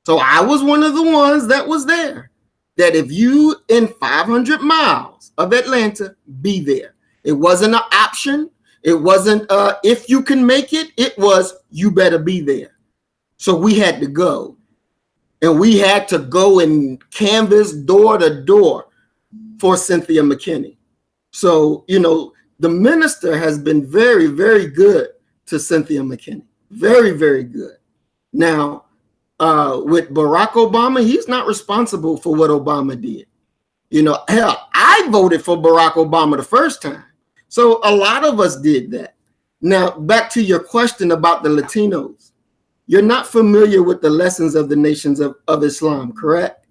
So I was one of the ones that was there. That if you in 500 miles of Atlanta, be there. It wasn't an option. It wasn't if you can make it. It was you better be there. So we had to go. And we had to go and canvass door to door for Cynthia McKinney. So, the minister has been very, very good to Cynthia McKinney. Very, very good. Now, with Barack Obama, he's not responsible for what Obama did. Hell, I voted for Barack Obama the first time. So a lot of us did that. Now, back to your question about the Latinos. You're not familiar with the lessons of the nations of Islam, correct?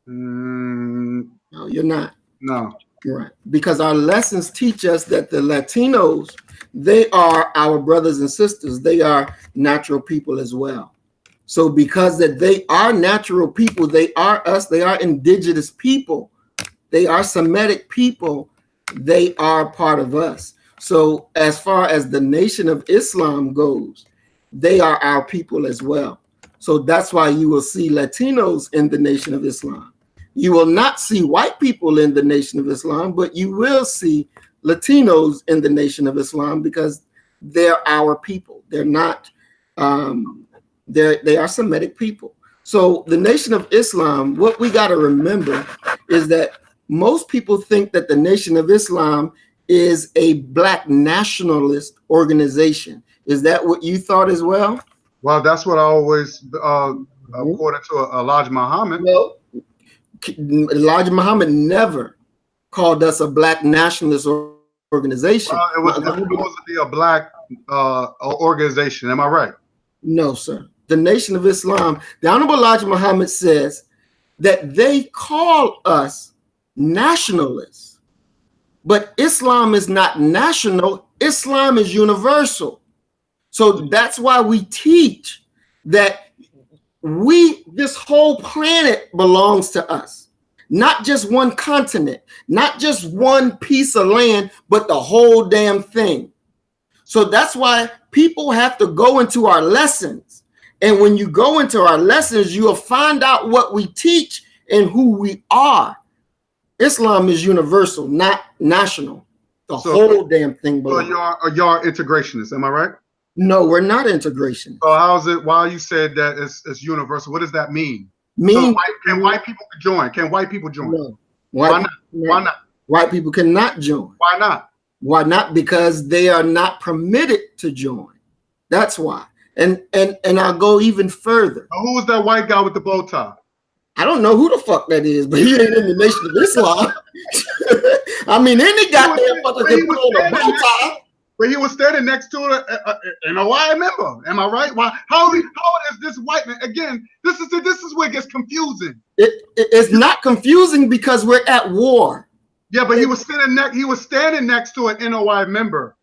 No, you're not. No. Right. Because our lessons teach us that the Latinos, they are our brothers and sisters. They are natural people as well. So because that they are natural people, they are us, they are indigenous people, they are Semitic people, they are part of us. So as far as the Nation of Islam goes, they are our people as well. So that's why you will see Latinos in the Nation of Islam. You will not see white people in the Nation of Islam, but you will see Latinos in the Nation of Islam because they're our people. They're not, they are Semitic people. So the Nation of Islam, what we got to remember is that most people think that the Nation of Islam is a black nationalist organization. Is that what you thought as well? Well, that's what I always, according to Elijah Muhammad. No. Elijah Muhammad never called us a black nationalist organization. It was supposed to be a black organization. Am I right? No, sir. The Nation of Islam, the Honorable Elijah Muhammad says that they call us nationalists, but Islam is not national. Islam is universal. So that's why we teach that this whole planet belongs to us, not just one continent, not just one piece of land, but the whole damn thing. So that's why people have to go into our lessons. And when you go into our lessons, you will find out what we teach and who we are. Islam is universal, not national. The whole damn thing belongs. So y'all integrationists, am I right? No, we're not integration. So how is it? Why you said that it's universal? What does that mean? Can white people join? Can white people join? No. Why not? Why not? White people cannot join. Why not? Why not? Because they are not permitted to join. That's why. And I'll go even further. Who was that white guy with the bow tie? I don't know who the fuck that is, but he ain't in the Nation of Islam. I mean, any goddamn fucker can put on a bow tie. But he was standing next to an Hawaii member. Am I right? Why? How is this white man? Again, this is where it gets confusing. It's not confusing because we're at war. Yeah, but he was standing next to an NOI member.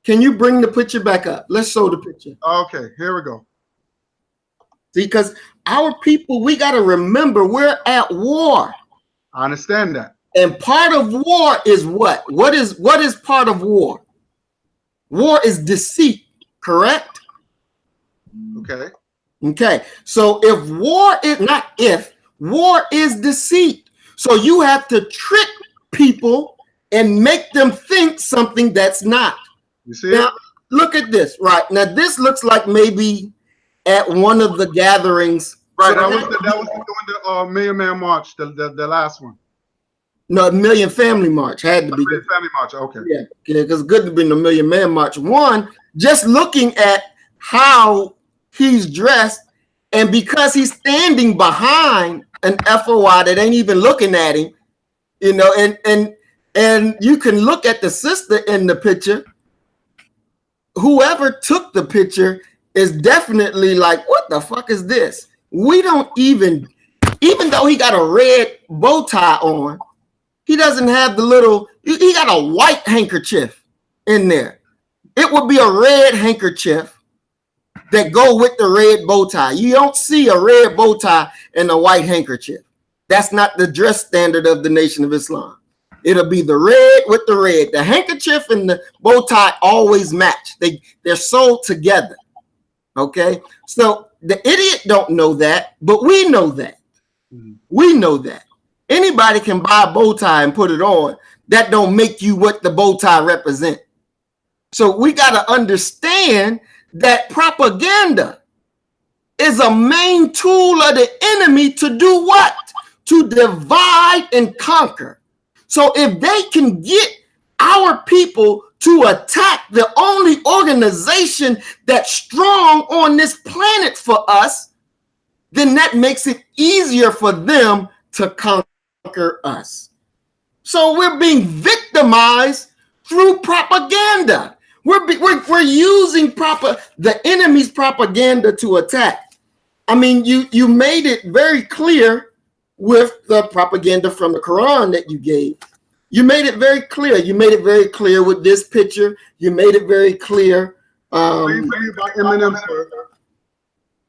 Can you bring the picture back up? Let's show the picture. Okay, here we go. See, because our people, we got to remember we're at war. I understand that. And part of war is what? What is part of war? War is deceit, correct? Okay. Okay. So if war is deceit. So you have to trick people and make them think something that's not. You see? Now, look at this. Right. Now, this looks like maybe at one of the gatherings. Right. That was during the Million Man March, the last one. No, Million Family March had to be. Million Family March, okay. Yeah, because it's good to be in the Million Man March. One, just looking at how he's dressed, and because he's standing behind an FOI that ain't even looking at him, and you can look at the sister in the picture. Whoever took the picture is definitely like, what the fuck is this? We don't even though he got a red bow tie on, he doesn't have he got a white handkerchief in there. It would be a red handkerchief that go with the red bow tie. You don't see a red bow tie and a white handkerchief. That's not the dress standard of the Nation of Islam. It'll be the red with the red. The handkerchief and the bow tie always match. They're sold together. Okay? So the idiot don't know that, but we know that. We know that. Anybody can buy a bow tie and put it on. That don't make you what the bow tie represent. So we got to understand that propaganda is a main tool of the enemy to do what? To divide and conquer. So if they can get our people to attack the only organization that's strong on this planet for us, then that makes it easier for them to conquer us. So we're being victimized through propaganda. We're using the enemy's propaganda to attack. I mean, you made it very clear with the propaganda from the Quran that you gave. You made it very clear. You made it very clear with this picture. You made it very clear.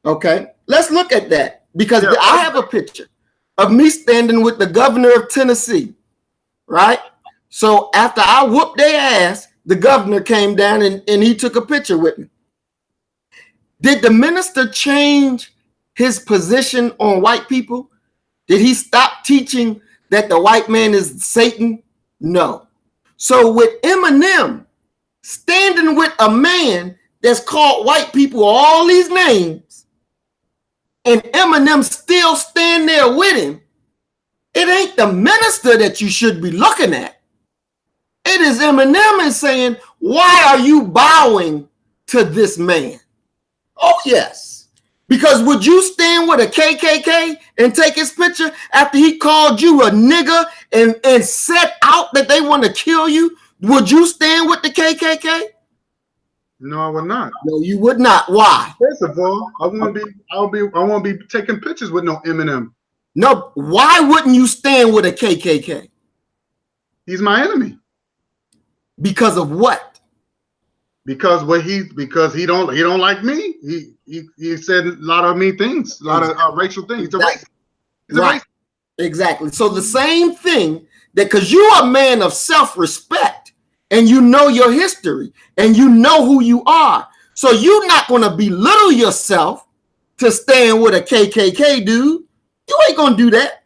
Okay, let's look at that, because I have a picture of me standing with the governor of Tennessee, right? So after I whooped their ass, the governor came down and he took a picture with me. Did the minister change his position on white people? Did he stop teaching that the white man is Satan? No. So with Eminem standing with a man that's called white people all these names, and Eminem still stand there with him, it ain't the minister that you should be looking at. It is Eminem is saying, why are you bowing to this man? Oh, yes. Because would you stand with a KKK and take his picture after he called you a nigger and set out that they want to kill you? Would you stand with the KKK? No, I would not. No, you would not. Why? First of all, I won't be taking pictures with no Eminem. No, why wouldn't you stand with a KKK? He's my enemy. Because of what? Because he don't like me. He said a lot of mean things, a lot of racial things. He's a racist. He's a racist. Exactly. So the same thing, that because you're a man of self-respect and you know your history and you know who you are, so you're not going to belittle yourself to stand with a KKK dude. You ain't going to do that.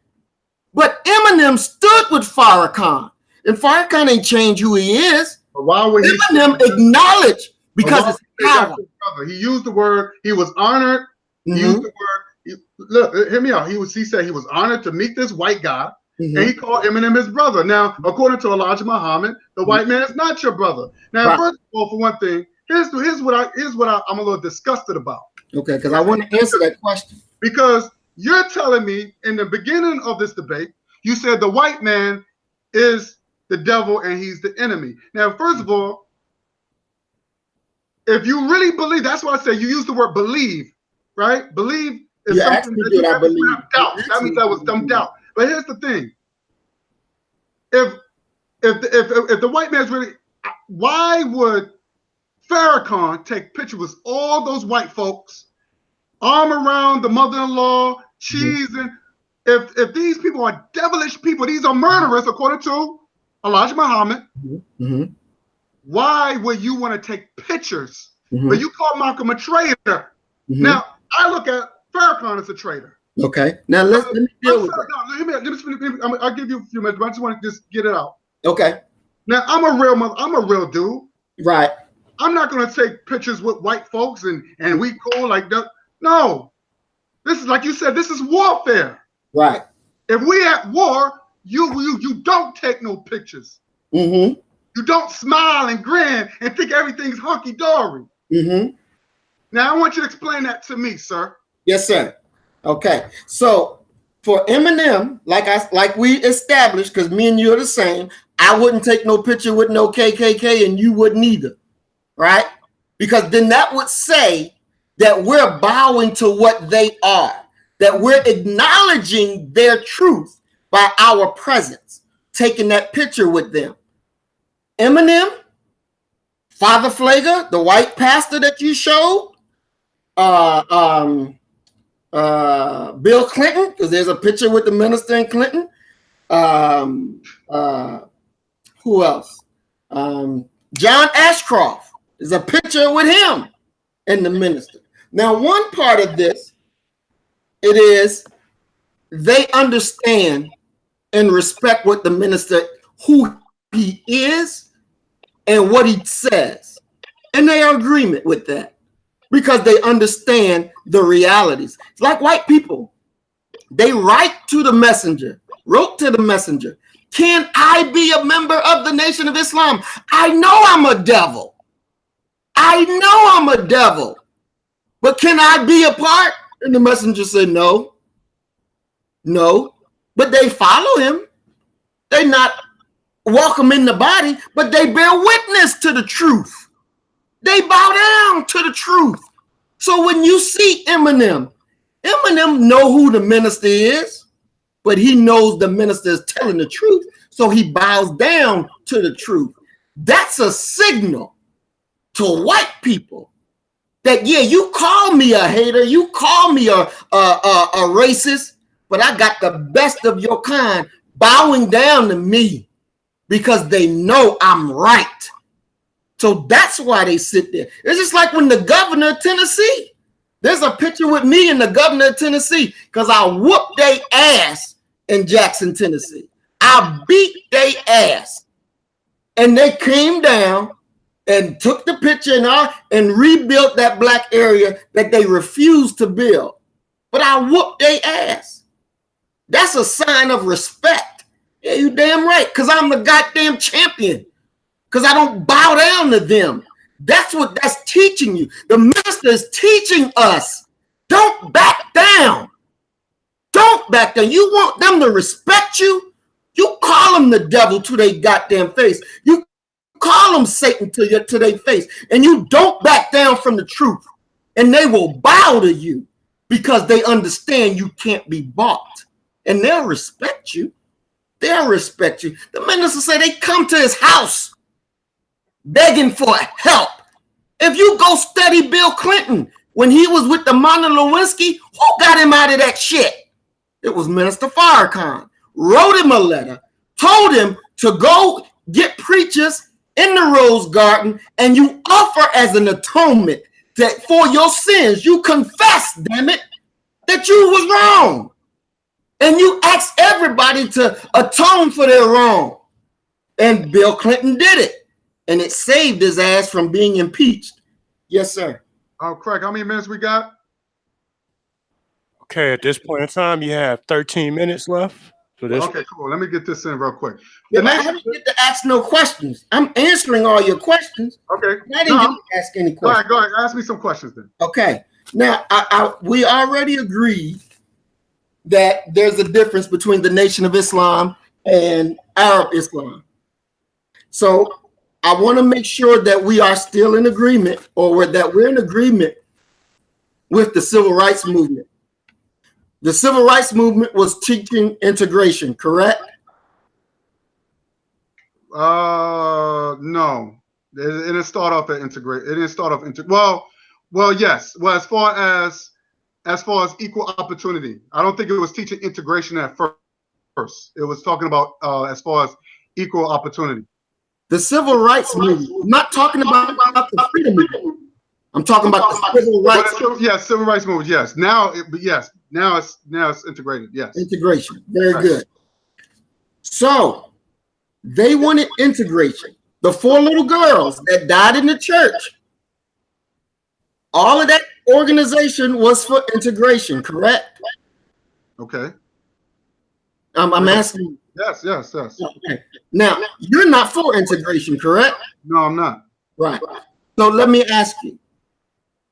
But Eminem stood with Farrakhan, and Farrakhan ain't changed who he is. But why would Eminem acknowledge, because it's power. He used the word, he was honored. He used the word, look, hear me out. He said he was honored to meet this white guy, and he called Eminem his brother. Now, according to Elijah Muhammad, the white man is not your brother. Now, first of all, for one thing, here's what I'm a little disgusted about. Okay, because I want to answer that question. Because you're telling me in the beginning of this debate, you said the white man is the devil and he's the enemy. Now, first of all, if you really believe, that's why I say you use the word believe, right? Believe is something that you have doubt. That means that was some doubt. But here's the thing: if the white man's really, why would Farrakhan take pictures with all those white folks, arm around the mother-in-law, cheesing? If these people are devilish people, these are murderers, according to Elijah Muhammad. Why would you want to take pictures? But you call Malcolm a traitor. Now, I look at Farrakhan as a traitor. Okay. Now let me deal with that. I'll give you a few minutes, but I just want to just get it out. Okay. Now, I'm a real dude. Right. I'm not going to take pictures with white folks and we cool like that. No. This is, like you said, this is warfare. Right. If we at war, you don't take no pictures. You don't smile and grin and think everything's hunky-dory. Now, I want you to explain that to me, sir. Yes, sir. Okay. So for Eminem, like we established, because me and you are the same, I wouldn't take no picture with no KKK and you wouldn't either. Right? Because then that would say that we're bowing to what they are, that we're acknowledging their truth by our presence, taking that picture with them. Eminem, Father Flager, the white pastor that you showed, Bill Clinton, because there's a picture with the minister in Clinton. Who else? John Ashcroft. There's a picture with him and the minister. Now, one part of this, it is they understand and respect what the minister, who he is and what he says. And they are in agreement with that because they understand the realities. It's like white people. They wrote to the messenger, Can I be a member of the Nation of Islam? I know I'm a devil. I know I'm a devil. But can I be a part? And the messenger said, no. No. But they follow him. They not walk him in the body, but they bear witness to the truth. They bow down to the truth. So when you see Eminem know who the minister is, but he knows the minister is telling the truth, so he bows down to the truth. That's a signal to white people that, yeah, you call me a hater, you call me a racist, but I got the best of your kind bowing down to me because they know I'm right. So that's why they sit there. It's just like when the governor of Tennessee, there's a picture with me and the governor of Tennessee because I whooped their ass in Jackson, Tennessee. I beat their ass. And they came down and took the picture and rebuilt that black area that they refused to build. But I whooped their ass. That's a sign of respect. Yeah, you damn right, because I'm the goddamn champion. Because I don't bow down to them. That's what that's teaching you. The minister is teaching us. Don't back down. Don't back down. You want them to respect you? You call them the devil to their goddamn face. You call them Satan to their face. And you don't back down from the truth. And they will bow to you because they understand you can't be bought. And they'll respect you. They'll respect you. The minister say they come to his house begging for help. If you go study Bill Clinton when he was with the Monica Lewinsky, who got him out of that shit? It was Minister Farrakhan. Wrote him a letter, told him to go get preachers in the Rose Garden, and you offer as an atonement that for your sins, you confess, damn it, that you was wrong. And you ask everybody to atone for their wrong. And Bill Clinton did it. And it saved his ass from being impeached. Yes, sir. Craig, how many minutes we got? Okay, at this point in time, you have 13 minutes left for this. Okay, cool. Let me get this in real quick. I didn't get to ask no questions. I'm answering all your questions. Okay. I didn't get to ask any questions. Go ahead. Ask me some questions then. Okay. Now, we already agreed that there's a difference between the Nation of Islam and Arab Islam. So I want to make sure that we are still in agreement, or that we're in agreement with the civil rights movement. The civil rights movement was teaching integration, correct? No. It didn't start off at integrate. It didn't start off well, yes. Well, as far as equal opportunity, I don't think it was teaching integration at first. It was talking about as far as equal opportunity. The civil rights movement. I'm not talking about the freedom movement. I'm talking about the civil rights. Yes, civil rights movement. Yes. Now it's integrated. Yes. Integration. Very good. So they wanted integration. The 4 little girls that died in the church. All of that organization was for integration, correct? Okay. I'm asking. Yes. Okay. Now, you're not for integration, correct? No, I'm not. Right. So let me ask you,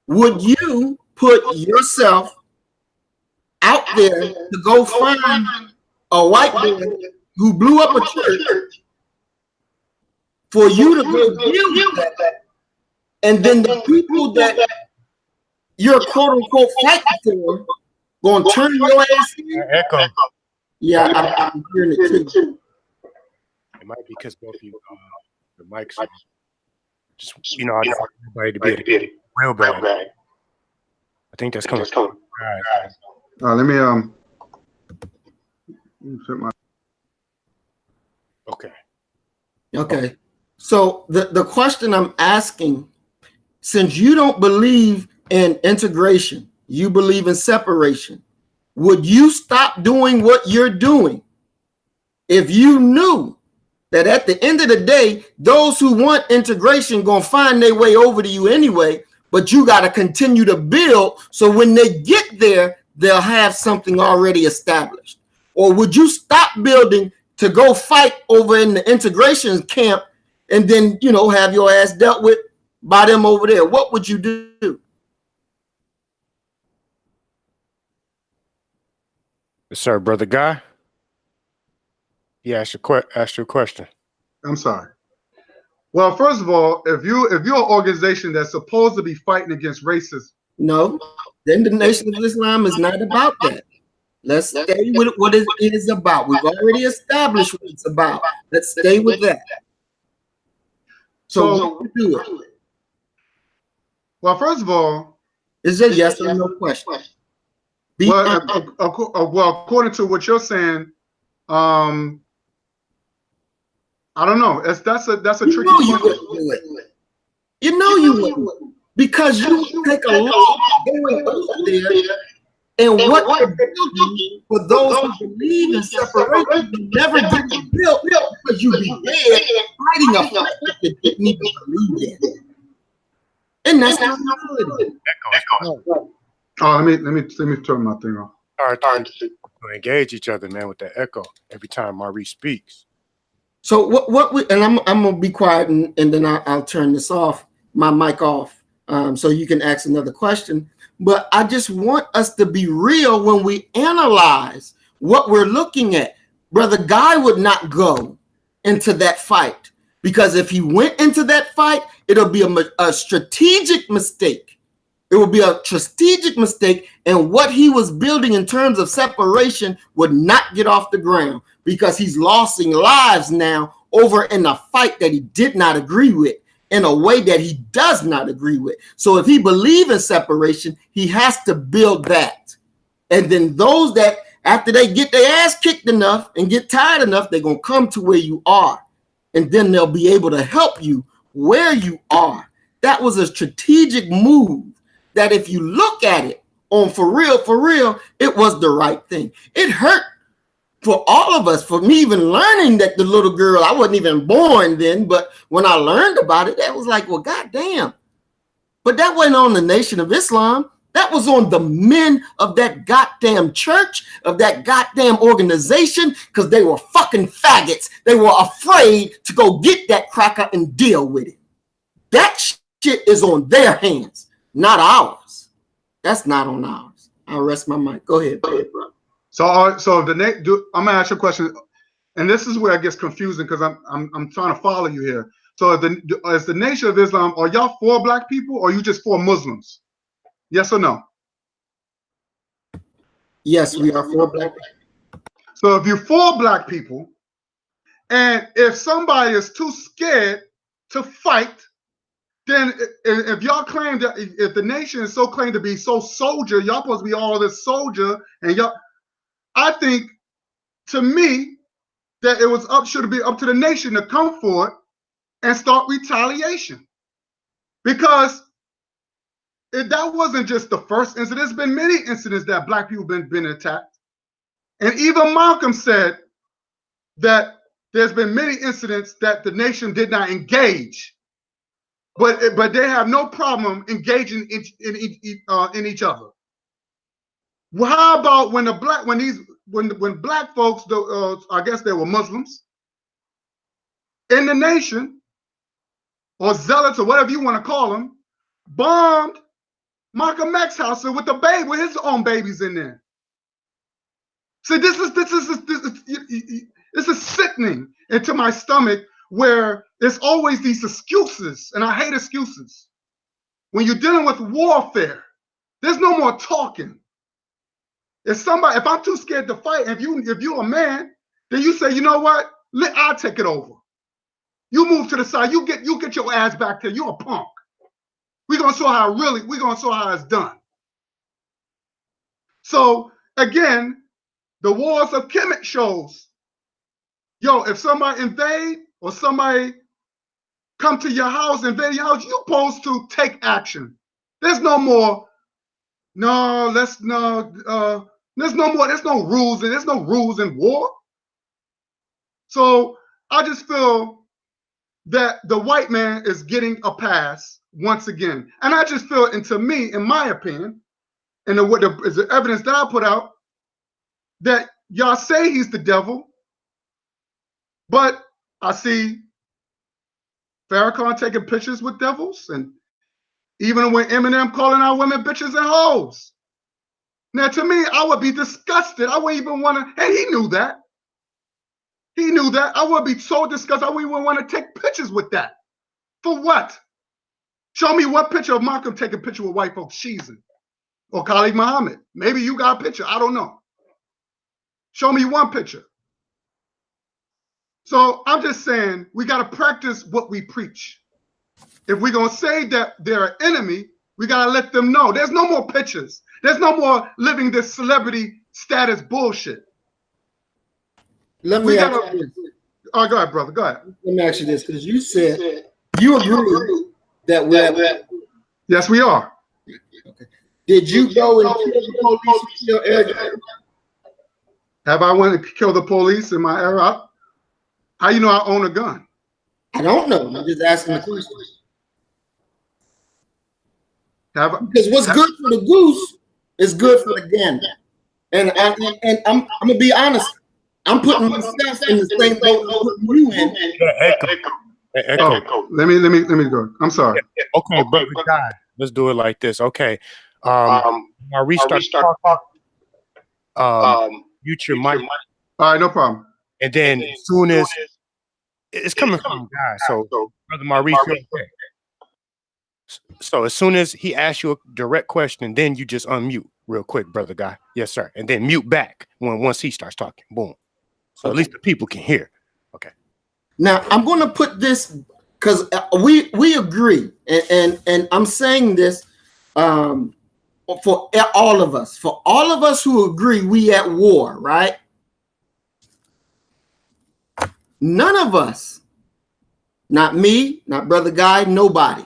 would you put yourself out there to go find a white boy who blew up a church for you to go deal with that, and then the people that you're quote unquote fighting for going to turn your ass in? Echo. Yeah, I'm hearing it too. It might be because both of you, the mics are just, I just want everybody to be real bad. I think that's coming. All right. Let me fit my. Okay. So the question I'm asking, since you don't believe in integration, you believe in separation, would you stop doing what you're doing if you knew that at the end of the day, those who want integration gonna find their way over to you anyway, but you got to continue to build so when they get there, they'll have something already established? Or would you stop building to go fight over in the integration camp and then, you know, have your ass dealt with by them over there? What would you do? Sir, Brother Guy, he asked you a question. I'm sorry. Well, first of all, if you're an organization that's supposed to be fighting against racism, no, then the Nation of Islam is not about that. Let's stay with what it is about. We've already established what it's about. Let's stay with that. So what do it? Well, first of all, it's a yes or no question. Well, according to what you're saying, I don't know. That's a tricky question. You know you wouldn't, because you take a long going over there, and what you're building for those who believe in separation will never get built because you be dead fighting a fight that you didn't even believe in. And that's not reality. Oh, let me turn my thing off. All right, to engage each other, man, with that echo every time Maurice speaks. So what we, and I'm gonna be quiet and then I'll turn this off, my mic off, so you can ask another question. But I just want us to be real when we analyze what we're looking at. Brother Guy would not go into that fight, because if he went into that fight, it'll be a strategic mistake. It would be a strategic mistake, and what he was building in terms of separation would not get off the ground, because he's losing lives now over in a fight that he did not agree with, in a way that he does not agree with. So if he believes in separation, he has to build that. And then those that, after they get their ass kicked enough and get tired enough, they're going to come to where you are. And then they'll be able to help you where you are. That was a strategic move that, if you look at it on for real, it was the right thing. It hurt for all of us, for me even learning that the little girl, I wasn't even born then, but when I learned about it, that was like, well, goddamn. But that wasn't on the Nation of Islam. That was on the men of that goddamn church, of that goddamn organization, because they were fucking faggots. They were afraid to go get that cracker and deal with it. That shit is on their hands, not ours. That's not on ours. I'll rest my mic. Go ahead, bro. So I'm gonna ask you a question, and this is where it gets confusing, because I'm trying to follow you here. So as the Nation of Islam, are y'all for black people, or are you just for Muslims? Yes or no? Yes, we are for black people. So if you're for black people, and if somebody is too scared to fight, then if y'all claim that, if the nation is so claimed to be so soldier, y'all supposed to be all this soldier, and y'all, I think, to me, that it should be up to the nation to come forward and start retaliation, because that wasn't just the first incident. There's been many incidents that black people been attacked, and even Malcolm said that there's been many incidents that the nation did not engage, but they have no problem engaging in each other. Well, how about when black folks, I guess they were Muslims in the nation, or zealots, or whatever you want to call them, bombed Malcolm X's house with his own babies in there. See, this is sickening into my stomach, where there's always these excuses, and I hate excuses. When you're dealing with warfare, there's no more talking. If I'm too scared to fight, if you're a man, then you say, you know what? I'll take it over. You move to the side. You get your ass back there. You're a punk. We're gonna show how it's done. So again, the Wars of Kemet shows, yo, if somebody invade or somebody come to your house, invade your house, you're supposed to take action. There's no more, there's no rules, and there's no rules in war. So I just feel that the white man is getting a pass once again. And I just feel, and to me, in my opinion, and is the evidence that I put out, that y'all say he's the devil, But I see Farrakhan taking pictures with devils, and even when Eminem calling out women bitches and hoes. Now, to me, I would be disgusted. I wouldn't even want to, and he knew that. He knew that. I would be so disgusted. I wouldn't even want to take pictures with that. For what? Show me one picture of Malcolm taking a picture with white folks cheesing. Or Khalid Muhammad. Maybe you got a picture. I don't know. Show me one picture. So I'm just saying we got to practice what we preach. If we're going to say that they're an enemy, we got to let them know. There's no more pictures. There's no more living this celebrity status bullshit. Let me ask you this. Oh, go ahead, brother. Go ahead. Let me ask you this, because you said you agree that we're... Yes, we are. Okay. Did you go and kill the police who killed Eric Garner? Have I went to kill the police in my era? How you know I own a gun? I don't know. I'm just asking the question. Because what's good for the goose is good for the gander. And I'm gonna be honest. I'm putting myself in the same boat I'm putting you in. Echo. Let me go. I'm sorry. Okay, brother guy. Let's do it like this. Okay. Maurice, start talking. Mute your mic. All right, no problem. And then as soon as it's coming from guy, so brother Maurice, you're okay. So as soon as he asks you a direct question, then you just unmute real quick, brother guy. Yes, sir. And then mute back once he starts talking. Boom. So at least the people can hear. Okay. Now I'm going to put this because we agree, and I'm saying this for all of us. For all of us who agree, we at war, right? None of us, not me, not brother Guy, nobody,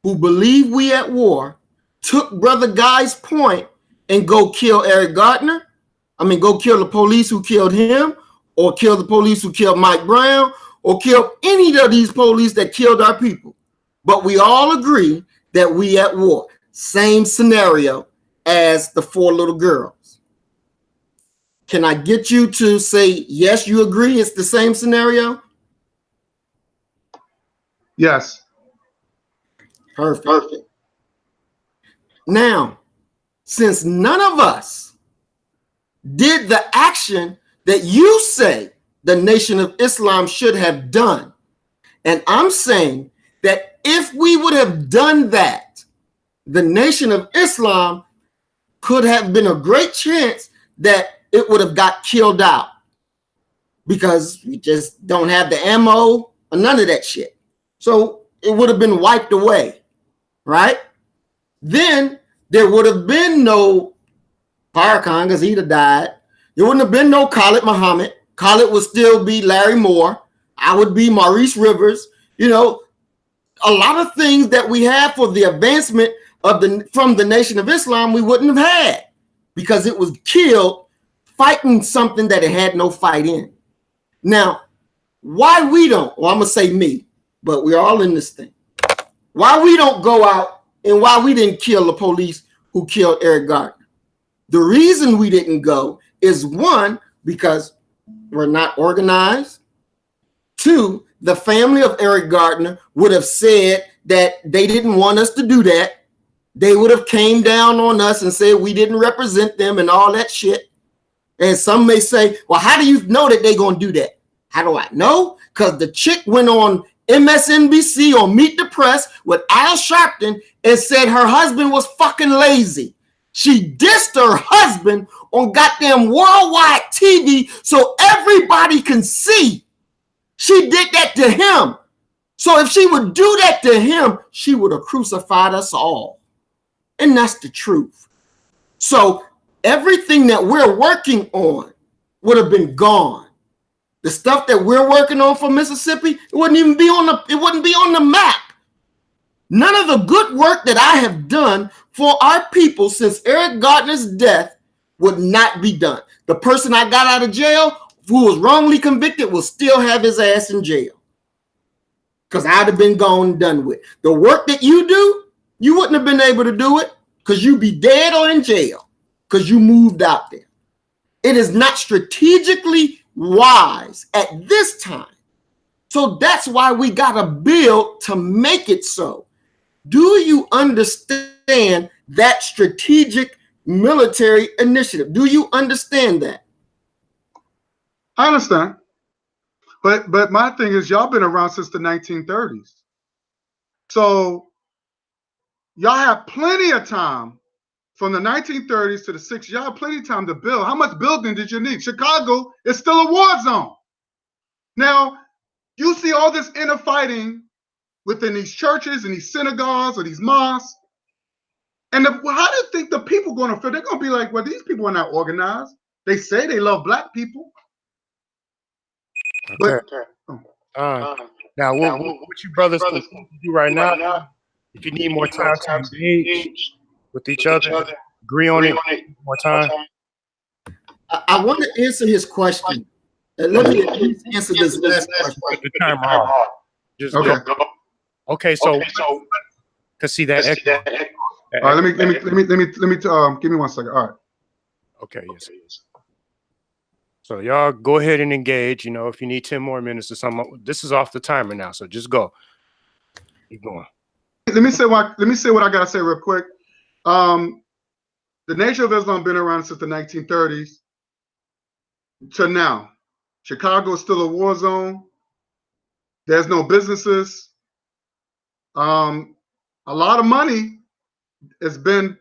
who believe we at war took brother Guy's point and go kill Eric Garner. I mean, go kill the police who killed him, or kill the police who killed Mike Brown, or kill any of these police that killed our people. But we all agree that we at war. Same scenario as the 4 little girls. Can I get you to say, yes, you agree it's the same scenario? Yes. Perfect. Now, since none of us did the action that you say the Nation of Islam should have done, and I'm saying that if we would have done that, the Nation of Islam could have been a great chance that it would have got killed out, because we just don't have the ammo or none of that shit. So it would have been wiped away, right? Then there would have been no Farrakhan, because he'd have died. There wouldn't have been no Khalid Muhammad. Khalid would still be Larry Moore. I would be Maurice Rivers. You know, a lot of things that we have for the advancement of from the Nation of Islam, we wouldn't have had, because it was killed fighting something that it had no fight in. Now, why we don't, well, I'm going to say me, but we're all in this thing. Why we don't go out and why we didn't kill the police who killed Eric Garner. The reason we didn't go is, 1, because we're not organized. 2, the family of Eric Garner would have said that they didn't want us to do that. They would have came down on us and said we didn't represent them and all that shit. And some may say, well, how do you know that they're going to do that? How do I know? Because the chick went on MSNBC on Meet the Press with Al Sharpton and said her husband was fucking lazy. She dissed her husband on goddamn worldwide TV so everybody can see. She did that to him. So if she would do that to him, she would have crucified us all. And that's the truth. So everything that we're working on would have been gone. The stuff that we're working on for Mississippi, it wouldn't even be on the map. None of the good work that I have done for our people since Eric Garner's death would not be done. The person I got out of jail who was wrongly convicted will still have his ass in jail, because I'd have been gone and done with. The work that you do, you wouldn't have been able to do it, because you'd be dead or in jail, because you moved out there. It is not strategically wise at this time. So that's why we got to build to make it so. Do you understand that strategic military initiative? Do you understand that? I understand. But my thing is, y'all been around since the 1930s. So y'all have plenty of time from the 1930s to the 60s. Y'all have plenty of time to build. How much building did you need? Chicago is still a war zone. Now, you see all this inner fighting within these churches and these synagogues or these mosques. And how do you think the people going to feel? They're going to be like, well, these people are not organized. They say they love black people. Okay. But, now, what you brothers can do right now, if you need more time to engage with each other, agree on it, more time. I want to answer his question. Let me at least answer this last question. Put the timer off. Just okay. Go. Okay, so cause see that echo. All right, let me give me 1 second. All right. Okay, yes. So y'all go ahead and engage. You know, if you need 10 more minutes or something, this is off the timer now. So just go. Keep going. Let me say what I gotta say real quick. The Nation of Islam been around since the 1930s to now. Chicago is still a war zone. There's no businesses. A lot of money has been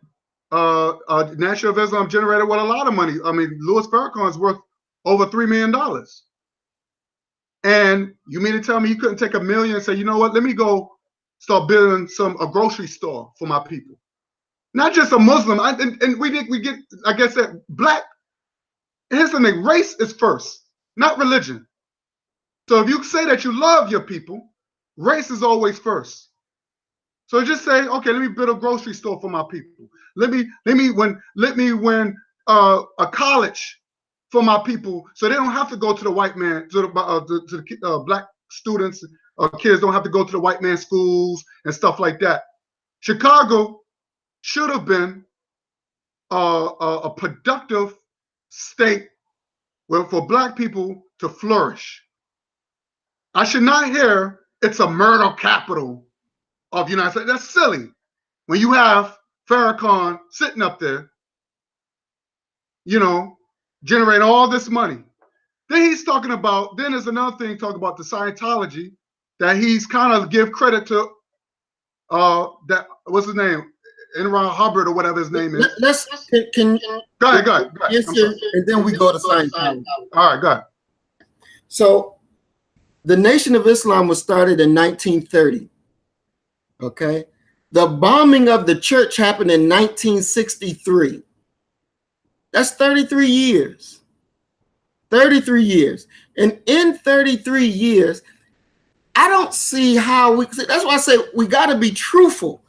Nation of Islam generated with a lot of money. I mean, Louis Farrakhan is worth over $3 million. And you mean to tell me you couldn't take $1 million and say, you know what, let me go start building a grocery store for my people? Not just a Muslim. And we get, like I said, black. Here's the thing: race is first, not religion. So if you say that you love your people, race is always first. So just say, okay, let me build a grocery store for my people. Let me win a college for my people, so they don't have to go to the white man, to the black students or kids don't have to go to the white man schools and stuff like that. Chicago should have been a productive state for black people to flourish. I should not hear it's a murder capital of the United States. That's silly. When you have Farrakhan sitting up there, you know, generating all this money. Then he's talking about, then there's another thing talking about the Scientology that he's kind of give credit to that, what's his name? Enron Hubbard or whatever his name is. Go ahead. Answer, and then we go to Scientology. All right, go ahead. So the Nation of Islam was started in 1930. Okay. The bombing of the church happened in 1963. That's 33 years. 33 years. And in 33 years, I don't see how that's why I say we got to be truthful.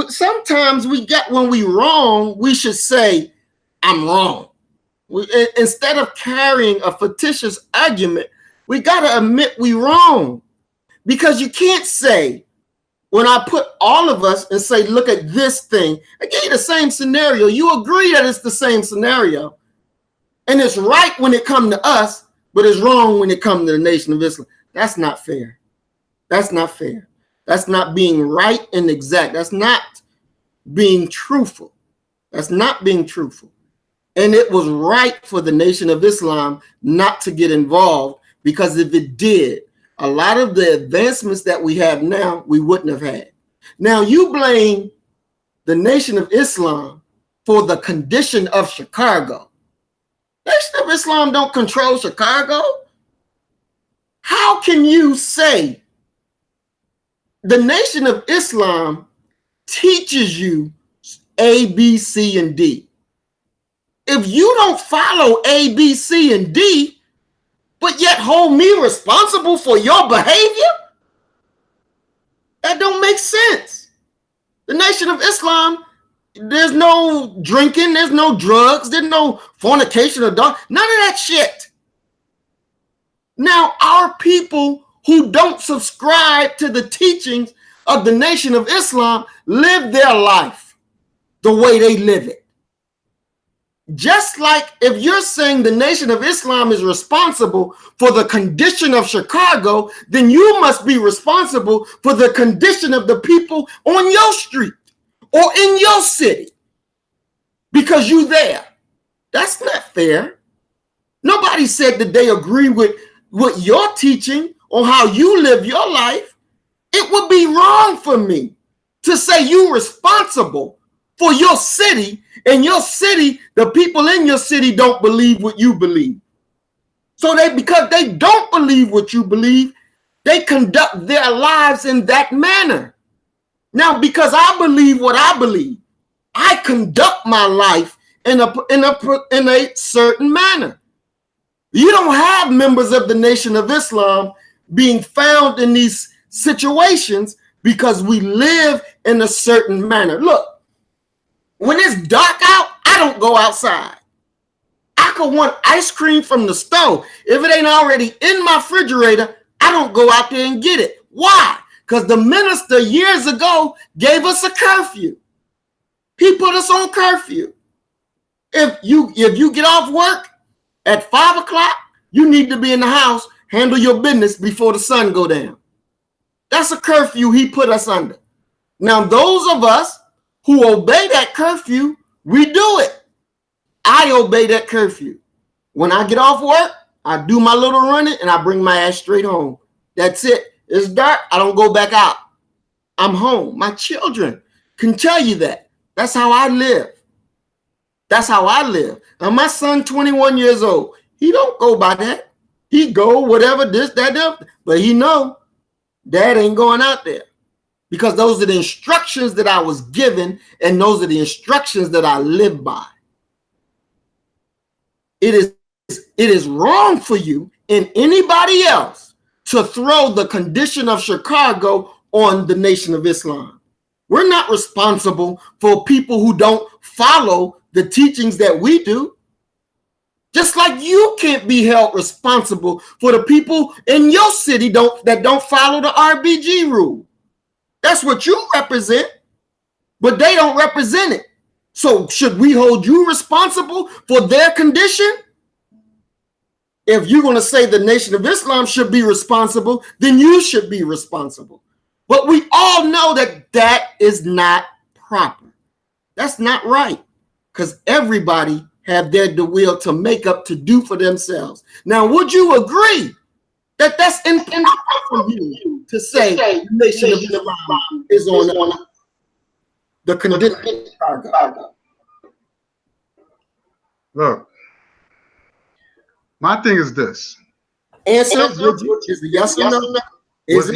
Sometimes when we wrong, we should say, I'm wrong. Instead of carrying a fictitious argument, we got to admit we wrong. Because you can't say, when I put all of us and say, look at this thing, I gave you the same scenario. You agree that it's the same scenario. And it's right when it comes to us, but it's wrong when it comes to the Nation of Islam. That's not fair. That's not fair. That's not being right and exact. That's not being truthful. That's not being truthful. And it was right for the Nation of Islam not to get involved, because if it did, a lot of the advancements that we have now, we wouldn't have had. Now, you blame the Nation of Islam for the condition of Chicago. Nation of Islam don't control Chicago. How can you say the Nation of Islam teaches you A, B, C, and D? If you don't follow A, B, C, and D, but yet hold me responsible for your behavior, that don't make sense. The Nation of Islam, there's no drinking, there's no drugs, there's no fornication or none of that shit. Now, our people who don't subscribe to the teachings of the Nation of Islam live their life the way they live it. just like if you're saying the Nation of Islam is responsible for the condition of Chicago, then you must be responsible for the condition of the people on your street or in your city because you there. That's not fair. Nobody said that they agree with what you're teaching or how you live your life. It would be wrong for me to say you're responsible for your city, and your city, the people in your city don't believe what you believe. So because they don't believe what you believe, they conduct their lives in that manner. Now, because I believe what I believe, I conduct my life in a certain manner. You don't have members of the Nation of Islam being found in these situations because we live in a certain manner. Look, when it's dark out, I don't go outside. I could want ice cream from the store. If it ain't already in my refrigerator, I don't go out there and get it. Why? Because the minister years ago gave us a curfew. He put us on curfew. If you get off work at 5 o'clock, you need to be in the house, handle your business before the sun go down. That's a curfew he put us under. Now, those of us who obey that curfew, we do it. I obey that curfew. When I get off work, I do my little running and I bring my ass straight home. That's it. It's dark. I don't go back out. I'm home. My children can tell you that. That's how I live. That's how I live. And my son, 21 years old, he don't go by that. He go whatever this, that, but he know dad ain't going out there. Because those are the instructions that I was given, and those are the instructions that I live by. It is wrong for you and anybody else to throw the condition of Chicago on the Nation of Islam. We're not responsible for people who don't follow the teachings that we do. Just like you can't be held responsible for the people in your city that don't follow the RBG rule. That's what you represent, but they don't represent it. So should we hold you responsible for their condition? If you're going to say the Nation of Islam should be responsible, then you should be responsible. But we all know that that is not proper. That's not right, because everybody have the will to make up to do for themselves. Now, would you agree that that's improper for you to say the Nation of Islam is on the condition? Look, my thing is this. Answer is a yes or no. What's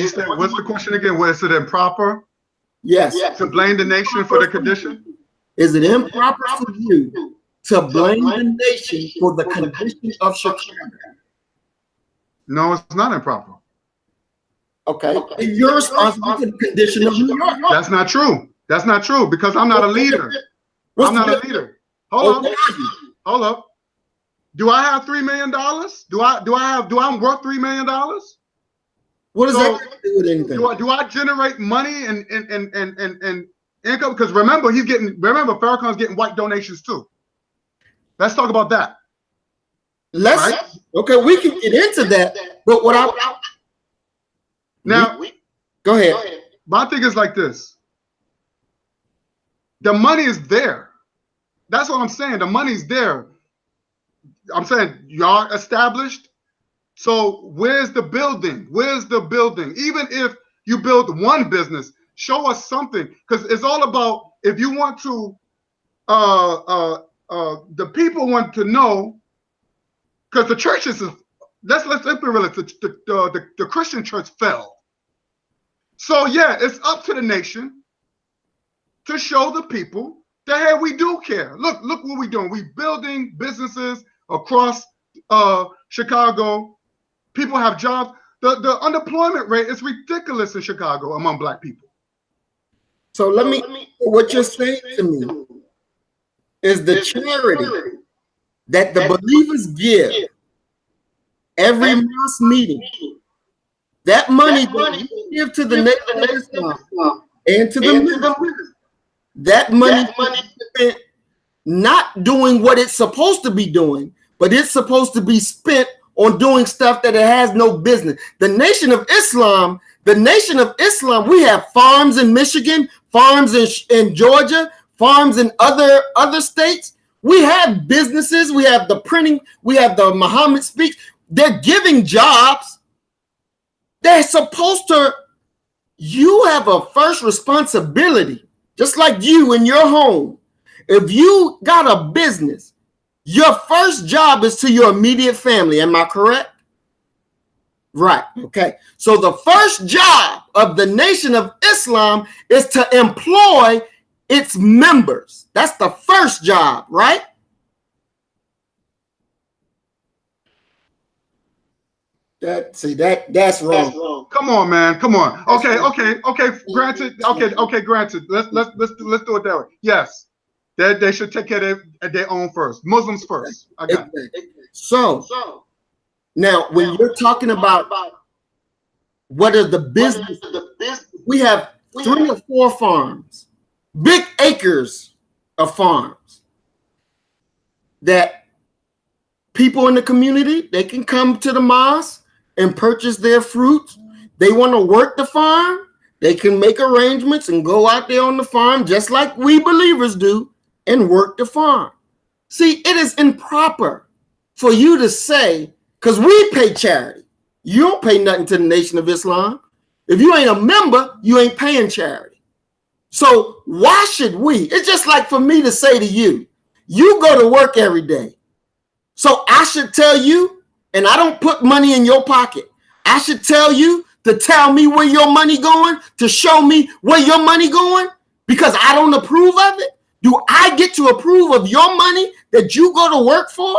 the question again? Was it improper? Yes. To blame the nation for the condition? Is it improper for you to blame the nation for the condition of Chicago? No, it's not improper. Okay. You're responsible for the condition of New York. That's not true. That's not true, because I'm not a leader. I'm not a leader. Hold up. Do I have $3 million? I'm worth $3 million? What does that do with anything? Do I generate money and income? Because remember, Farrakhan's getting white donations too. Let's talk about that. Okay, we can get into that, but go ahead. My thing is like this. The money is there. That's what I'm saying. The money's there. I'm saying y'all established. So where's the building? Where's the building? Even if you build one business, show us something. Because it's all about, if you want to, the people want to know, because the churches, let's be realistic, the Christian church fell. So yeah, it's up to the nation to show the people that, hey, we do care. Look what we're doing. We're building businesses across Chicago. People have jobs. The unemployment rate is ridiculous in Chicago among Black people. So what you're saying to me is the charity that the believers give every mass meeting, that money that you give to the Nation of Islam and to the ministry, that money spent not doing what it's supposed to be doing, but it's supposed to be spent on doing stuff that it has no business. The Nation of Islam, we have farms in Michigan, farms in Georgia, farms in other states. We have businesses, we have the printing, we have the Muhammad Speaks. They're giving jobs. They're supposed to, you have a first responsibility, just like you in your home. If you got a business, your first job is to your immediate family. Am I correct? Right. Okay. So the first job of the Nation of Islam is to employ its members. That's the first job, right? That's wrong. Come on, man. Come on. Okay. Granted. Okay. Granted. Let's do it that way. Yes, they should take care of their own first. Muslims first. I got it. So now, when you're talking about what are the business, we have 3 or 4 farms, big acres of farms that people in the community, they can come to the mosque and purchase their fruits. They want to work the farm, they can make arrangements and go out there on the farm just like we believers do and work the farm. See, it is improper for you to say, because we pay charity. You don't pay nothing to the Nation of Islam. If you ain't a member, you ain't paying charity. So why should we? It's just like for me to say to you, you go to work every day. So I should tell you, and I don't put money in your pocket. I should tell you to tell me where your money going, to show me where your money going, because I don't approve of it. Do I get to approve of your money that you go to work for?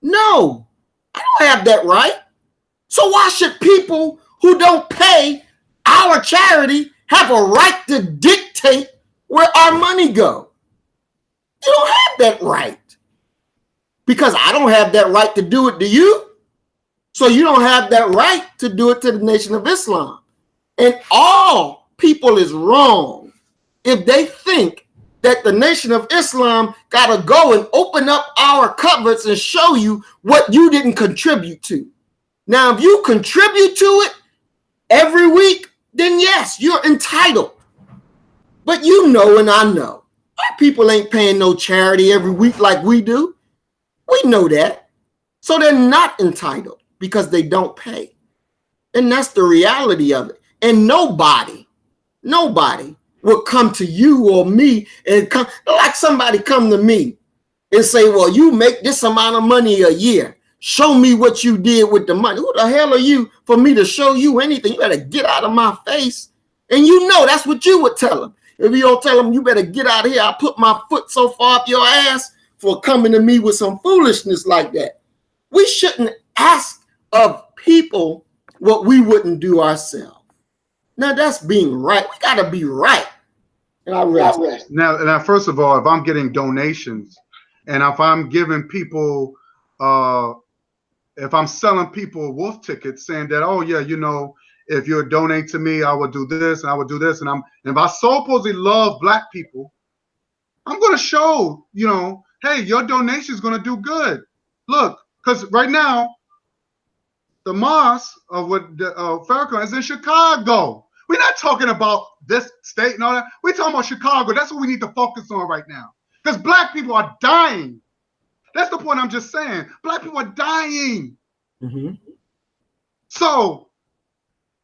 No, I don't have that right. So why should people who don't pay our charity have a right to dictate where our money go? You don't have that right. Because I don't have that right to do it to you. So you don't have that right to do it to the Nation of Islam. And all people is wrong if they think that the Nation of Islam got to go and open up our cupboards and show you what you didn't contribute to. Now, if you contribute to it every week, then yes, you're entitled. But you know and I know, our people ain't paying no charity every week like we do. We know that. So they're not entitled because they don't pay. And that's the reality of it. And nobody will come to you or me and come like somebody come to me and say, well, you make this amount of money a year. Show me what you did with the money. Who the hell are you for me to show you anything? You better get out of my face. And you know that's what you would tell them. If you don't tell them, you better get out of here. I'll put my foot so far up your ass for coming to me with some foolishness like that. We shouldn't ask of people what we wouldn't do ourselves. Now that's being right. We got to be right. And I rest. Now, first of all, if I'm getting donations and if I'm giving people, if I'm selling people wolf tickets saying that, oh yeah, you know, if you donate to me, I will do this and I will do this. And if I supposedly love black people, I'm going to show, you know, hey, your donation is going to do good. Look, because right now, the mosque of what Farrakhan is in Chicago. We're not talking about this state and all that. We're talking about Chicago. That's what we need to focus on right now. Because black people are dying. That's the point I'm just saying. Black people are dying. Mm-hmm. So,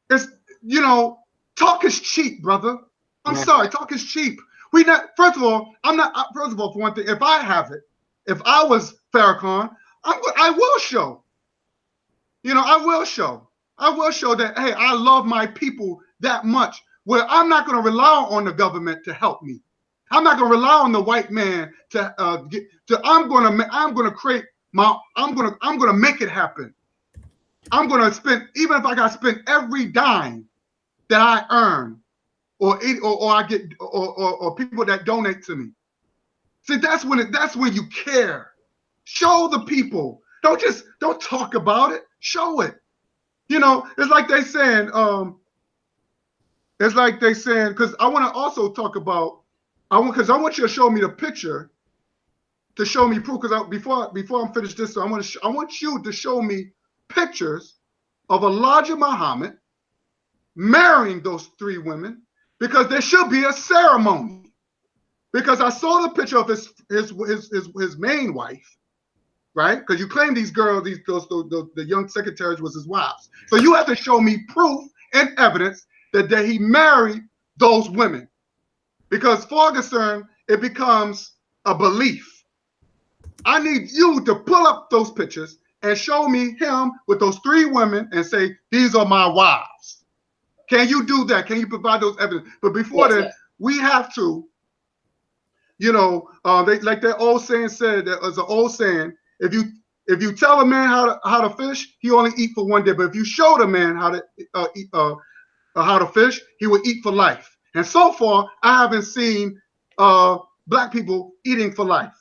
it's, you know, talk is cheap, brother. I'm sorry, talk is cheap. We not, first of all, for one thing, if I have it, if I was Farrakhan, I will show. You know, I will show that, hey, I love my people that much, where I'm not going to rely on the government to help me. I'm not going to rely on the white man I'm going to make it happen. I'm going to spend, even if I got to spend every dime that I earn or I get or people that donate to me. See, that's when you care. Show the people. Don't talk about it. Show it. You know, it's like they saying, because I want to also talk about, because I want you to show me the picture to show me proof, because before I'm finished this, so I want you to show me pictures of Elijah Muhammad marrying those 3 women, because there should be a ceremony. Because I saw the picture of his main wife, right? Because you claim these girls, the young secretaries was his wives. So you have to show me proof and evidence that he married those women. Because for concern, it becomes a belief. I need you to pull up those pictures and show me him with those 3 women and say, these are my wives. Can you do that? Can you provide those evidence? But before that, we have to, like that old saying said, that was an old saying, if you tell a man how to fish, he only eat for one day. But if you show the man how to fish, he will eat for life. And so far, I haven't seen Black people eating for life.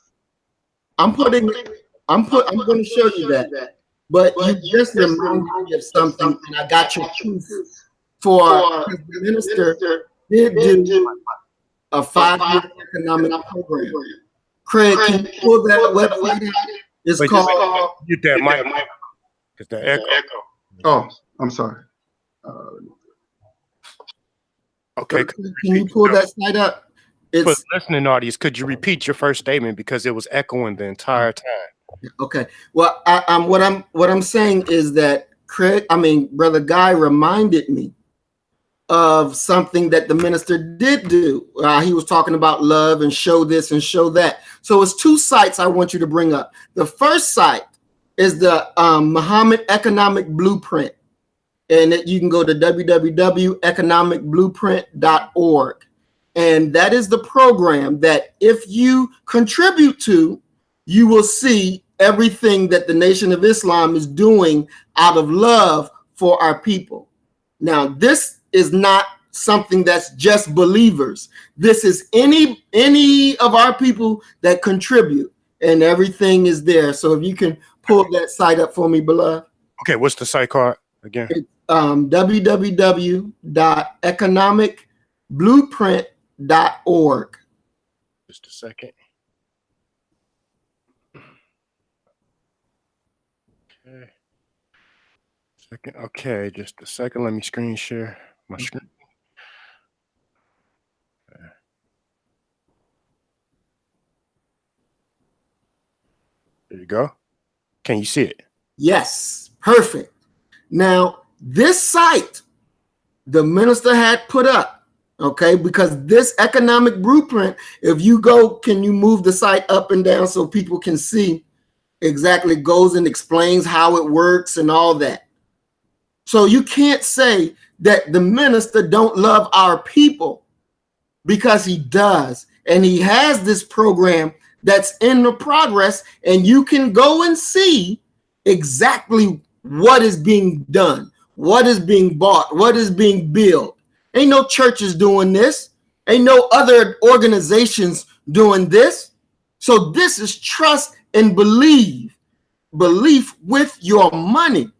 I'm going to show you that. But you just reminded me of something, and I got your proof for the minister did do a 5-year economic program. Craig, can you pull that website out? It's called. Mute that mic, because the echo. Oh, I'm sorry. Okay. Can you pull that site up? For the listening audience, could you repeat your first statement, because it was echoing the entire time? Okay. Well, what I'm saying is that Brother Guy reminded me of something that the minister did do. He was talking about love and show this and show that. So it's 2 sites I want you to bring up. The first site is the Muhammad Economic Blueprint. And you can go to www.economicblueprint.org. And that is the program that if you contribute to, you will see everything that the Nation of Islam is doing out of love for our people. Now, this is not something that's just believers. This is any of our people that contribute, and everything is there. So if you can pull that site up for me, beloved. Okay, what's the site called again? It's www.economicblueprint.org. Just a second. Okay, just a second. Let me screen share my screen. Okay. There you go. Can you see it? Yes, perfect. Now, this site the minister had put up, okay, because this economic blueprint, if you go, can you move the site up and down so people can see exactly, goes and explains how it works and all that. So you can't say that the minister don't love our people, because he does. And he has this program that's in the progress, and you can go and see exactly what is being done, what is being bought, what is being built. Ain't no churches doing this. Ain't no other organizations doing this. So this is trust and belief with your money.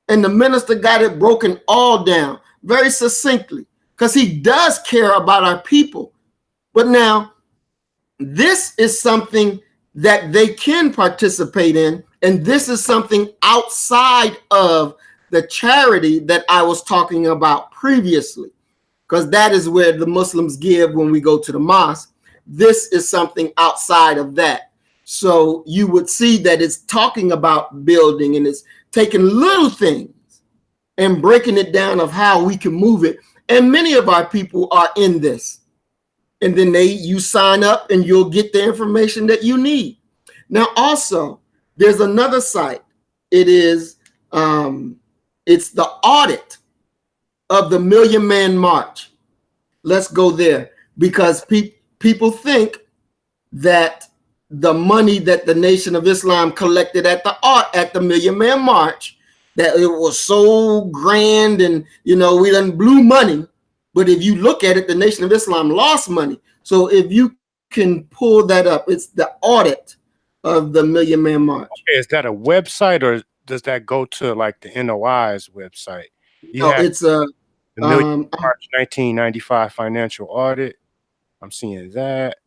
And the minister got it broken all down very succinctly, because he does care about our people. But now, this is something that they can participate in, and this is something outside of the charity that I was talking about previously, because that is where the Muslims give when we go to the mosque. This is something outside of that. So you would see that it's talking about building, and it's taking little things and breaking it down of how we can move it. And many of our people are in this. And then you sign up and you'll get the information that you need. Now, also, there's another site. It is, it's the audit of the Million Man March. Let's go there, because people think that the money that the Nation of Islam collected at the Million Man March, that it was so grand, and we done blew money. But if you look at it, the Nation of Islam lost money. So if you can pull that up, it's the audit of the Million Man March. Okay, is that a website, or does that go to like the NOI's website? It's the Million March 1995 financial audit. I'm seeing that.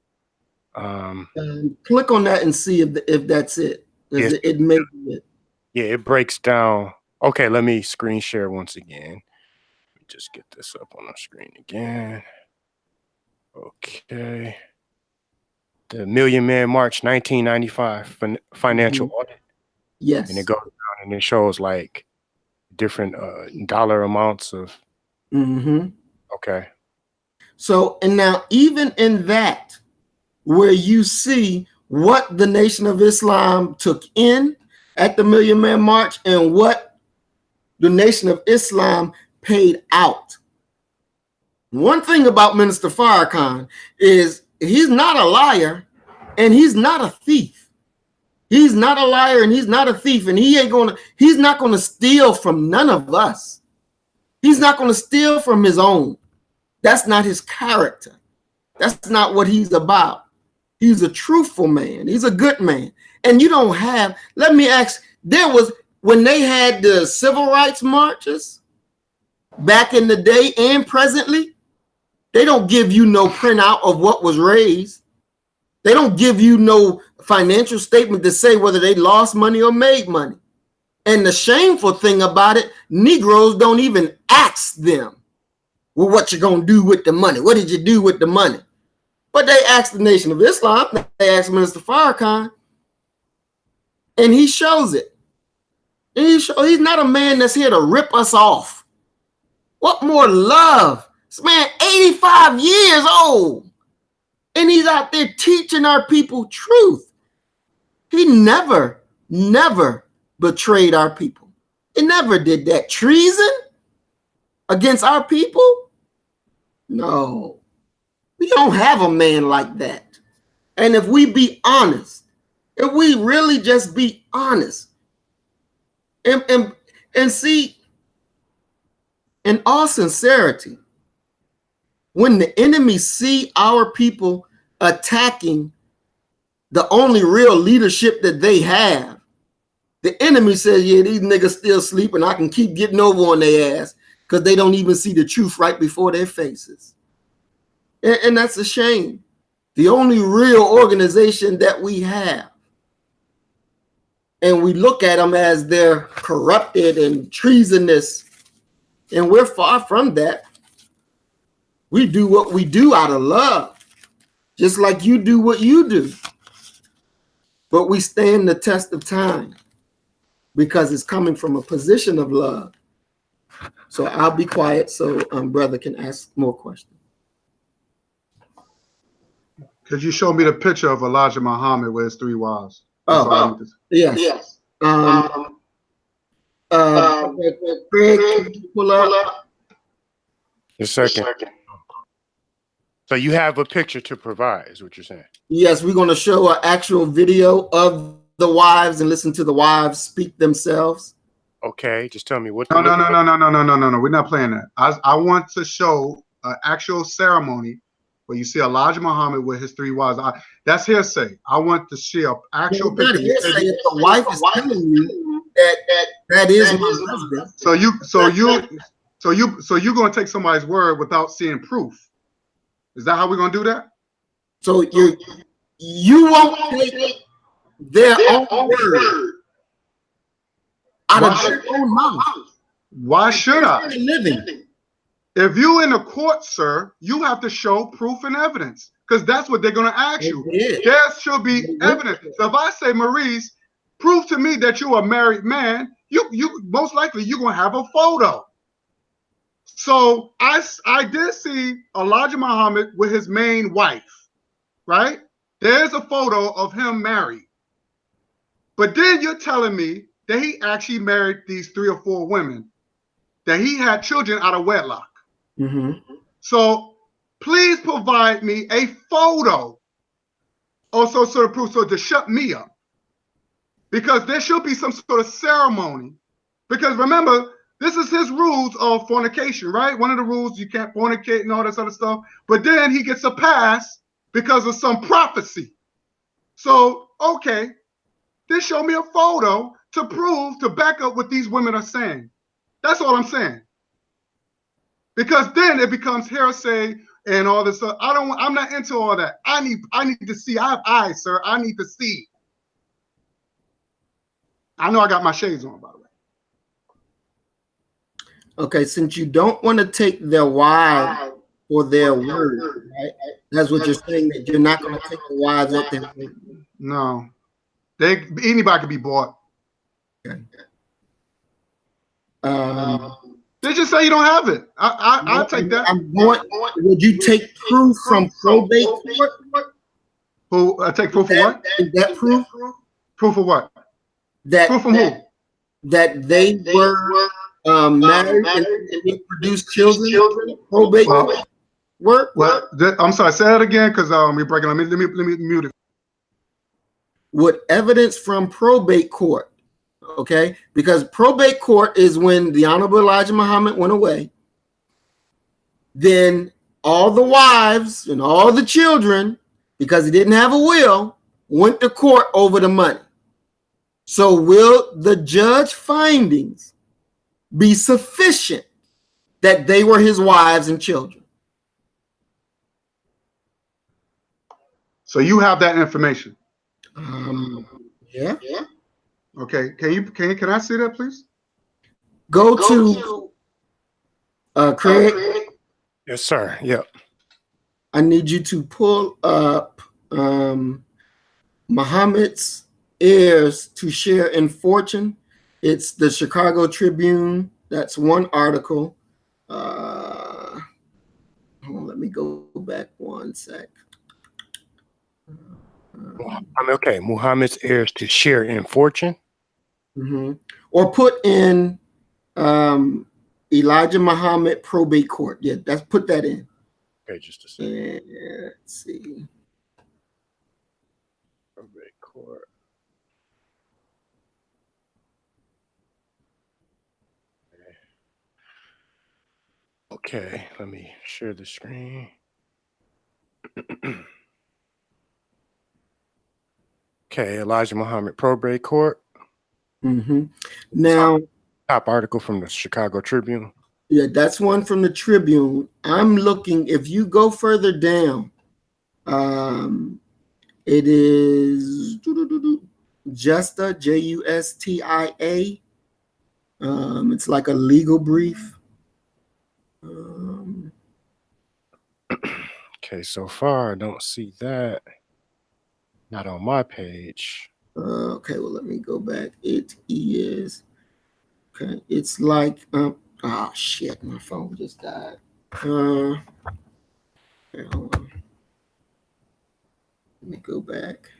Click on that and see if that's it. Yes. It may be it. Yeah, it breaks down. Okay, let me screen share once again. Let me just get this up on the screen again. Okay. The Million Man March 1995 financial audit. Yes. And it goes down and it shows like different dollar amounts of. Okay. So, and now even in that, where you see what the Nation of Islam took in at the Million Man March and what the Nation of Islam paid out. One thing about Minister Farrakhan is he's not a liar and he's not a thief. He's not a liar and he's not a thief, and he's not gonna steal from none of us. He's not gonna steal from his own. That's not his character. That's not what he's about. He's a truthful man. He's a good man. And you don't have, let me ask, when they had the civil rights marches back in the day and presently, they don't give you no printout of what was raised. They don't give you no financial statement to say whether they lost money or made money. And the shameful thing about it, Negroes don't even ask them, well, what you gonna do with the money? What did you do with the money? But they asked the Nation of Islam, they asked Minister Farrakhan, and he shows it. And he's not a man that's here to rip us off. What more love? This man, 85 years old, and he's out there teaching our people truth. He never betrayed our people. He never did that. Treason against our people? No. We don't have a man like that. And if we be honest, if we really just be honest and see, in all sincerity, when the enemy see our people attacking the only real leadership that they have, the enemy says, yeah, these niggas still sleeping. I can keep getting over on their ass because they don't even see the truth right before their faces. And that's a shame. The only real organization that we have, and we look at them as they're corrupted and treasonous, and we're far from that. We do what we do out of love, just like you do what you do. But we stand the test of time because it's coming from a position of love. So I'll be quiet so brother can ask more questions. Could you show me the picture of Elijah Muhammad with his 3 wives? Yes. Craig, can you pull up? A second. So you have a picture to provide, is what you're saying? Yes, we're going to show an actual video of the wives and listen to the wives speak themselves. Okay, just tell me what. No. We're not playing that. I want to show an actual ceremony where you see Elijah Muhammad with his 3 wives. That's hearsay. I want to see an actual picture. Hearsay if the wife is telling you that is my husband. So you're going to take somebody's word without seeing proof. Is that how we're going to do that? So you won't take their own word out of their own mouth. Why should I? Living. If you're in a court, sir, you have to show proof and evidence because that's what they're going to ask you. There should be evidence. So if I say, Maurice, prove to me that you're a married man, you most likely you're going to have a photo. So I did see Elijah Muhammad with his main wife, right? There's a photo of him married. But then you're telling me that he actually married these 3 or 4 women, that he had children out of wedlock. So please provide me a photo also sort of proof so to shut me up. Because there should be some sort of ceremony. Because remember, this is his rules of fornication, right? One of the rules, you can't fornicate and all this other stuff. But then he gets a pass because of some prophecy. So, okay, then show me a photo to prove, to back up what these women are saying. That's all I'm saying. Because then it becomes hearsay and all this stuff. I'm not into all that. I need to see. I have eyes, sir. I need to see. I know I got my shades on, by the way. Okay, since you don't want to take their wives or their word, right? That's what you're saying, that you're not going to take the wives at their word. No. Anybody could be bought. Okay. They just say you don't have it. I'll take that. Would you take proof from probate court? Who take proof of what? Is that proof? Proof of what? Proof from who? That they were married and they produced children. Probate work. Well, I'm sorry. Say that again, because we're breaking. Let me mute it. Would evidence from probate court? Okay, because probate court is when the Honorable Elijah Muhammad went away. Then all the wives and all the children, because he didn't have a will, went to court over the money. So will the judge findings be sufficient that they were his wives and children? So you have that information. Yeah. Okay. Can I see that, please? Go to Craig. Yes, sir. Yep. I need you to pull up Muhammad's heirs to share in fortune. It's the Chicago Tribune. That's one article. Hold on, let me go back one sec. Okay. Muhammad's heirs to share in fortune. Or put in Elijah Muhammad probate court. Yeah, put that in. Okay, just a second. Let's see. Probate court. Okay, let me share the screen. Okay, Elijah Muhammad probate court. Now, top article from the Chicago Tribune. Yeah, that's one from the Tribune. I'm looking, if you go further down, it is Justa, Justia. It's like a legal brief. Okay, so far I don't see that. Not on my page. Okay, well, let me go back. It is, okay, it's like, oh shit, my phone just died. Okay, hold on. Let me go back.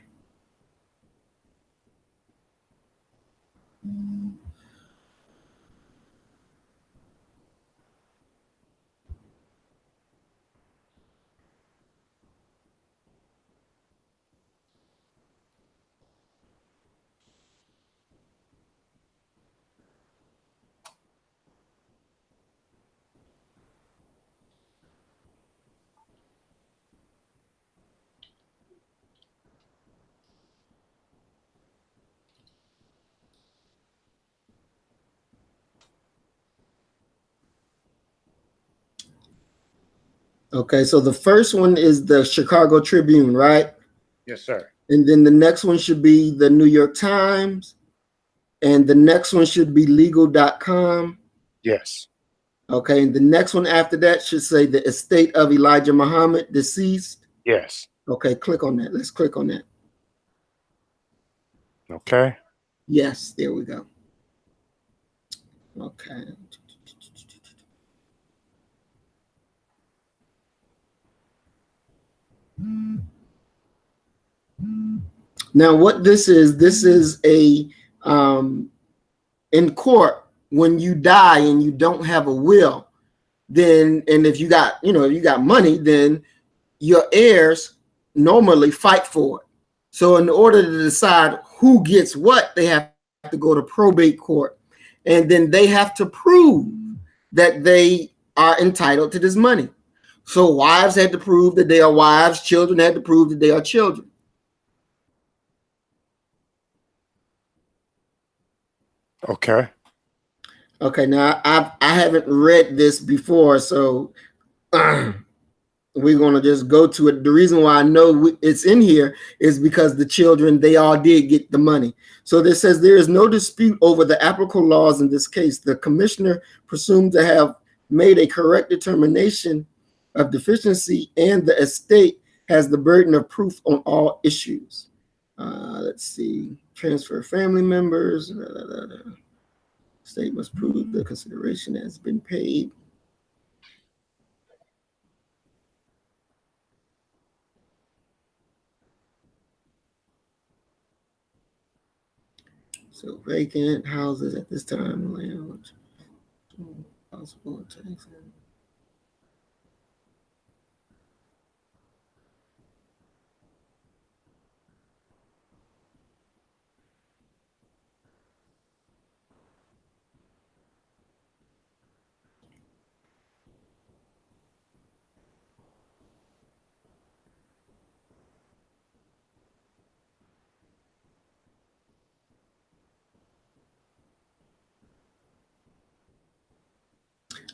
Okay, so the first one is the Chicago Tribune, right? Yes, sir. And then the next one should be the New York Times. And the next one should be legal.com. Yes. Okay, and the next one after that should say the estate of Elijah Muhammad, deceased. Yes. Okay, click on that. Let's click on that. Okay. Yes, there we go. Okay. Now, what this is a in court, when you die and you don't have a will, then, and if you got, you got money, then your heirs normally fight for it. So in order to decide who gets what, they have to go to probate court, and then they have to prove that they are entitled to this money. So wives had to prove that they are wives, children had to prove that they are children. Okay. Okay, now I haven't read this before, so let we're going to just go to it. The reason why I know it's in here is because the children, they all did get the money. So this says there is no dispute over the applicable laws in this case. The commissioner presumed to have made a correct determination of deficiency, and the estate has the burden of proof on all issues. Let's see. Transfer family members. State must prove the consideration has been paid. So vacant houses at this time, land possible tax.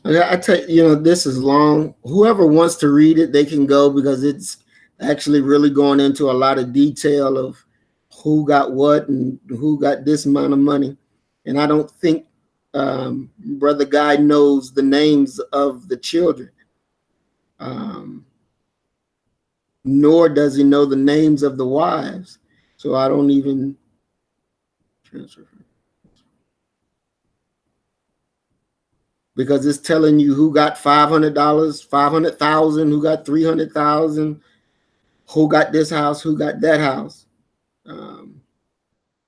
I tell you, this is long. Whoever wants to read it, they can go, because it's actually really going into a lot of detail of who got what and who got this amount of money. And I don't think Brother Guy knows the names of the children. Nor does he know the names of the wives. So I don't even transfer. Because it's telling you who got $500, 500,000, who got 300,000, who got this house, who got that house.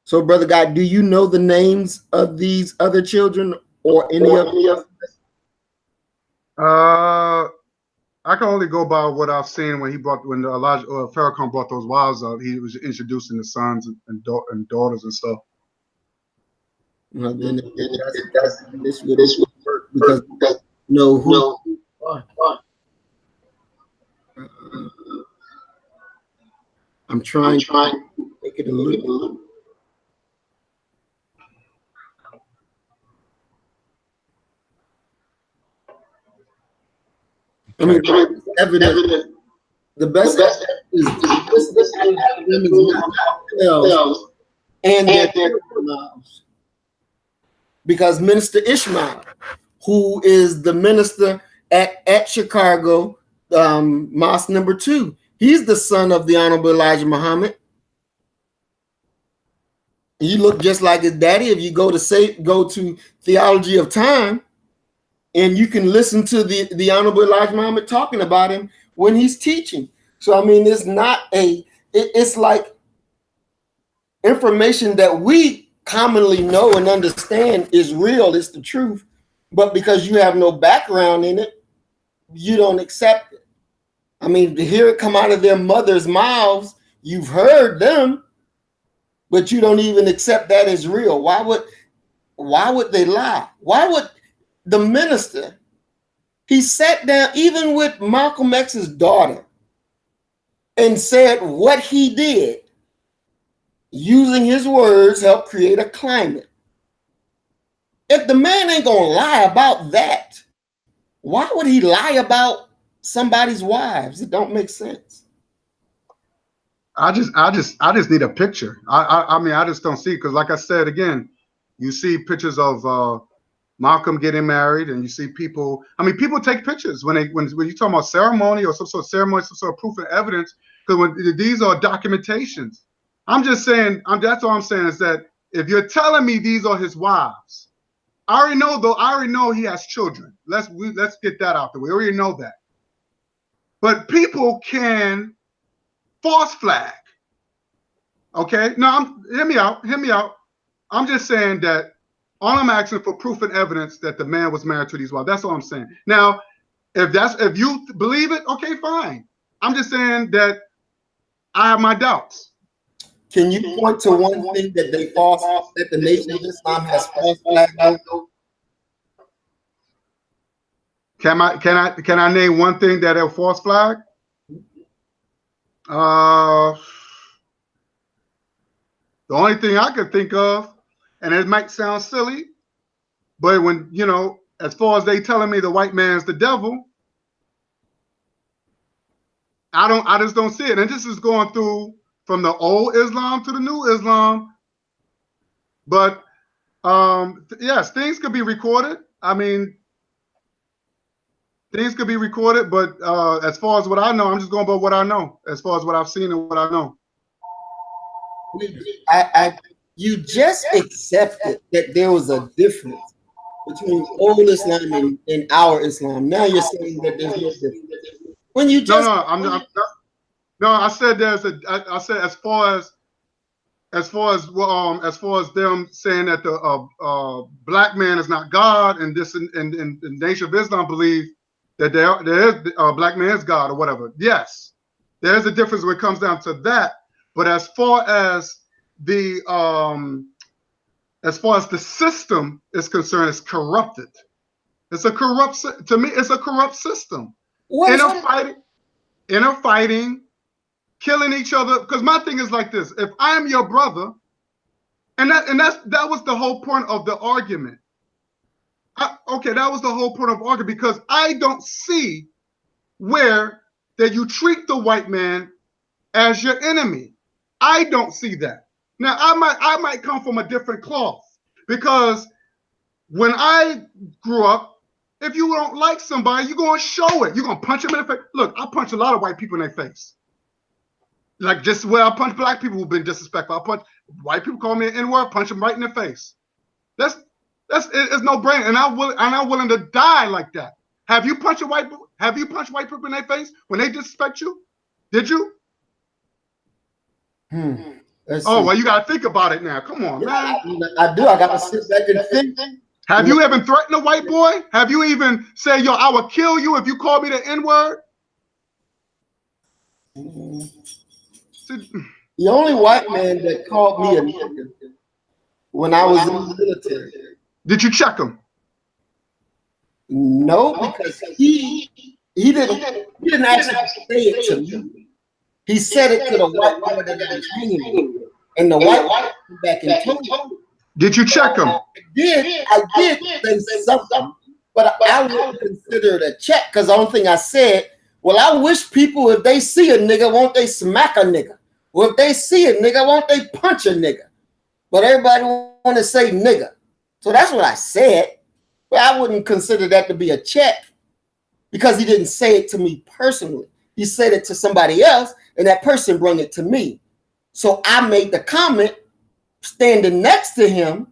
So, Brother Guy, do you know the names of these other children or any of them? I can only go by what I've seen when Elijah or Farrakhan brought those wives up. He was introducing the sons and daughters and stuff. Well, then this would work, because know who. I'm trying to make it a little. I mean, evidence. The best is this and their lives. Because Minister Ishmael, who is the minister at Chicago, Mosque number 2, he's the son of the Honorable Elijah Muhammad. He looked just like his daddy. If you go to Theology of Time, and you can listen to the Honorable Elijah Muhammad talking about him when he's teaching. So, I mean, it's not it's like information that we commonly know and understand is real, it's the truth. But because you have no background in it, you don't accept it. I mean, to hear it come out of their mother's mouths, you've heard them, but you don't even accept that as real. Why would they lie? Why would the minister, he sat down even with Malcolm X's daughter and said what he did, using his words, helped create a climate. If the man ain't gonna lie about that, why would he lie about somebody's wives? It don't make sense. I just need a picture. I mean, I just don't see, because like I said again, you see pictures of Malcolm getting married, and you see people. I mean, people take pictures when you're talking about ceremony or some sort of ceremony, some sort of proof and evidence. Because when these are documentations, I'm just saying. That's all I'm saying is that if you're telling me these are his wives, I already know though. I already know he has children. Let's get that out the way. We already know that. But people can false flag. Okay, no, hear me out. I'm just saying that all I'm asking for proof and evidence that the man was married to these wives. That's all I'm saying. Now, if you believe it, okay, fine. I'm just saying that I have my doubts. Can you point to one thing that that the Nation of Islam has false flagged out? Can I name one thing that a false flag? The only thing I could think of, and it might sound silly, but when, as far as they telling me the white man's the devil, I just don't see it. And this is going through from the old Islam to the new Islam. But yes, things could be recorded. I mean, things could be recorded, but as far as what I know, I'm just going by what I know, as far as what I've seen and what I know. You just accepted that there was a difference between old Islam and our Islam. Now you're saying that there's no difference. When you just no, I said I said as far as them saying that the black man is not God, and this and the Nation of Islam believe that there is black man is God or whatever. Yes, there is a difference when it comes down to that. But as far as the system is concerned, it's corrupted. It's a corrupt, to me, it's a corrupt system. Inner fighting, killing each other. Because my thing is like this: if I'm your brother, and that was the whole point of the argument. That was the whole point of the argument, because I don't see where that you treat the white man as your enemy. I don't see that. Now I might come from a different cloth, because when I grew up, if you don't like somebody, you're gonna show it. You're gonna punch them in the face. Look, I punch a lot of white people in their face. Like just where I punch black people who've been disrespectful. I punch white people, call me an N-word, punch them right in the face. It's no brainer, and I'm willing to die like that. Have you punched white people in their face when they disrespect you? Did you? Well, you gotta think about it now. Come on, man. I do. I gotta sit back and think. Have you ever threatened a white boy? Have you even said, yo, I will kill you if you call me the N-word? The only white man that called me a nigga when I was in the military. Did you check him? No, because he didn't actually say it to me. He said it to the white boy that I was hanging with. And the white boy came back and told me. Did you check him? I did say something, but I wouldn't consider it a check, because the only thing I said, well, I wish people, if they see a nigga, won't they smack a nigga? Or if they see a nigga, won't they punch a nigga? But everybody want to say nigga. So that's what I said. But I wouldn't consider that to be a check, because he didn't say it to me personally. He said it to somebody else, and that person brought it to me. So I made the comment standing next to him,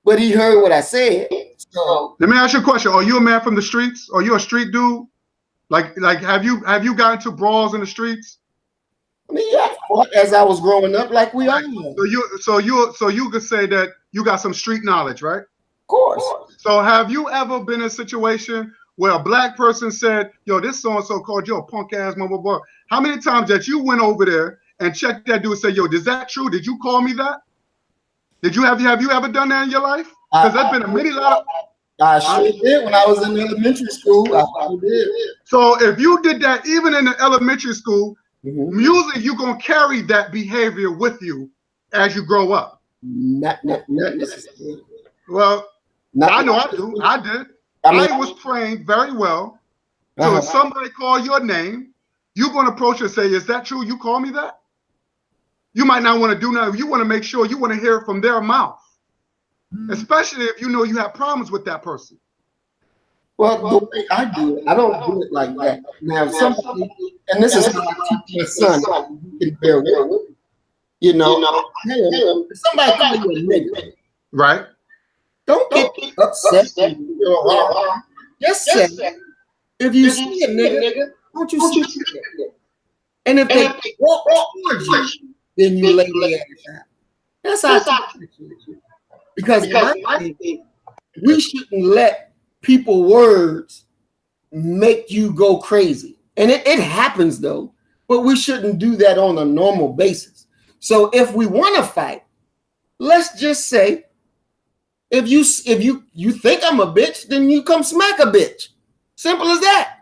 but he heard what I said. So let me ask you a question. Are you a man from the streets? Are you a street dude? Like have you gotten into brawls in the streets? I mean, yeah, as I was growing up, like we all. So you could say that you got some street knowledge, right? Of course. So have you ever been in a situation where a black person said, yo, this so-and-so called you a punk ass mother boy? How many times that you went over there and checked that dude and said, yo, is that true? Did you call me that? Have you ever done that in your life? Because there's been a lot of. I sure did when I was in elementary school. I sure did. So if you did that even in the elementary school, usually you're gonna carry that behavior with you as you grow up. Not necessarily. Well, I know I do. I did. I was trained very well. So if somebody call your name, you're gonna approach and say, is that true? You call me that? You might not want to do nothing. You want to make sure you want to hear it from their mouth. Especially if you know you have problems with that person. Well, the way I do it, I don't do it like that. Now, somebody, and this is how I teach my son, you can bear with me. You know, if somebody call you a nigga, right? Don't get upset. Just say, if you see a nigga, don't you see a nigga? And if they walk towards you, then you lay their ass out. That's how I teach it. Because we shouldn't let people words make you go crazy. And it happens though, but we shouldn't do that on a normal basis. So if we want to fight, let's just say, if you think I'm a bitch, then you come smack a bitch. Simple as that.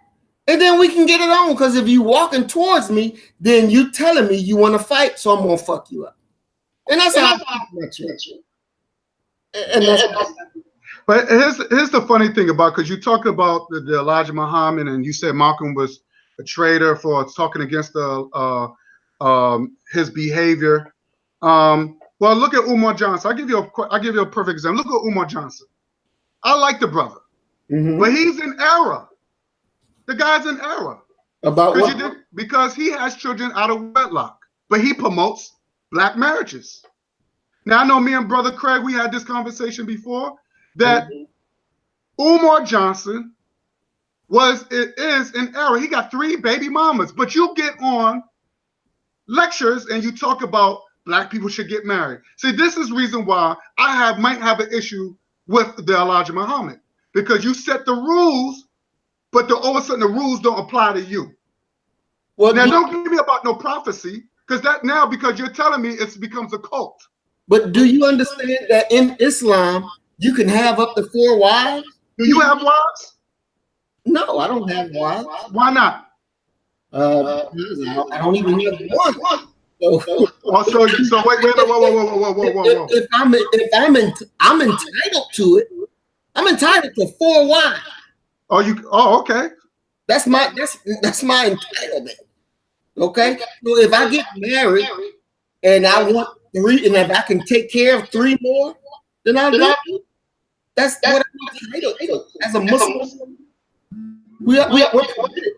And then we can get it on, because if you walking towards me, then you telling me you want to fight, so I'm gonna fuck you up. And that's how I teach. And that's but here's the funny thing about, because you talked about the Elijah Muhammad and you said Malcolm was a traitor for talking against his behavior. Well, look at Umar Johnson. I'll give you a perfect example. Look at Umar Johnson. I like the brother, but he's in error. The guy's in error. About what? Because he has children out of wedlock, but he promotes black marriages. Now, I know me and Brother Craig, we had this conversation before, that Umar Johnson is in error. He got 3 baby mamas, but you get on lectures and you talk about black people should get married. See, this is reason why I might have an issue with the Elijah Muhammad, because you set the rules, but all of a sudden the rules don't apply to you. Well, now don't give me about no prophecy, because you're telling me it becomes a cult. But do you understand that in Islam you can have up to 4 wives? Do you have wives? No, I don't have wives. Why not? I don't even have one. So wait, whoa. If I'm entitled to it, I'm entitled to 4 wives. Oh, okay. That's my entitlement. Okay, so if I get married and I want 3, and if I can take care of 3 more, then I'll do it. That's what I'm entitled to. As a Muslim, we're committed.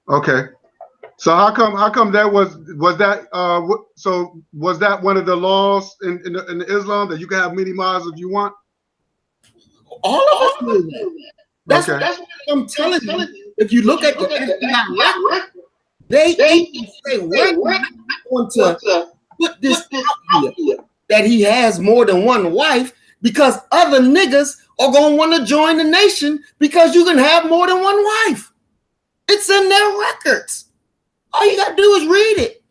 Okay. So how come that was that one of the laws in Islam, that you can have many wives if you want? All of us do that. That's what I'm telling you. If you look at the FBI record, they even say we're not going to put this out here that he has more than 1 wife, because other niggas are going to want to join the nation because you can have more than 1 wife. It's in their records. All you got to do is read it.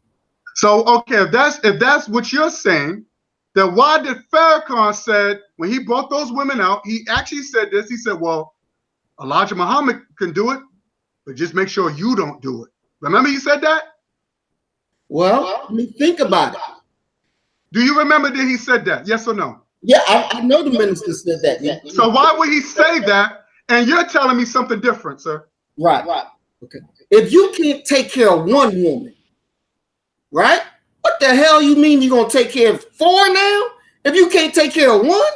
So, okay, if that's what you're saying, then why did Farrakhan said, when he brought those women out, he actually said this, he said, well, Elijah Muhammad can do it, but just make sure you don't do it. Remember he said that? Well, let me think about it. Do you remember that he said that? Yes or no? Yeah, I know the minister said that. Yeah. So why would he say that? And you're telling me something different, sir. Right. Okay. If you can't take care of 1 woman, right? What the hell you mean you're going to take care of 4 now? If you can't take care of 1?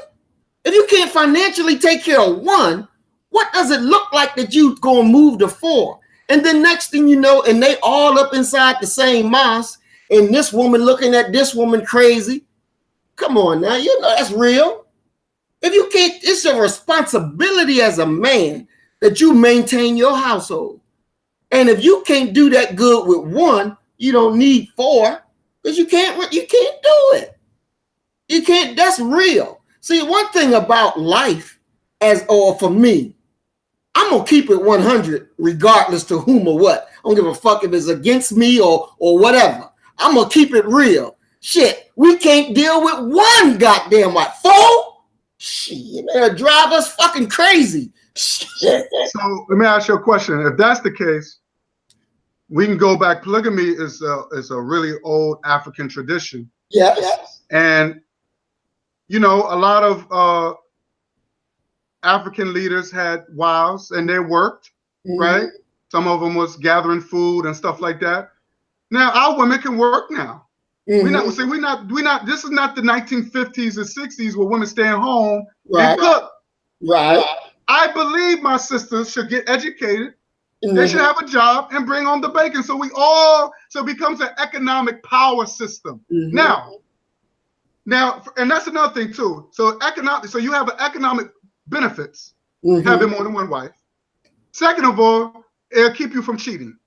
If you can't financially take care of 1, what does it look like that you going to move to 4? And then next thing you know, and they all up inside the same mosque, and this woman looking at this woman crazy. Come on now, you know that's real. If you can't, it's your responsibility as a man that you maintain your household. And if you can't do that good with 1, you don't need 4, because you can't do it. You can't, that's real. See, one thing about life, or for me, I'm gonna keep it 100 regardless to whom or what. I don't give a fuck if it's against me or whatever. I'm gonna keep it real. Shit, we can't deal with 1 goddamn what? 4? Shit, it'll drive us fucking crazy. Shit. So let me ask you a question. If that's the case, we can go back. Polygamy is a really old African tradition. Yes. And you know, a lot of African leaders had wives and they worked, right? Some of them was gathering food and stuff like that. Now our women can work now. We're not. This is not the 1950s and 60s where women staying home and cook. Right. I believe my sisters should get educated. They should have a job and bring home the bacon. So it becomes an economic power system. Now, and that's another thing too. So you have an economic benefits having more than 1 wife. Second of all, it'll keep you from cheating.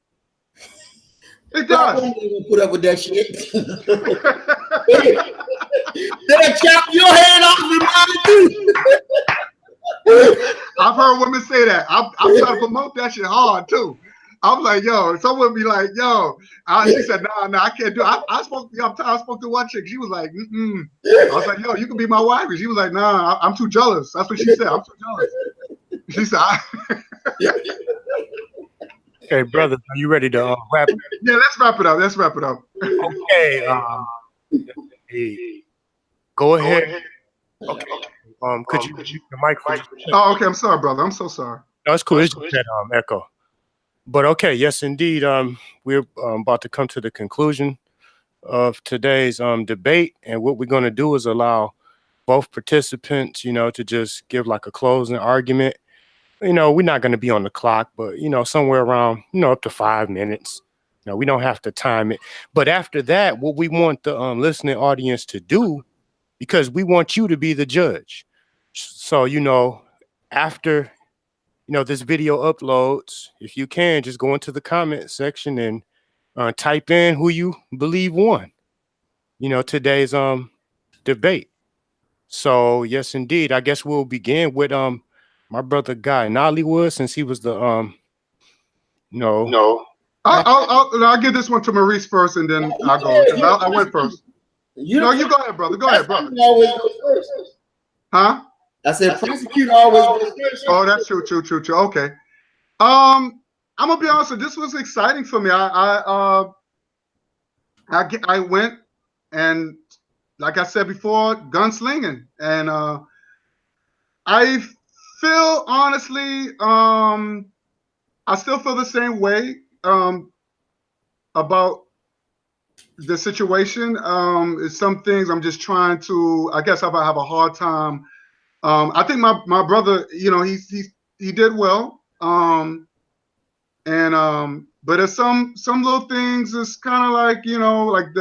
It does. I won't put up with that shit. They'll chop your head off. I've heard women say that. I'm trying to promote that shit hard too. I'm like, yo, someone be like, yo. She said, no, I can't do it. I spoke to one chick. She was like, I was like, yo, you can be my wife. And she was like, nah, I'm too jealous. That's what she said. I'm too jealous. She said, Okay, brothers, are you ready to wrap it? Yeah, let's wrap it up. Okay. Go ahead. Okay. Could you use the mic for just a second? Oh, okay. I'm sorry, brother. I'm so sorry. No, it's cool. It's just that echo. But okay, yes, indeed. We're about to come to the conclusion of today's debate, and what we're going to do is allow both participants, to just give like a closing argument. We're not going to be on the clock, but somewhere around, up to 5 minutes. We don't have to time it. But after that, what we want the listening audience to do, because we want you to be the judge. So, after this video uploads, if you can, just go into the comment section and type in who you believe won, today's debate. So yes, indeed. I guess we'll begin with my brother Guy Nollywood, since he was the no. No. I'll give this one to Maurice first, and then I'll go. I went first. You go ahead, brother. Go ahead, brother. Always go first. Huh? I said prosecutor always goes first. Oh, that's true. Okay. I'm gonna be honest. This was exciting for me. I went, and like I said before, gunslinging, and I feel honestly, I still feel the same way about the situation. Some things I'm just trying to. I guess I have a hard time. I think my brother, he did well. But there's some little things. It's kind of like like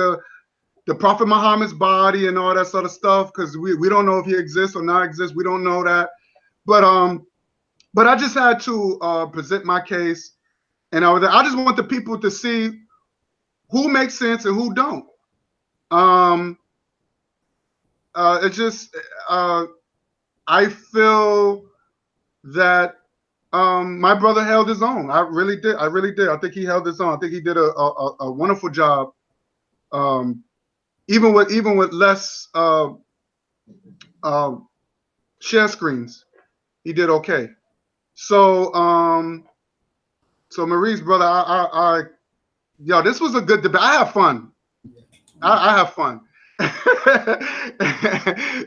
the Prophet Muhammad's body and all that sort of stuff, because we don't know if he exists or not exists. We don't know that. But I just had to present my case, and I just want the people to see who makes sense and who don't. It's just I feel that my brother held his own. I really did. I think he held his own. I think he did a wonderful job. Even with less share screens, he did okay. So Marie's brother, this was a good debate. I have fun. I have fun.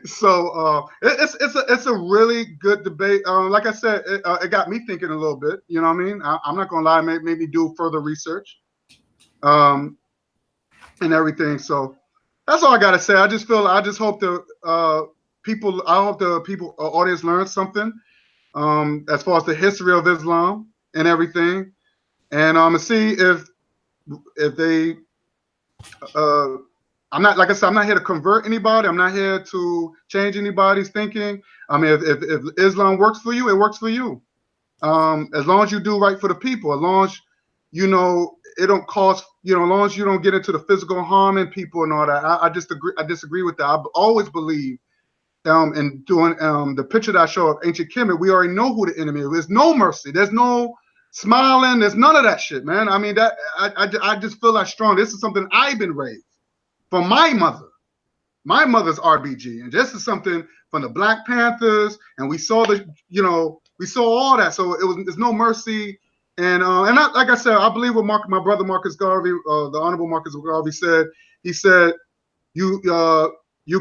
So it's a really good debate. Like I said, it got me thinking a little bit. You know what I mean? I'm not gonna lie. Maybe do further research, and everything. So that's all I gotta say. I just hope the people. I hope the audience learns something as far as the history of Islam and everything, and see if they. I'm not, like I said, I'm not here to convert anybody. I'm not here to change anybody's thinking. I mean, if Islam works for you, it works for you. As long as you do right for the people, as long as it don't cost, as long as you don't get into the physical harming people and all that. I disagree with that. I always believe in doing the picture that I show of ancient Kemet. We already know who the enemy is. There's no mercy. There's no smiling. There's none of that shit, man. I mean, that I just feel that strong. This is something I've been raised from my mother. My mother's RBG, and this is something from the Black Panthers, and we saw we saw all that. So there's no mercy, and like I said, I believe what my brother Marcus Garvey, the Honorable Marcus Garvey said. He said, you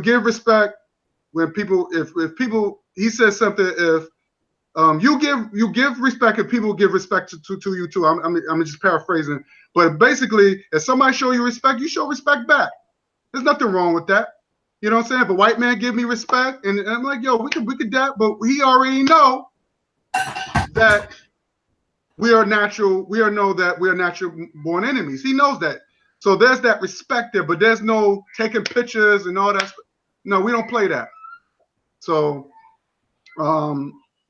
give respect when people, if people, he says something, if you give respect, if people give respect to you too. I'm just paraphrasing, but basically, if somebody show you respect, you show respect back. There's nothing wrong with that. You know what I'm saying? If a white man give me respect, and I'm like, yo, we could that, but he already know that we are natural born enemies. He knows that. So there's that respect there, but there's no taking pictures and all that. No, we don't play that. So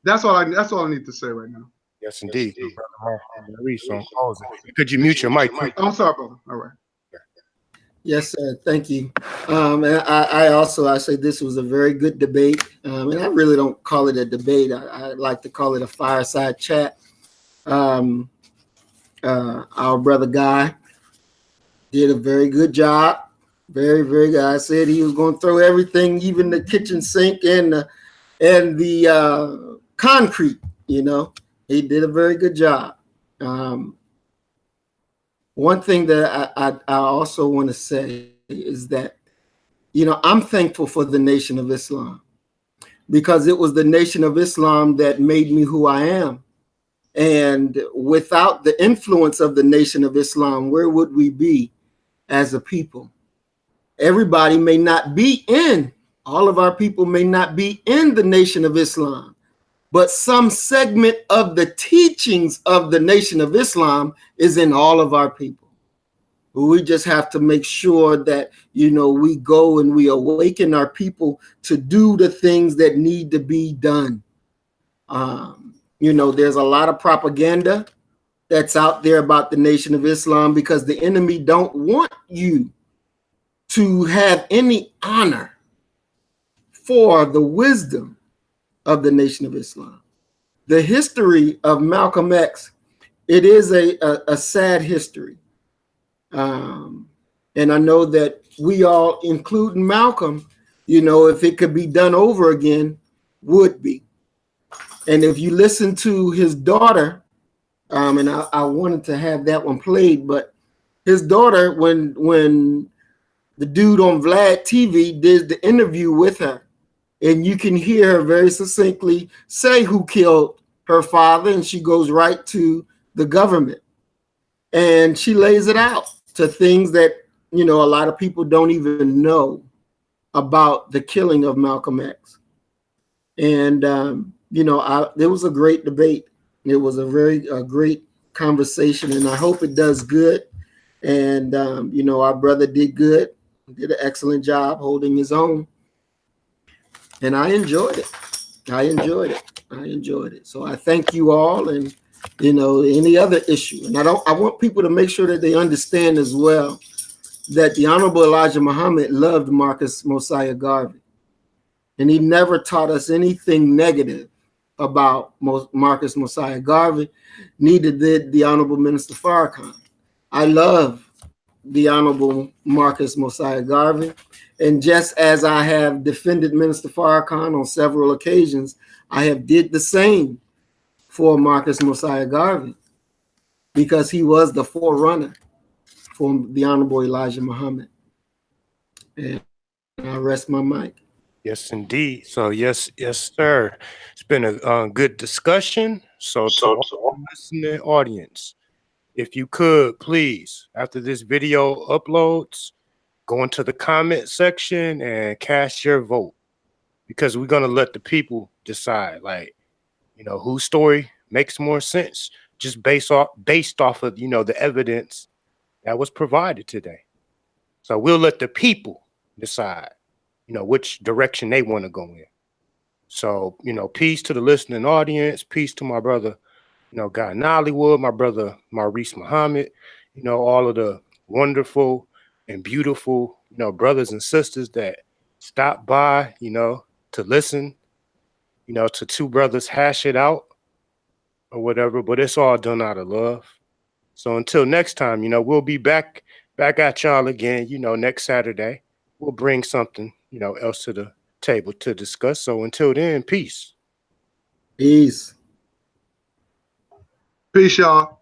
that's all I need to say right now. Yes, indeed. Could you mute your mic? I'm sorry, brother. All right. Yes, sir. Thank you. And I say this was a very good debate. And I really don't call it a debate. I like to call it a fireside chat. Our brother Guy did a very good job. Very, very good. I said he was going to throw everything, even the kitchen sink and the concrete. He did a very good job. One thing that I also want to say is that, I'm thankful for the Nation of Islam, because it was the Nation of Islam that made me who I am. And without the influence of the Nation of Islam, where would we be as a people? Everybody may not be in, all of our people may not be in the Nation of Islam, but some segment of the teachings of the Nation of Islam is in all of our people. We just have to make sure that, we go and we awaken our people to do the things that need to be done. There's a lot of propaganda that's out there about the Nation of Islam because the enemy don't want you to have any honor for the wisdom of the Nation of Islam. The history of Malcolm X, it is a sad history. And I know that we all, including Malcolm, if it could be done over again, would be. And if you listen to his daughter, and I wanted to have that one played, but his daughter, when the dude on Vlad TV did the interview with her, and you can hear her very succinctly say who killed her father, and she goes right to the government. And she lays it out to things that, a lot of people don't even know about the killing of Malcolm X. And, there was a great debate. It was a great conversation, and I hope it does good. And, our brother did good, did an excellent job holding his own. And I enjoyed it. I enjoyed it. So I thank you all. And, any other issue. And I want people to make sure that they understand as well that the Honorable Elijah Muhammad loved Marcus Mosiah Garvey. And he never taught us anything negative about Marcus Mosiah Garvey. Neither did the Honorable Minister Farrakhan. I love the Honorable Marcus Mosiah Garvey. And just as I have defended Minister Farrakhan on several occasions, I have did the same for Marcus Mosiah Garvey, because he was the forerunner for the Honorable Elijah Muhammad. And I rest my mic. Yes, indeed. So yes, sir. It's been a good discussion. So to all the listening audience, if you could please, after this video uploads, go into the comment section and cast your vote, because we're gonna let the people decide, like, whose story makes more sense, just based off of the evidence that was provided today. So we'll let the people decide, which direction they want to go in. So, peace to the listening audience, peace to my brother, Guy Nollywood, my brother Maurice Muhammad, all of the wonderful and beautiful, brothers and sisters that stopped by, to listen, to two brothers hash it out or whatever, but it's all done out of love. So until next time, we'll be back at y'all again, next Saturday. We'll bring something, else to the table to discuss. So until then, peace. Peace. Peace, y'all.